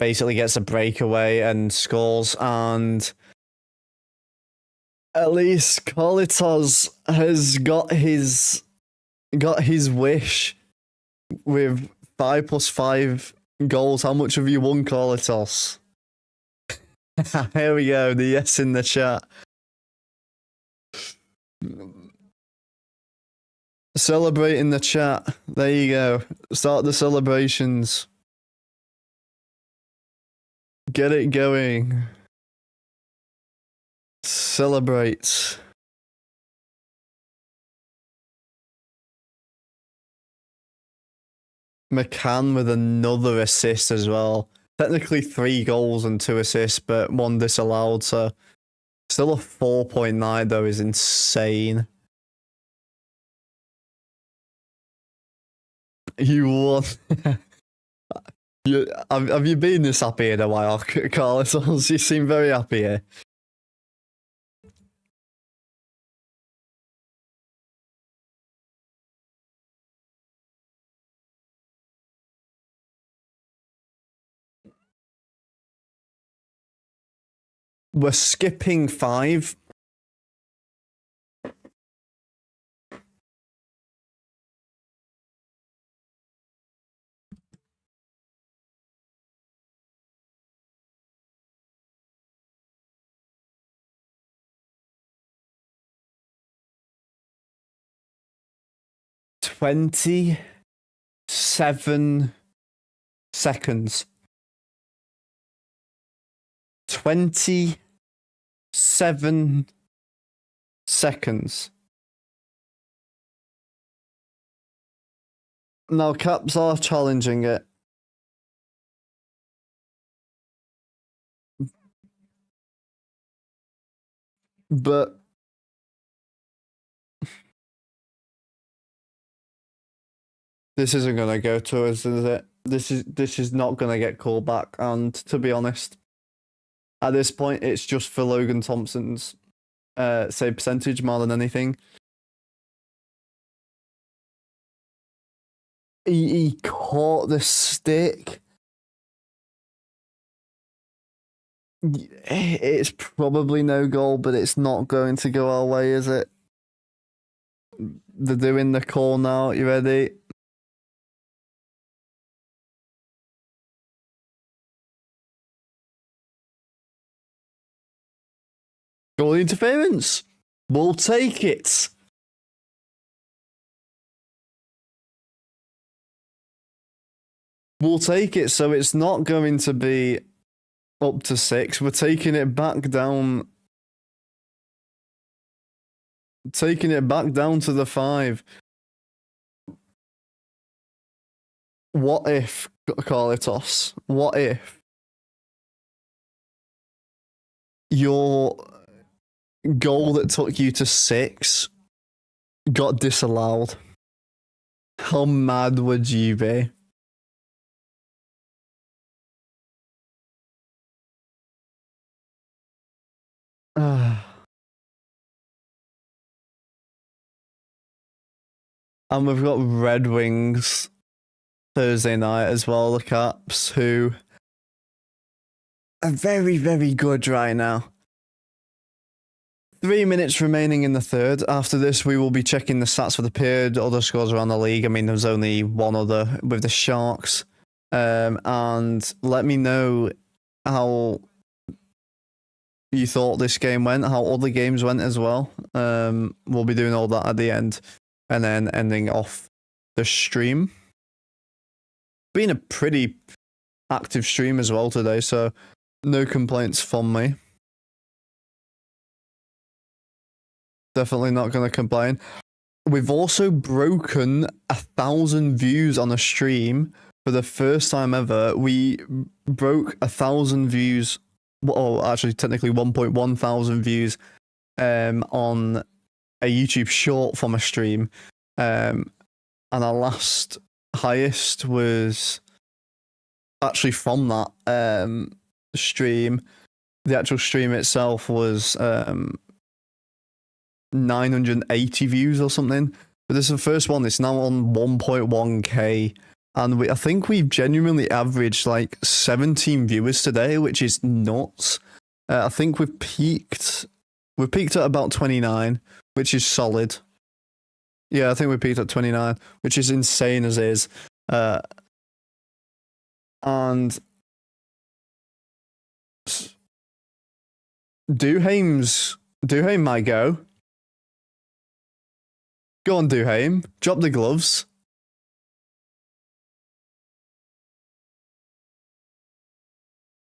S1: basically gets a breakaway and scores, and at least Kolitos has got his wish with 5+5 goals. How much have you won, Kolitos? Here we go, the yes in the chat. Celebrate in the chat. There you go. Start the celebrations. Get it going. Celebrate. McCann with another assist as well. Technically 3 goals and 2 assists, but 1 disallowed, so still a 4.9 though is insane. You won. Have you been this happy in a while, Carlos? You seem very happy here. We're skipping 5. $27 seconds. 27 seconds. Now, Caps are challenging it. But this isn't gonna go to us, is it? This is not gonna get called back. And to be honest, at this point, it's just for Logan Thompson's save percentage more than anything. He caught the stick. It's probably no goal, but it's not going to go our way, is it? They're doing the call now. You ready? Goal interference. We'll take it. We'll take it. So it's not going to be up to 6. We're taking it back down. Taking it back down to the 5. What if, Carlitos? What if your goal that took you to 6 got disallowed? How mad would you be? And we've got Red Wings Thursday night as well, the Caps, who are very, very good right now. 3 minutes remaining in the third. After this, we will be checking the stats for the period, other scores around the league. I mean, there's only one other with the Sharks. And let me know how you thought this game went, how other games went as well. We'll be doing all that at the end. And then ending off the stream. Been a pretty active stream as well today, so no complaints from me. Definitely not going to complain. We've also broken 1,000 views on a stream for the first time ever. We broke 1,000 views, well, actually technically 1.1 thousand views on a YouTube short from a stream. And our last highest was actually from that stream. The actual stream itself was 980 views or something. But this is the first one. It's now on 1.1k. And I think we've genuinely averaged like 17 viewers today, which is nuts. I think we've peaked at about 29, which is solid. Yeah, I think we peaked at 29, which is insane as is. And Duhaime might go. Go on, Duhaime. Drop the gloves.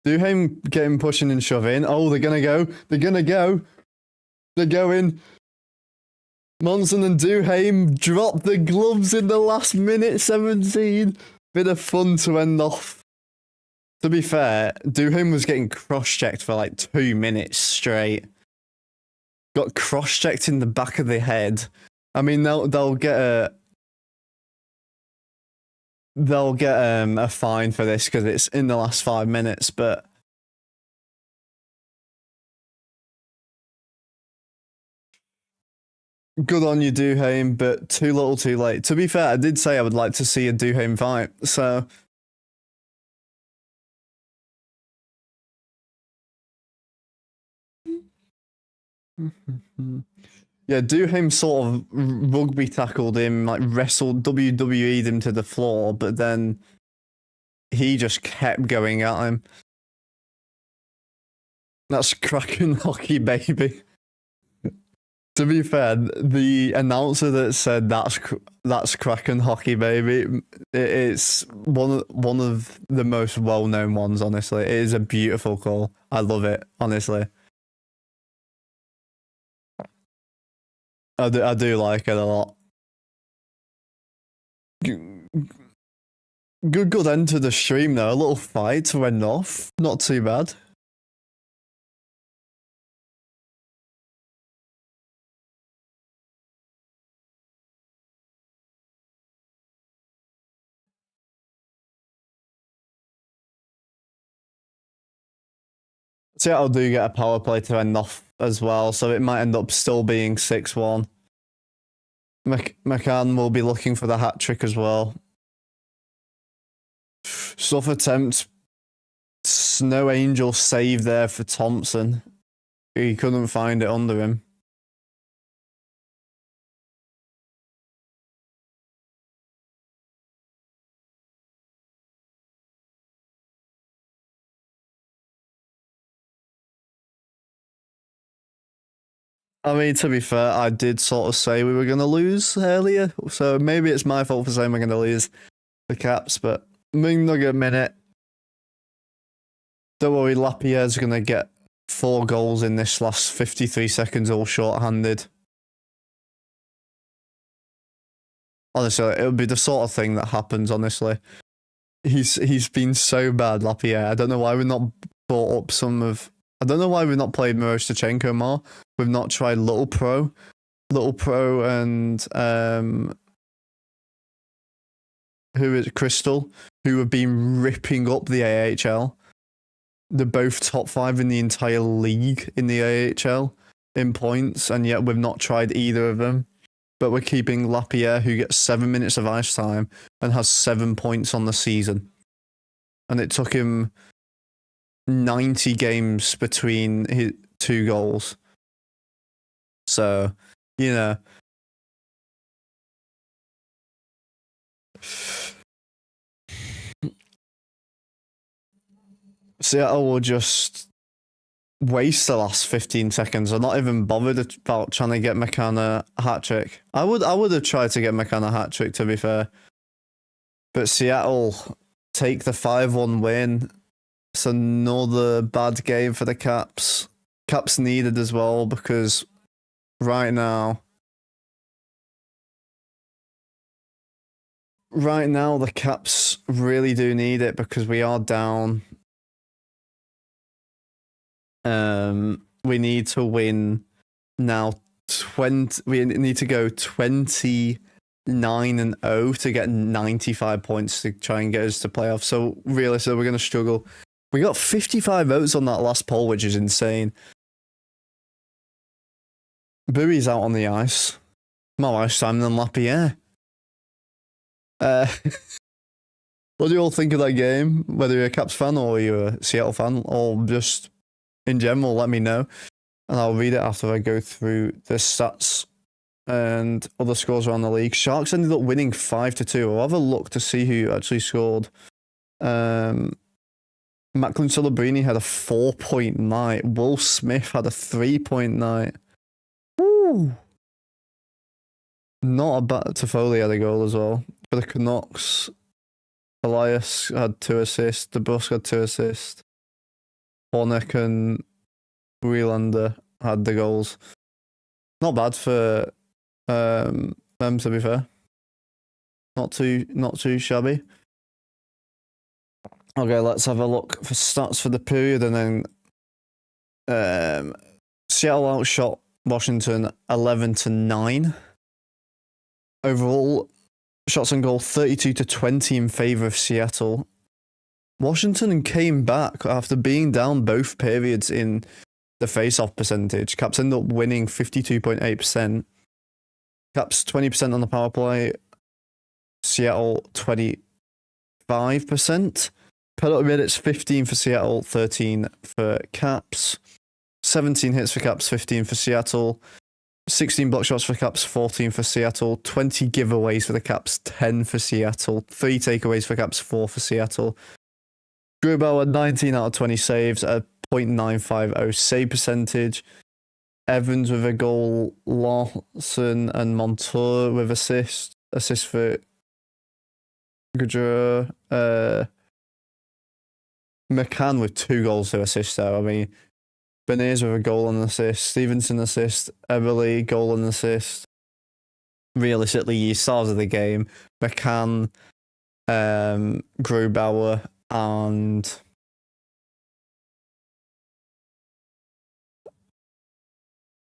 S1: Duhaime getting pushing and shoving. Oh, they're gonna go. They're gonna go. They're going. Monson and Duhaime drop the gloves in the last minute 17. Bit of fun to end off. To be fair, Duhaime was getting cross-checked for like 2 minutes straight. Got cross-checked in the back of the head. I mean, they'll get a fine for this because it's in the last 5 minutes, but good on you, Duhaime, but too little too late. To be fair, I did say I would like to see a Duhaime fight, so yeah, Duhaime sort of rugby tackled him, like wrestled, WWE'd him to the floor, but then he just kept going at him. That's Kraken hockey, baby. To be fair, the announcer that said that's Kraken hockey, baby, it's one of the most well-known ones, honestly. It is a beautiful call. I love it, honestly. I do like it a lot. Good end to the stream though. A little fight to end off. Not too bad. Seattle do get a power play to end off as well, so it might end up still being 6-1. McCann will be looking for the hat trick as well. Stuff attempt. Snow Angel save there for Thompson. He couldn't find it under him. I mean, to be fair, I did sort of say we were going to lose earlier, so maybe it's my fault for saying we're going to lose the Caps, but Nugget minute. Don't worry, Lapierre's going to get 4 goals in this last 53 seconds, all short-handed. Honestly, it'll be the sort of thing that happens, honestly. He's been so bad, Lapierre. I don't know why we've not brought up some of... I don't know why we've not played Miroshnichenko more. We've not tried Little Pro. Little Pro and... who is Crystal, who have been ripping up the AHL. They're both top 5 in the entire league in the AHL in points, and yet we've not tried either of them. But we're keeping Lapierre, who gets 7 minutes of ice time and has 7 points on the season. And it took him 90 games between his 2 goals. So, you know. Seattle will just waste the last 15 seconds. I'm not even bothered about trying to get McCann a hat trick. I would have tried to get McCann a hat trick, to be fair. But Seattle take the 5-1 win. It's another bad game for the Caps. Caps needed as well, because right now the Caps really do need it, because we are down. We need to win now. We need to go 29-0 to get 95 points to try and get us to playoffs. So realistically, we're going to struggle. We got 55 votes on that last poll, which is insane. Bowie's out on the ice. More ice time than Lapierre. What do you all think of that game? Whether you're a Caps fan or you're a Seattle fan, or just in general, let me know. And I'll read it after I go through the stats and other scores around the league. Sharks ended up winning 5-2. I'll have a look to see who actually scored. Macklin Celebrini had a 4-point night. Will Smith had a 3-point night. Woo! Not a bad. Toffoli had a goal as well. For the Canucks, Elias had 2 assists. DeBrusque had 2 assists. Hornick and Wielander had the goals. Not bad for them, to be fair. Not too shabby. Okay, let's have a look for stats for the period, and then Seattle outshot Washington 11-9. Overall, shots on goal 32-20 in favor of Seattle. Washington came back after being down both periods in the face-off percentage. Caps ended up winning 52.8%. Caps 20% on the power play. Seattle 25%. Penalty minutes 15 for Seattle, 13 for Caps. 17 hits for Caps, 15 for Seattle. 16 block shots for Caps, 14 for Seattle. 20 giveaways for the Caps, 10 for Seattle. 3 takeaways for Caps, 4 for Seattle. Grubauer, 19 out of 20 saves, a .950 save percentage. Evans with a goal, Lawson and Montour with assist for Gaudreau. McCann with 2 goals to assist there. I mean, Beniers with a goal and assist, Stevenson assist, Everly goal and assist. Realistically, your stars of the game, McCann, Grubauer, and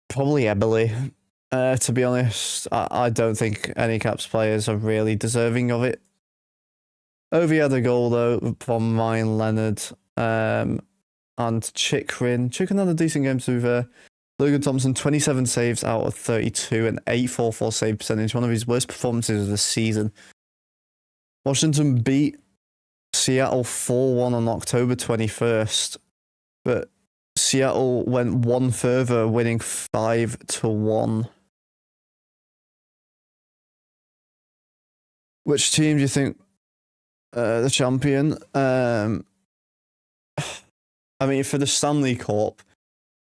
S1: probably Everly. To be honest, I don't think any Caps players are really deserving of it. Ovi had a goal though from Ryan Leonard, and Chikrin. Chikrin had a decent game to be fair. Logan Thompson, 27 saves out of 32, and 844 save percentage, one of his worst performances of the season. Washington beat Seattle 4-1 on October 21st, but Seattle went one further, winning 5-1. Which team do you think the champion? I mean, for the Stanley Cup,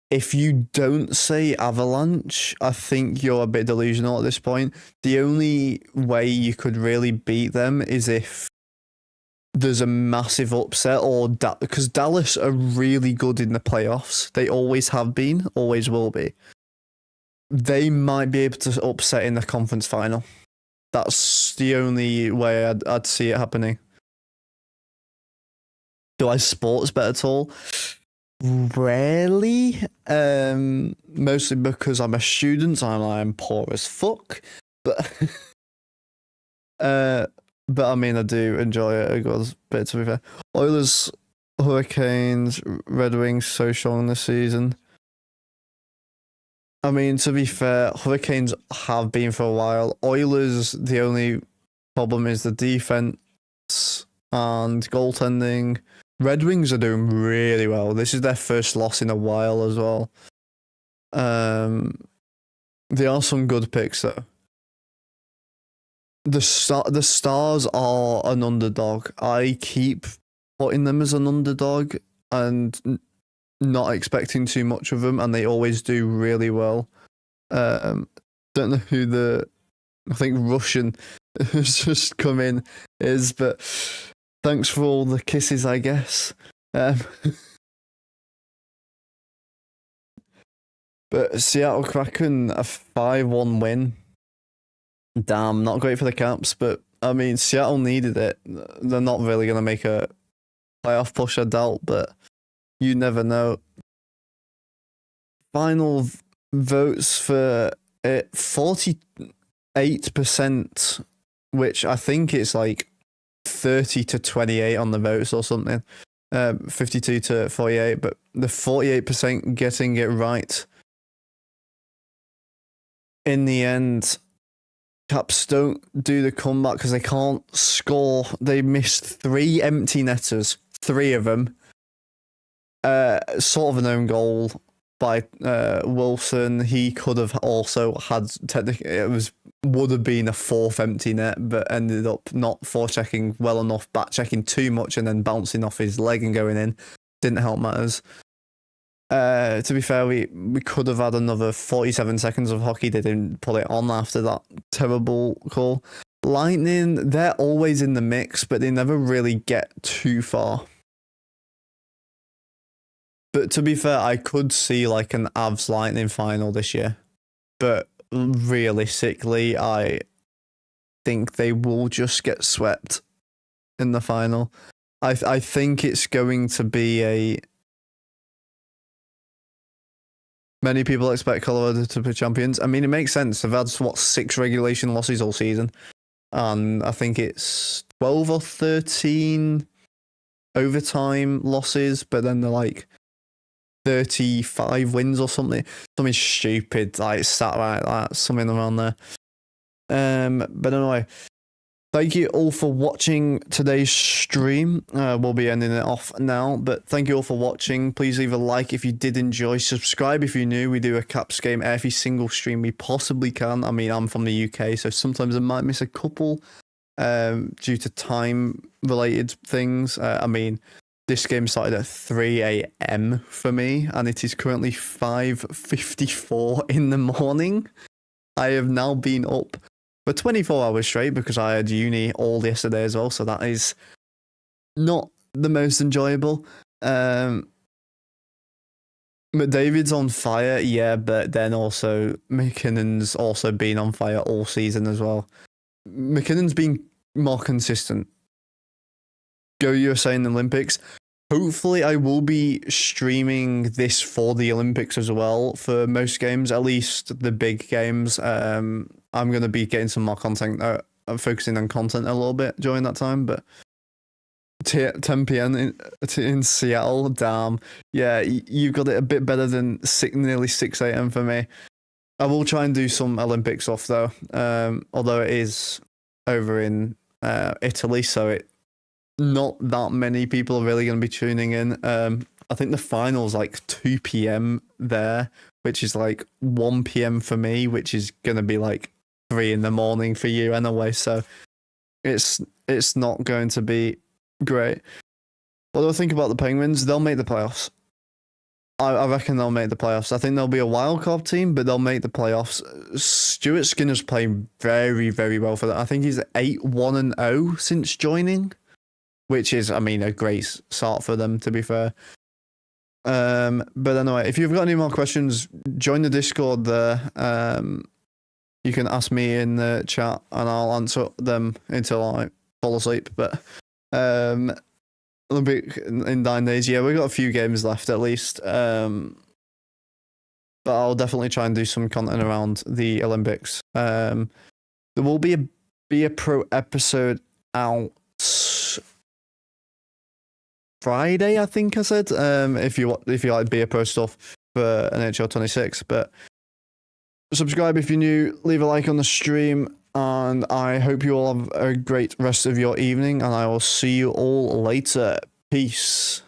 S1: if you don't say Avalanche, I think you're a bit delusional at this point. The only way you could really beat them is if there's a massive upset, or because Dallas are really good in the playoffs. They always have been, always will be. They might be able to upset in the conference final. That's the only way I'd see it happening. Do I sports bet at all? Rarely. Mostly because I'm a student and I'm poor as fuck. But I mean, I do enjoy it a good bit, to be fair. Oilers, Hurricanes, Red Wings so strong this season. I mean, to be fair, Hurricanes have been for a while. Oilers, the only problem is the defense and goaltending. Red Wings are doing really well. This is their first loss in a while as well. There are some good picks though. The Stars are an underdog. I keep putting them as an underdog and not expecting too much of them, and they always do really well. Don't know who I think Russian has just come in is, but thanks for all the kisses, I guess. But Seattle Kraken, a 5-1 win. Damn, not great for the Caps, but I mean, Seattle needed it. They're not really going to make a playoff push, I doubt, but you never know. Final votes for it, 48%, which I think it's like 30-28 on the votes or something. 52-48, but the 48% getting it right. In the end, Caps don't do the comeback because they can't score. They missed 3 empty netters, 3 of them. Sort of an own goal by Wilson. He could have also had, technically, would have been a 4th empty net, but ended up not forechecking well enough, back checking too much, and then bouncing off his leg and going in. Didn't help matters. To be fair, we could have had another 47 seconds of hockey. They didn't put it on after that terrible call. Lightning, they're always in the mix, but they never really get too far. But to be fair, I could see like an Avs Lightning final this year. But realistically, I think they will just get swept in the final. I think it's going to be many people expect Colorado to be champions. I mean, it makes sense. They've had, 6 regulation losses all season. And I think it's 12 or 13 overtime losses, but then they're like 35 wins or something. Something stupid, like stat like that, something around there. But anyway, thank you all for watching today's stream. We'll be ending it off now, but thank you all for watching. Please leave a like if you did enjoy. Subscribe if you're new. We do a Caps game every single stream we possibly can. I mean, I'm from the UK, so sometimes I might miss a couple due to time-related things. I mean, this game started at 3 a.m. for me, and it is currently 5:54 in the morning. I have now been up for 24 hours straight because I had uni all yesterday as well, so that is not the most enjoyable. McDavid's on fire, yeah, but then also McKinnon's also been on fire all season as well. McKinnon's been more consistent. Go USA in the Olympics. Hopefully I will be streaming this for the Olympics as well for most games, at least the big games. I'm going to be getting some more content, focusing on content a little bit during that time, but 10 p.m. in Seattle, damn. Yeah, you got it a bit better than nearly 6 a.m. for me. I will try and do some Olympic stuff though, although it is over in Italy, so it not that many people are really going to be tuning in. I think the final's like 2 p.m. there, which is like 1 p.m. for me, which is going to be like 3 in the morning for you anyway. So it's not going to be great. What do I think about the Penguins? They'll make the playoffs. I reckon they'll make the playoffs. I think they'll be a wildcard team, but they'll make the playoffs. Stuart Skinner's playing very, very well for them. I think he's 8-1-0 since joining, which is, I mean, a great start for them, to be fair. But anyway, if you've got any more questions, join the Discord there. You can ask me in the chat and I'll answer them until I fall asleep. But Olympic in 9 days, yeah, we've got a few games left at least. But I'll definitely try and do some content around the Olympics. There will be a Pro episode out Friday, I think I said. If you like Be a Pro stuff for NHL 26, but subscribe if you're new, leave a like on the stream, and I hope you all have a great rest of your evening, and I will see you all later. Peace.